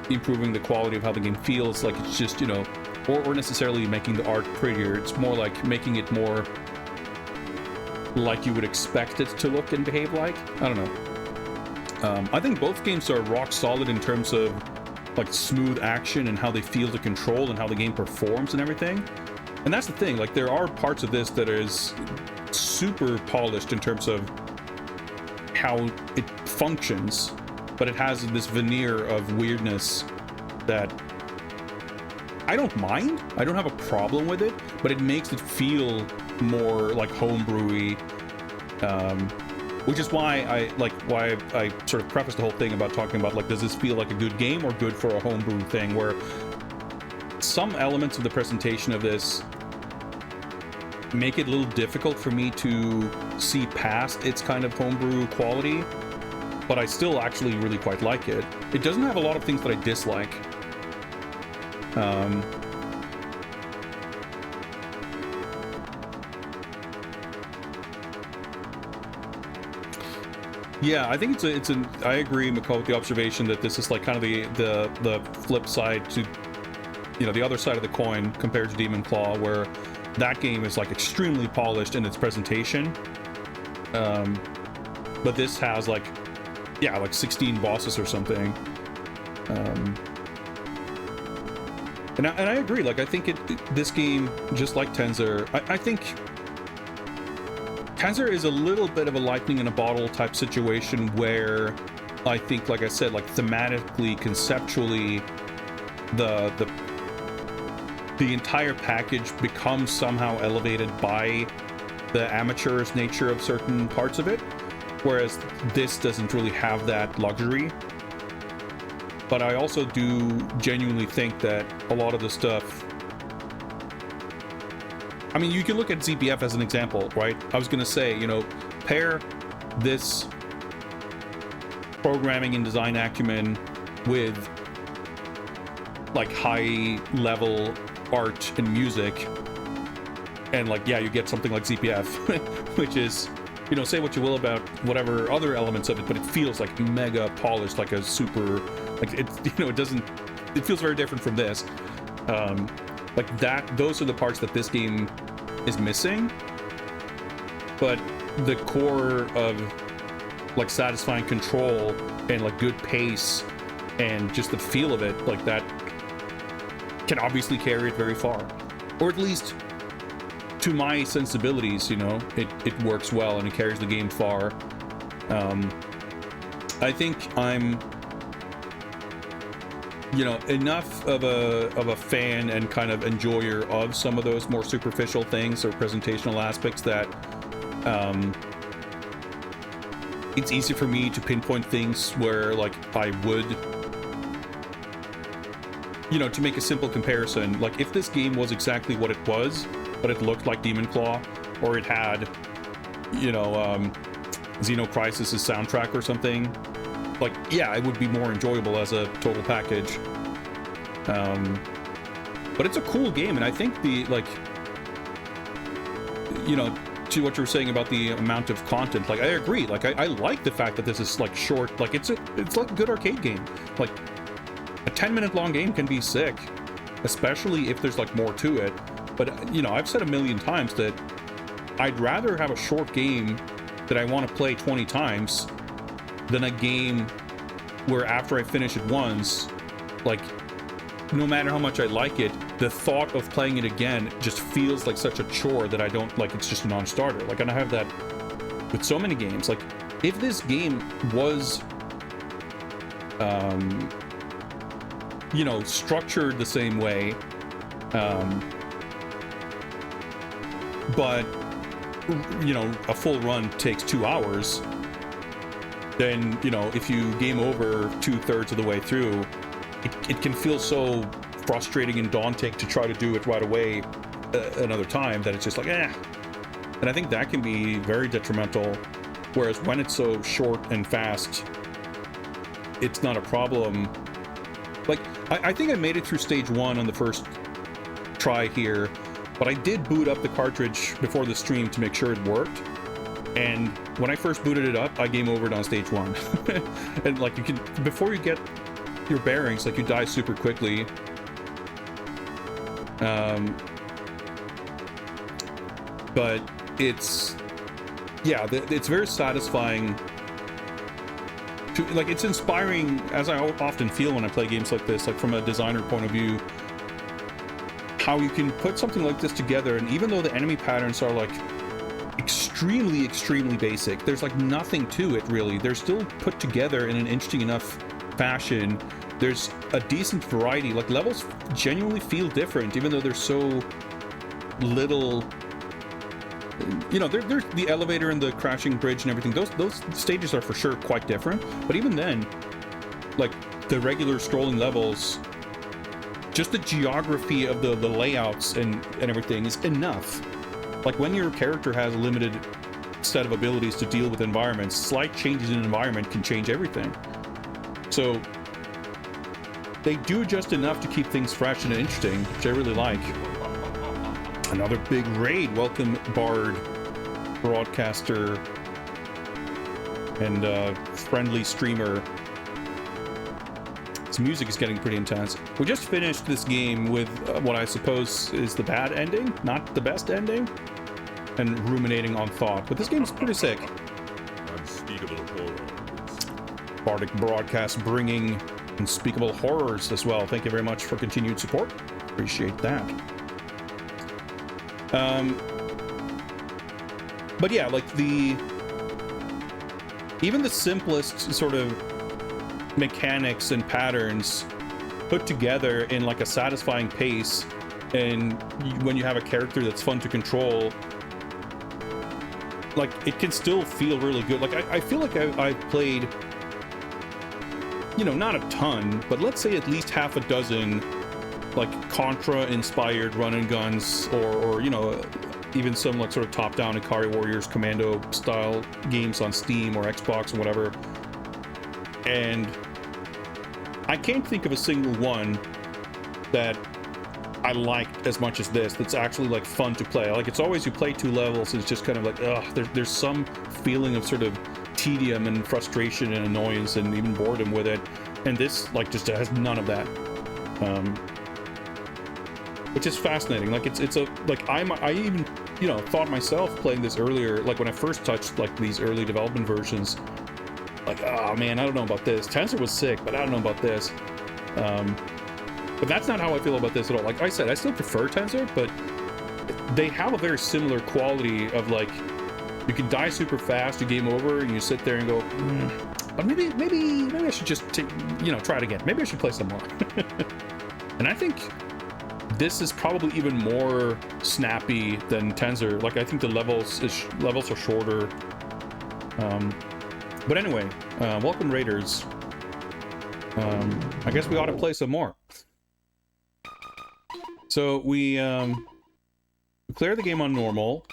A: improving the quality of how the game feels, like it's just, you know, or necessarily making the art prettier. It's more like making it more like you would expect it to look and behave like. I don't know. I think both games are rock solid in terms of like smooth action and how they feel to control and how the game performs and everything. And that's the thing, like there are parts of this that is super polished in terms of how it functions, but it has this veneer of weirdness that I don't mind. I don't have a problem with it, but it makes it feel more like homebrewy, which is why I sort of prefaced the whole thing about talking about, like, does this feel like a good game or good for a homebrew thing, where some elements of the presentation of this make it a little difficult for me to see past its kind of homebrew quality, but I still actually really quite like it. It doesn't have a lot of things that I dislike. Yeah, I think I agree, McCall, with the observation that this is like kind of the flip side to, you know, the other side of the coin compared to Demon Claw, where that game is like extremely polished in its presentation. But this has like 16 bosses or something. And I agree, like I think this game, just like TÄNZER, I think TÄNZER is a little bit of a lightning in a bottle type situation, where I think, like I said, like thematically, conceptually, the entire package becomes somehow elevated by the amateurish nature of certain parts of it, whereas this doesn't really have that luxury. But I also do genuinely think that a lot of the stuff, I mean, you can look at ZPF as an example, right? I was going to say, you know, pair this programming and design acumen with like high level art and music, and like, yeah, you get something like ZPF, which is, you know, say what you will about whatever other elements of it, but it feels like mega polished, like a super, like it, you know, it feels very different from this. Like that, those are the parts that this game is missing, but the core of like satisfying control and like good pace and just the feel of it, like that can obviously carry it very far, or at least to my sensibilities, you know, it works well and it carries the game far. I think I'm, you know, enough of a fan and kind of enjoyer of some of those more superficial things or presentational aspects that it's easy for me to pinpoint things where like I would, you know, to make a simple comparison, like if this game was exactly what it was, but it looked like Demon Claw, or it had, you know, Xenocrisis' soundtrack or something, like, yeah, it would be more enjoyable as a total package. But it's a cool game, and I think the, like, you know, to what you were saying about the amount of content, like, I agree. Like, I like the fact that this is, like, short. Like, it's like a good arcade game. Like, a 10-minute long game can be sick, especially if there's, like, more to it. But, you know, I've said a million times that I'd rather have a short game that I want to play 20 times than a game where after I finish it once, like, no matter how much I like it, the thought of playing it again just feels like such a chore that I don't, like, it's just a non-starter. Like, and I have that with so many games. Like, if this game was, you know, structured the same way, but you know, a full run takes 2 hours, then, you know, if you game over 2/3 of the way through, it can feel so frustrating and daunting to try to do it right away another time that it's just like, eh. And I think that can be very detrimental. Whereas when it's so short and fast, it's not a problem. Like, I think I made it through stage 1 on the first try here, but I did boot up the cartridge before the stream to make sure it worked. And when I first booted it up, I game overed on stage 1. And like, you can, before you get your bearings, like, you die super quickly. But it's, yeah, it's very satisfying to, like, it's inspiring, as I often feel when I play games like this, like from a designer point of view, how you can put something like this together, and even though the enemy patterns are like extremely basic, there's like nothing to it really, they're still put together in an interesting enough fashion. There's a decent variety, like levels genuinely feel different even though there's so little, you know, there's the elevator and the crashing bridge and everything, those stages are for sure quite different, but even then, like the regular scrolling levels, just the geography of the layouts and everything is enough. Like when your character has a limited set of abilities to deal with environments, slight changes in environment can change everything. So they do just enough to keep things fresh and interesting, which I really like. Another big raid. Welcome, Bard, broadcaster, and friendly streamer. This music is getting pretty intense. We just finished this game with what I suppose is the bad ending, not the best ending, and ruminating on thought. But this game is pretty sick.
D: Unspeakable horrors.
A: Bardic Broadcast bringing unspeakable horrors as well. Thank you very much for continued support. Appreciate that. But yeah, like even the simplest sort of mechanics and patterns put together in like a satisfying pace, and when you have a character that's fun to control, like it can still feel really good. Like I feel like I've played, you know, not a ton, but let's say at least half a dozen like Contra inspired run and guns, or you know, even some like sort of top down Ikari Warriors Commando style games on Steam or Xbox or whatever. And I can't think of a single one that I liked as much as this, that's actually like fun to play. Like it's always you play 2 levels and it's just kind of like, ugh, there's some feeling of sort of tedium and frustration and annoyance and even boredom with it. And this like just has none of that. Which is fascinating. Like it's a, like I even, you know, thought myself playing this earlier, like when I first touched like these early development versions, like, oh man, I don't know about this. TÄNZER was sick, but I don't know about this. But that's not how I feel about this at all. Like I said, I still prefer TÄNZER, but they have a very similar quality of like, you can die super fast, you game over, and you sit there and go, but maybe I should just you know, try it again. Maybe I should play some more. And I think this is probably even more snappy than TÄNZER. Like I think the levels are shorter. But anyway, welcome Raiders. I guess we ought to play some more. So we clear the game on normal.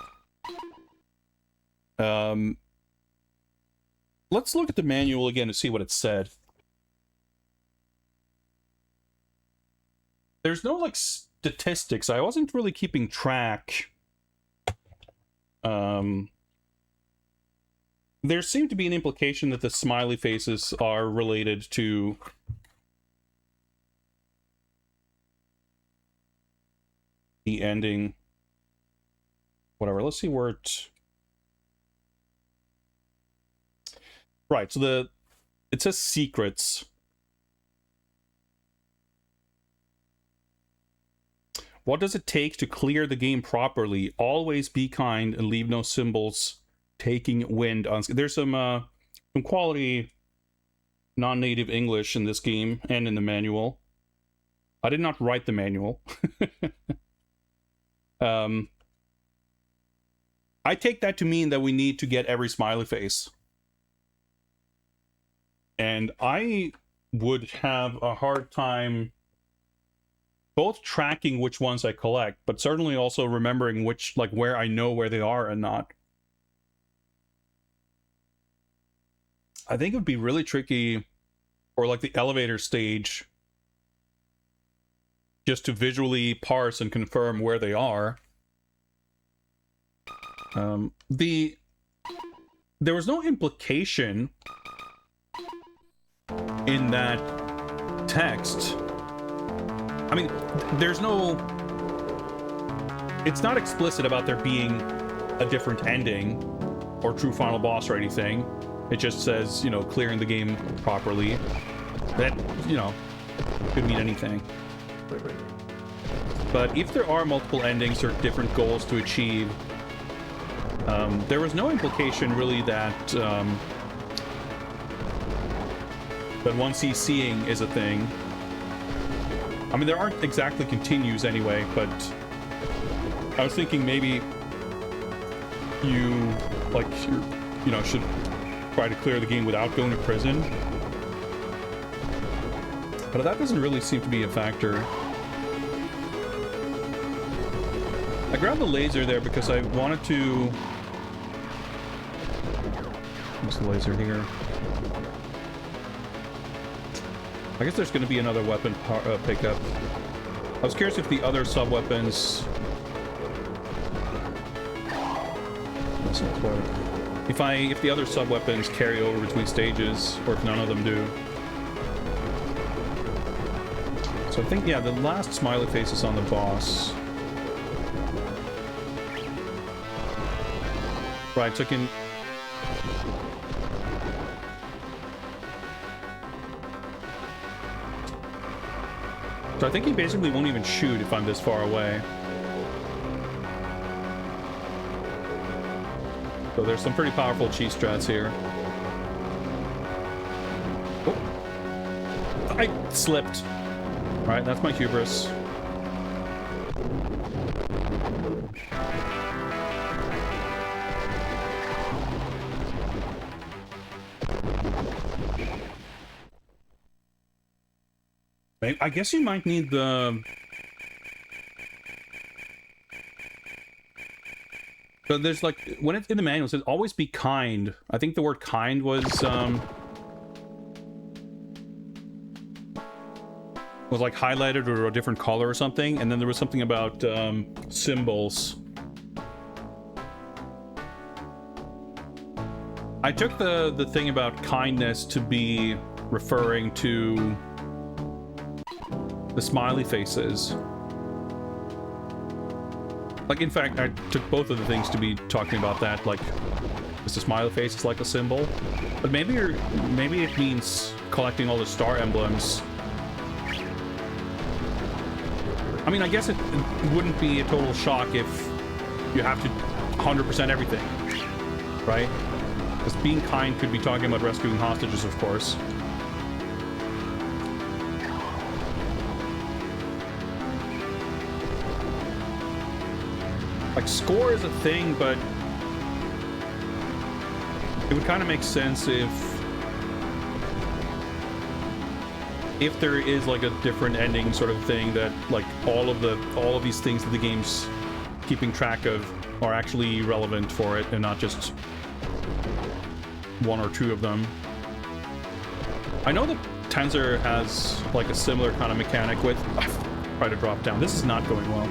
A: Let's look at the manual again to see what it said. There's no like statistics. I wasn't really keeping track. There seemed to be an implication that the smiley faces are related to the ending. Whatever, let's see where it... Right, so it says secrets. What does it take to clear the game properly? Always be kind and leave no symbols taking wind on. There's some quality non-native English in this game and in the manual. I did not write the manual. I I take that to mean that we need to get every smiley face. And I would have a hard time both tracking which ones I collect, but certainly also remembering which, like, where I know where they are and not. I think it would be really tricky, or like the elevator stage, just to visually parse and confirm where they are. There was no implication in that text. I mean, there's no... It's not explicit about there being a different ending or true final boss or anything. It just says, you know, clearing the game properly. That, you know, could mean anything. But if there are multiple endings or different goals to achieve, there was no implication really that that 1CCing is a thing. I mean, there aren't exactly continues anyway, but I was thinking maybe you, like, you know, should try to clear the game without going to prison. But that doesn't really seem to be a factor. I grabbed the laser there because I wanted to... What's the laser here? I guess there's going to be another weapon pickup. I was curious if the other sub-weapons... That's not quite... If the other sub-weapons carry over between stages, or if none of them do. So I think, yeah, the last smiley face is on the boss. Right, so I can... So I think he basically won't even shoot if I'm this far away. So there's some pretty powerful cheese strats here. Oh. I slipped. Right, that's my hubris. I guess you might need the... So there's like, when it's in the manual, it says always be kind. I think the word kind was like highlighted or a different color or something. And then there was something about symbols. I took the thing about kindness to be referring to the smiley faces. Like, in fact, I took both of the things to be talking about that, like, is the smiley face is like a symbol. But maybe it means collecting all the star emblems. I mean, I guess it wouldn't be a total shock if you have to 100% everything, right? Because being kind could be talking about rescuing hostages, of course. Like, score is a thing, but it would kind of make sense if there is like a different ending sort of thing, that like all of these things that the game's keeping track of are actually relevant for it and not just one or two of them. I know that TÄNZER has like a similar kind of mechanic with... Try to drop down. This is not going well.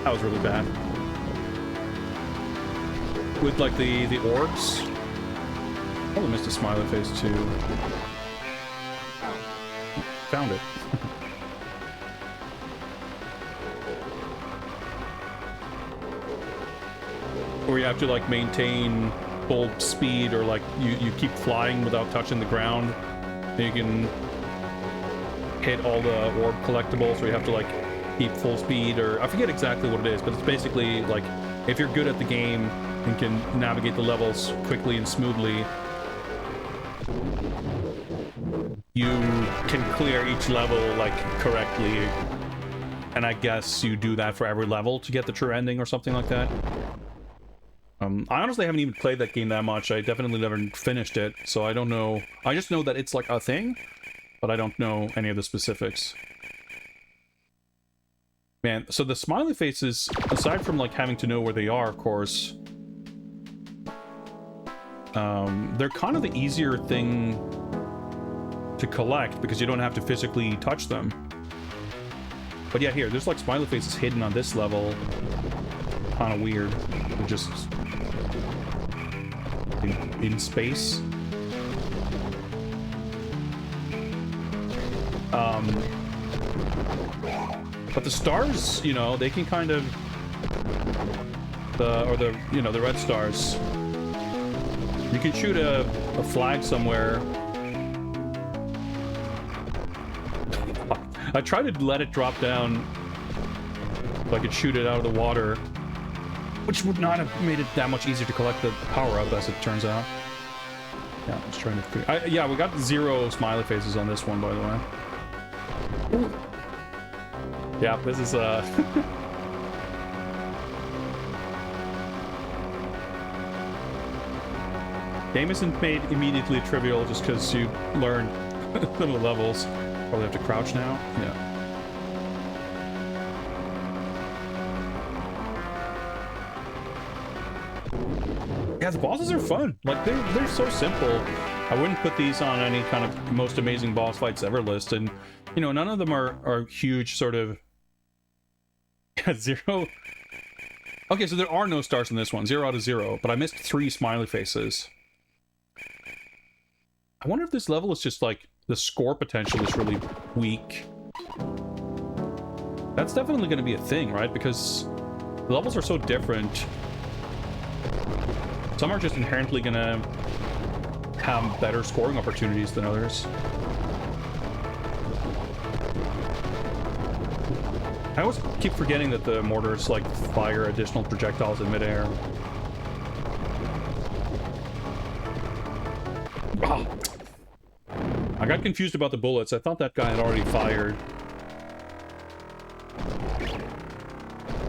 A: That was really bad. With like the orbs. Oh, I missed a smiley face too. Found it. Or you have to like maintain full speed, or like you keep flying without touching the ground. And you can hit all the orb collectibles, or you have to like keep full speed, or I forget exactly what it is, but it's basically like if you're good at the game and can navigate the levels quickly and smoothly, you can clear each level like correctly And I guess you do that for every level to get the true ending or something like that. I honestly haven't even played that game that much. I definitely never finished it, so I don't know. I just know that it's like a thing, but I don't know any of the specifics. Man, so the smiley faces, aside from like having to know where they are, of course, they're kind of the easier thing to collect because you don't have to physically touch them. But yeah, here, there's like smiley faces hidden on this level. Kind of weird. They're just in space. But the stars, you know, they can kind of the red stars. You can shoot a flag somewhere. I tried to let it drop down so I could shoot it out of the water, which would not have made it that much easier to collect the power-up, as it turns out. Yeah, I was trying to figure... yeah, we got 0 smiley faces on this one, by the way. Yeah, this is, game isn't made immediately trivial just because you learn the levels. Probably have to crouch now. Yeah. Yeah, the bosses are fun. Like, they're so simple. I wouldn't put these on any kind of most amazing boss fights ever list. And, you know, none of them are huge sort of... 0. Okay, so there are no stars in this one. 0 out of 0. But I missed 3 smiley faces. I wonder if this level is just like... the score potential is really weak. That's definitely going to be a thing, right? Because the levels are so different. Some are just inherently going to have better scoring opportunities than others. I always keep forgetting that the mortars, like, fire additional projectiles in midair. Ah! I got confused about the bullets. I thought that guy had already fired.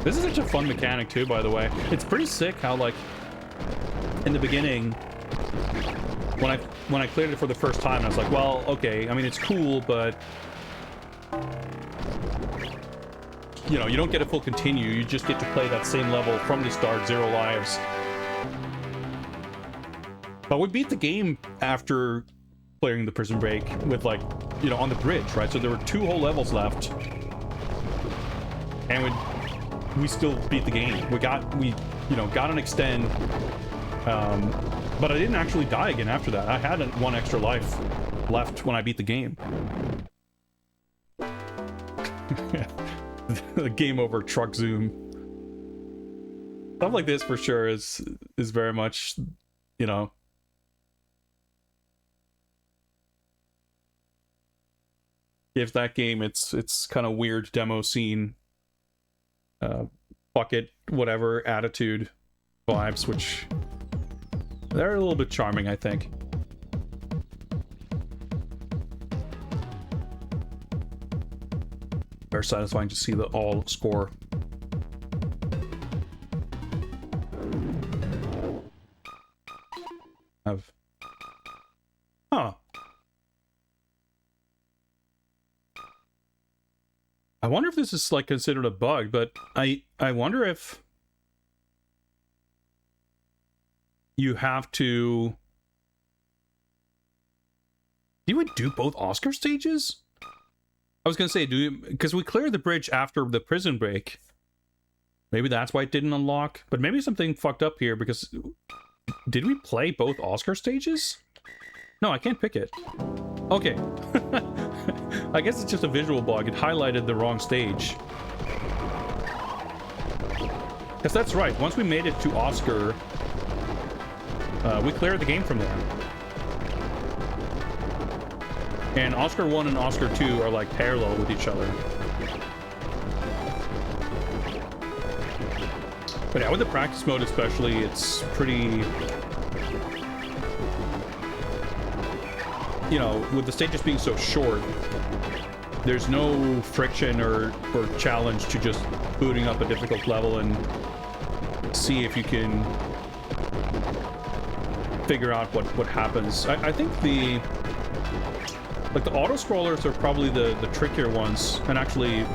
A: This is such a fun mechanic too, by the way. It's pretty sick how, like, in the beginning, when I cleared it for the first time, I was like, well, okay, I mean, it's cool, but you know, you don't get a full continue. You just get to play that same level from the start, 0 lives. But we beat the game after clearing the prison break with, like, you know, on the bridge, right? So there were 2 whole levels left, and we still beat the game. We you know, got an extend, but I didn't actually die again after that. I had 1 extra life left when I beat the game. The game over truck zoom. Stuff like this for sure is very much, you know, gives that game its kind of weird demo scene, bucket whatever attitude vibes, which they're a little bit charming, I think. Very satisfying to see the all score. Huh. I wonder if this is, like, considered a bug, but I wonder if you have to... Do we do both Oscar stages? I was gonna say, because we cleared the bridge after the prison break. Maybe that's why it didn't unlock. But maybe something fucked up here, because... Did we play both Oscar stages? No, I can't pick it. Okay. I guess it's just a visual bug. It highlighted the wrong stage. Because that's right. Once we made it to Oscar, we cleared the game from there. And Oscar 1 and Oscar 2 are, like, parallel with each other. But yeah, with the practice mode especially, it's pretty... You know, with the stages being so short, there's no friction or challenge to just booting up a difficult level and see if you can figure out what happens. I think the auto scrollers are probably the trickier ones, and actually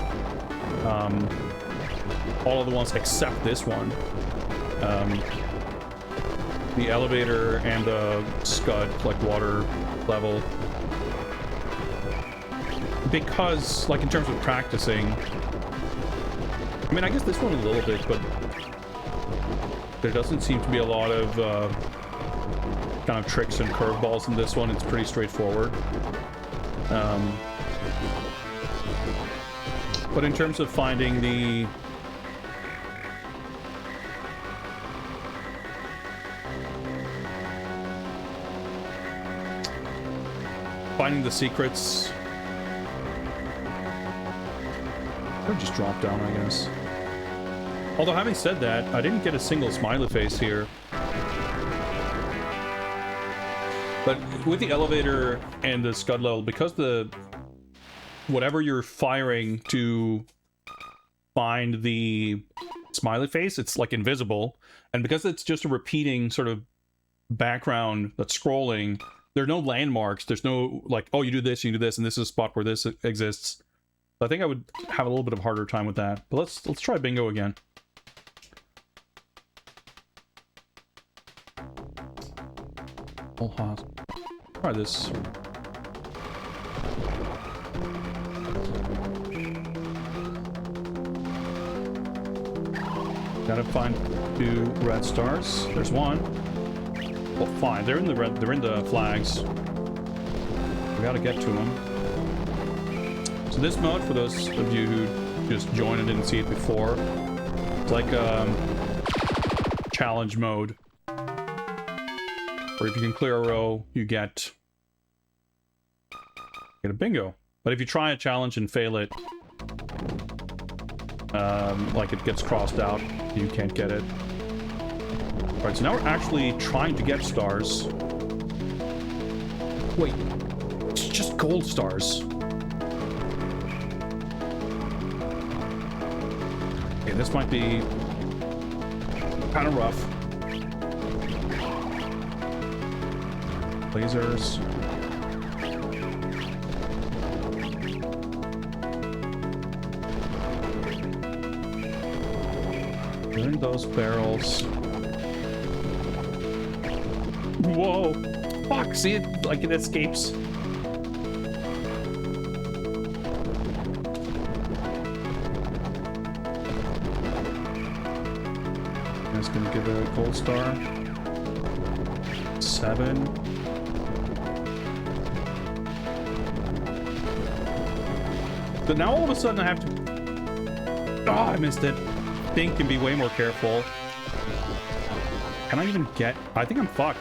A: all of the ones except this one. The elevator and the scud, like water level, because like in terms of practicing, I mean, I guess this one a little bit, but there doesn't seem to be a lot of kind of tricks and curveballs in this one. It's pretty straightforward. But in terms of finding the secrets, or just drop down, I guess. Although having said that, I didn't get a single smiley face here. But with the elevator and the scud level, because whatever you're firing to find the smiley face, it's like invisible, and because it's just a repeating sort of background that's scrolling, there are no landmarks. There's no like, oh, you do this, and this is a spot where this exists. So I think I would have a little bit of a harder time with that. But let's try bingo again. Oh, try this. Gotta find 2 red stars. There's one. Well, fine. They're in the red. They're in the flags. We gotta get to them. So this mode, for those of you who just joined and didn't see it before, it's like challenge mode, where if you can clear a row, you get a bingo. But if you try a challenge and fail it, like it gets crossed out, you can't get it. Alright, so now we're actually trying to get stars. Wait, it's just gold stars. Okay, this might be kind of rough. Lasers. Doing those barrels. Whoa! Fuck! See it? Like it escapes. That's gonna give it a gold star. 7. But now all of a sudden I have to... Oh, I missed it. Think and be way more careful. Can I even get... I think I'm fucked.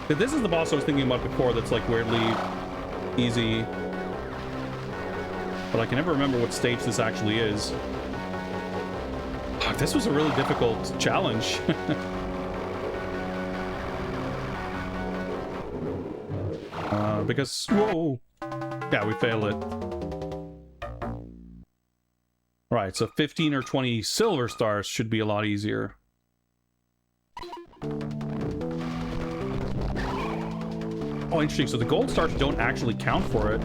A: This is the boss I was thinking about before that's like weirdly easy. But I can never remember what stage this actually is. Fuck, this was a really difficult challenge. Because... Whoa! Yeah, we failed it. Right, so 15 or 20 silver stars should be a lot easier. Oh, interesting. So the gold stars don't actually count for it.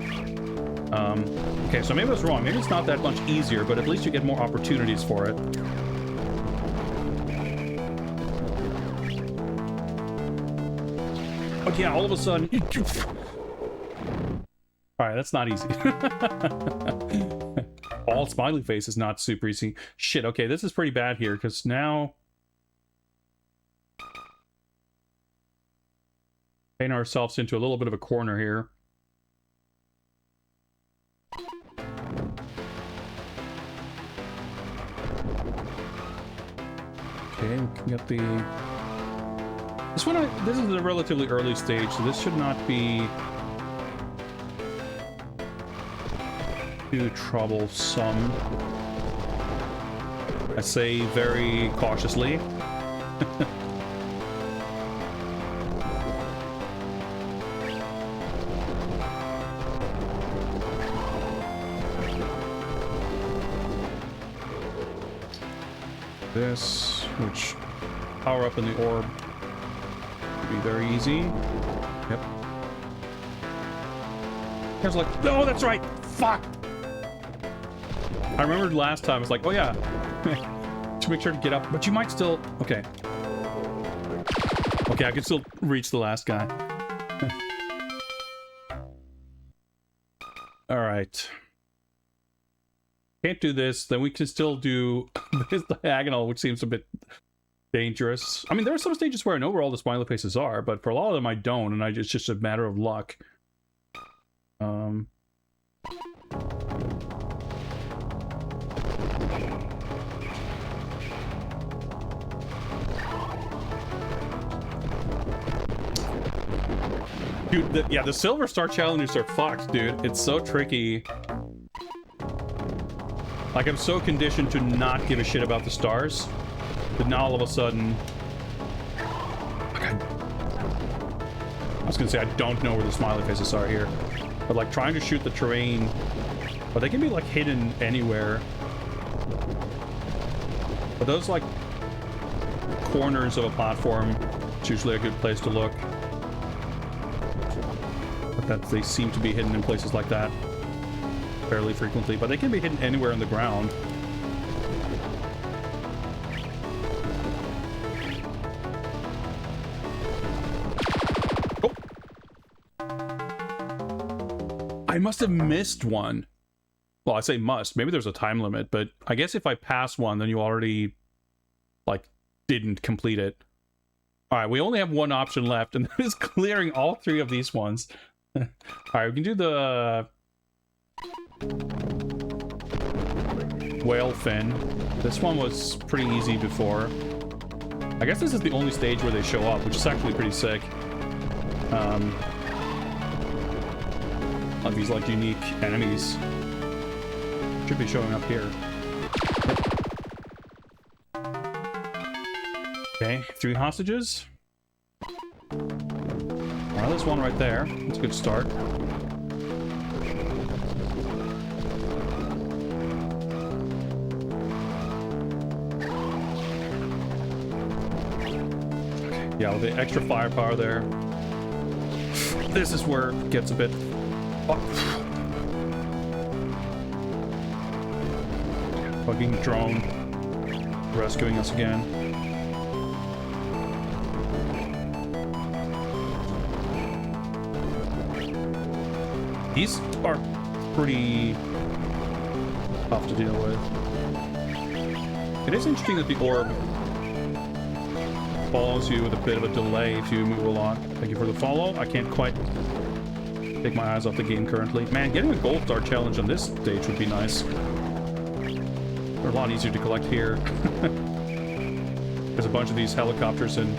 A: Okay, so maybe I was wrong. Maybe it's not that much easier, but at least you get more opportunities for it. But yeah, all of a sudden... Alright, that's not easy. All smiley face is not super easy. Shit, okay, this is pretty bad here, because now... paint ourselves into a little bit of a corner here. Okay, we can get the... This one, this is a relatively early stage, so this should not be too troublesome. I say very cautiously. This, which power up in the orb would be very easy. Yep. I was like, oh, that's right. Fuck. I remembered last time. It's like, oh yeah, to make sure to get up, but you might still. Okay. Okay, I can still reach the last guy. All right. Can't do this. Then we can still do this diagonal, which seems a bit dangerous. I mean, there are some stages where I know where all the smiley faces are, but for a lot of them I don't, and it's just a matter of luck. Dude, yeah, the Silver Star challenges are fucked, dude. It's so tricky. Like, I'm so conditioned to not give a shit about the stars, but now all of a sudden... Okay. I was gonna say, I don't know where the smiley faces are here. But, like, trying to shoot the terrain... But they can be, like, hidden anywhere. But those, like, corners of a platform, it's usually a good place to look. But that they seem to be hidden in places like that fairly frequently, but they can be hidden anywhere on the ground. Oh. I must have missed one. Well, I say must. Maybe there's a time limit, but I guess if I pass one, then you already, like, didn't complete it. All right, we only have one option left, and that is clearing all three of these ones. All right, we can do the whale fin. This one was pretty easy before. I guess this is the only stage where they show up, which is actually pretty sick. Of these, like, unique enemies. Should be showing up here. Okay, 3 hostages. Well, there's one right there. That's a good start. Yeah, with the extra firepower there. This is where it gets a bit... Oh. Fucking drone. Rescuing us again. These are pretty tough to deal with. It is interesting that the orb follows you with a bit of a delay if you move a lot. Thank you for the follow. I can't quite take my eyes off the game currently. Man, getting a gold star challenge on this stage would be nice. They're a lot easier to collect here. There's a bunch of these helicopters and...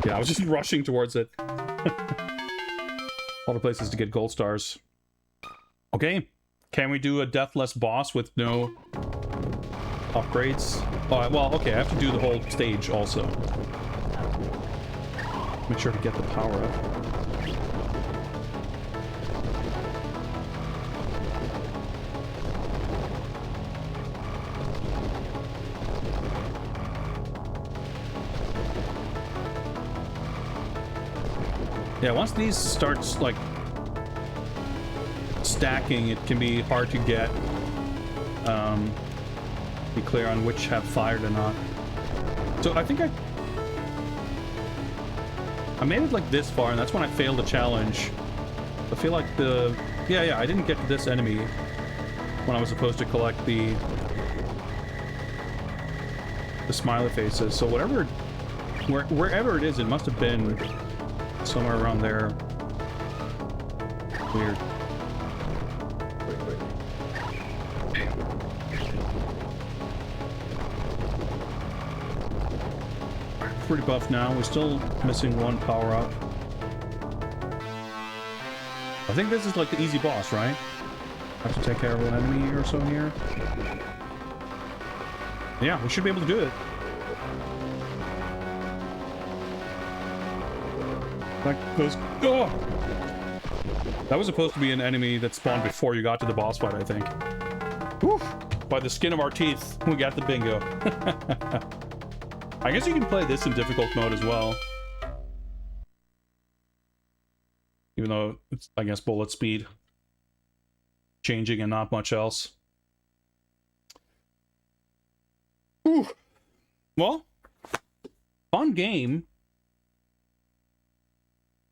A: Yeah, I was just rushing towards it. All the places to get gold stars. Okay. Can we do a deathless boss with no upgrades? Well, okay, I have to do the whole stage also. Make sure to get the power up. Yeah, once these starts, like, stacking, it can be hard to get, be clear on which have fired or not. So I think I made it, like, this far, and that's when I failed the challenge. I feel like the... Yeah, I didn't get to this enemy when I was supposed to collect the smiley faces. So whatever... Wherever it is, it must have been... somewhere around there. Weird. Pretty buff now. We're still missing one power up. I think this is like the easy boss, right? Have to take care of an enemy or so here. Yeah, we should be able to do it. Like those. Oh! That was supposed to be an enemy that spawned before you got to the boss fight, I think. Whew. by the skin of our teeth, we got the bingo. I guess you can play this in difficult mode as well. Even though it's, I guess, bullet speed changing and not much else. Ooh. Well, fun game.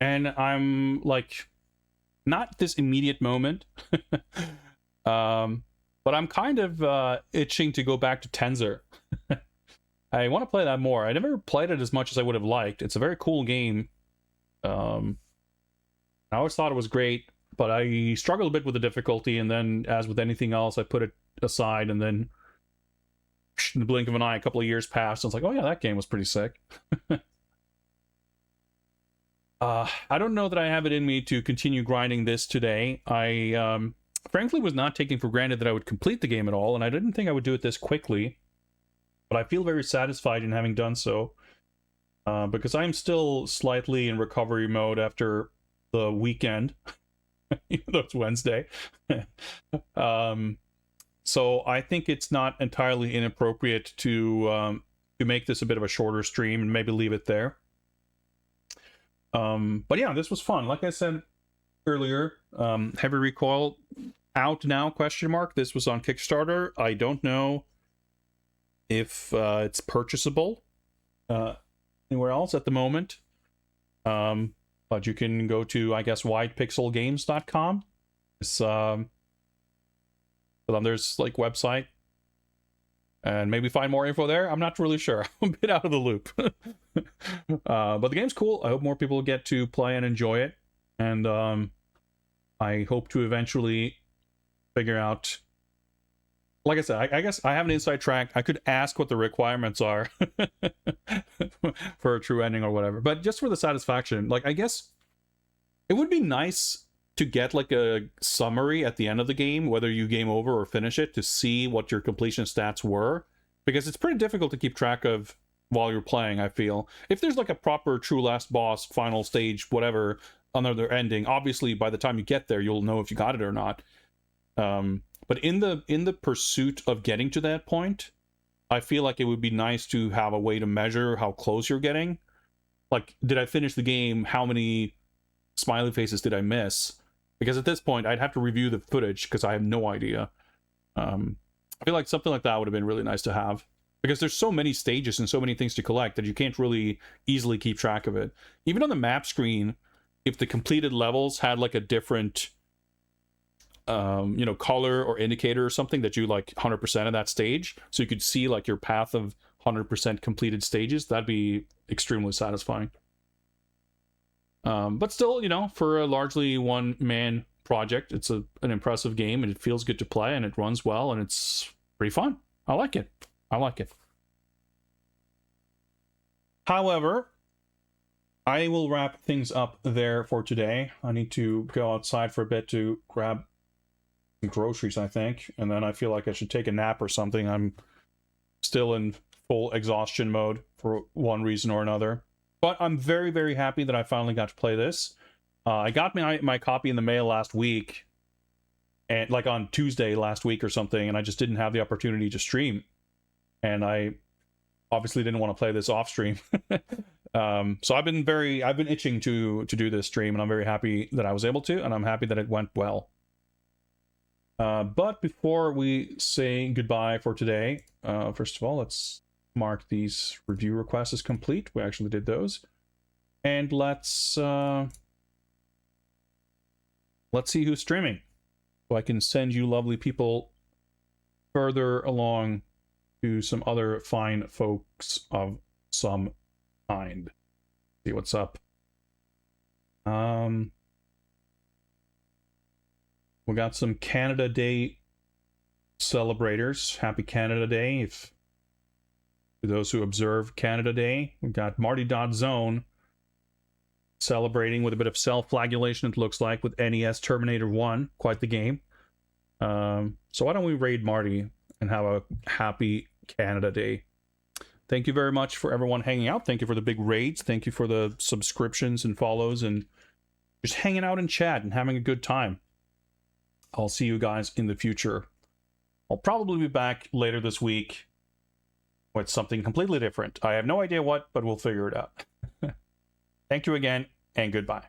A: And I'm like, not this immediate moment. But I'm kind of itching to go back to TÄNZER. I want to play that more. I never played it as much as I would have liked. It's a very cool game. I always thought it was great, but I struggled a bit with the difficulty, and then, as with anything else, I put it aside, and then in the blink of an eye, a couple of years passed, and I was like, oh yeah, that game was pretty sick. I don't know that I have it in me to continue grinding this today. I frankly was not taking for granted that I would complete the game at all, and I didn't think I would do it this quickly. But I feel very satisfied in having done so, because I'm still slightly in recovery mode after the weekend, even though it's Wednesday. So I think it's not entirely inappropriate to make this a bit of a shorter stream and maybe leave it there. But yeah, this was fun. Like I said earlier, Heavy Recoil out now, question mark. This was on Kickstarter. I don't know if it's purchasable anywhere else at the moment. But you can go to, I guess, widepixelgames.com. It's there's like website, and maybe find more info there. I'm not really sure. I'm a bit out of the loop. But the game's cool. I hope more people get to play and enjoy it. And I hope to eventually figure out, like I said, I guess I have an inside track. I could ask what the requirements are for a true ending or whatever. But just for the satisfaction, like, I guess it would be nice to get like a summary at the end of the game, whether you game over or finish it, to see what your completion stats were. Because it's pretty difficult to keep track of while you're playing, I feel. If there's like a proper true last boss, final stage, whatever, another ending, obviously by the time you get there, you'll know if you got it or not. But in the pursuit of getting to that point, I feel like it would be nice to have a way to measure how close you're getting. Like, did I finish the game? How many smiley faces did I miss? Because at this point, I'd have to review the footage because I have no idea. I feel like something like that would have been really nice to have. Because there's so many stages and so many things to collect that you can't really easily keep track of it. Even on the map screen, if the completed levels had like a different color or indicator or something that you like 100% of that stage, so you could see like your path of 100% completed stages, that'd be extremely satisfying. But still, for a largely one-man project, it's an impressive game, and it feels good to play, and it runs well, and it's pretty fun. I like it. However, I will wrap things up there for today. I need to go outside for a bit to grab some groceries, I think, and then I feel like I should take a nap or something. I'm still in full exhaustion mode for one reason or another. But I'm very, very happy that I finally got to play this. I got my copy in the mail last week, and like on Tuesday last week or something, and I just didn't have the opportunity to stream. And I obviously didn't want to play this off stream. So I've been itching to do this stream, and I'm very happy that I was able to, and I'm happy that it went well. But before we say goodbye for today, first of all, let's mark these review requests as complete. We actually did those. And let's see who's streaming, so I can send you lovely people further along to some other fine folks of some kind. See what's up. We got some Canada Day celebrators. Happy Canada Day. If to those who observe Canada Day, we got Marty.Zone celebrating with a bit of self-flagellation, it looks like, with NES Terminator 1. Quite the game. So why don't we raid Marty and have a happy Canada Day. Thank you very much for everyone hanging out. Thank you for the big raids. Thank you for the subscriptions and follows and just hanging out in chat and having a good time. I'll see you guys in the future. I'll probably be back later this week with something completely different. I have no idea what, but we'll figure it out. Thank you again, and goodbye.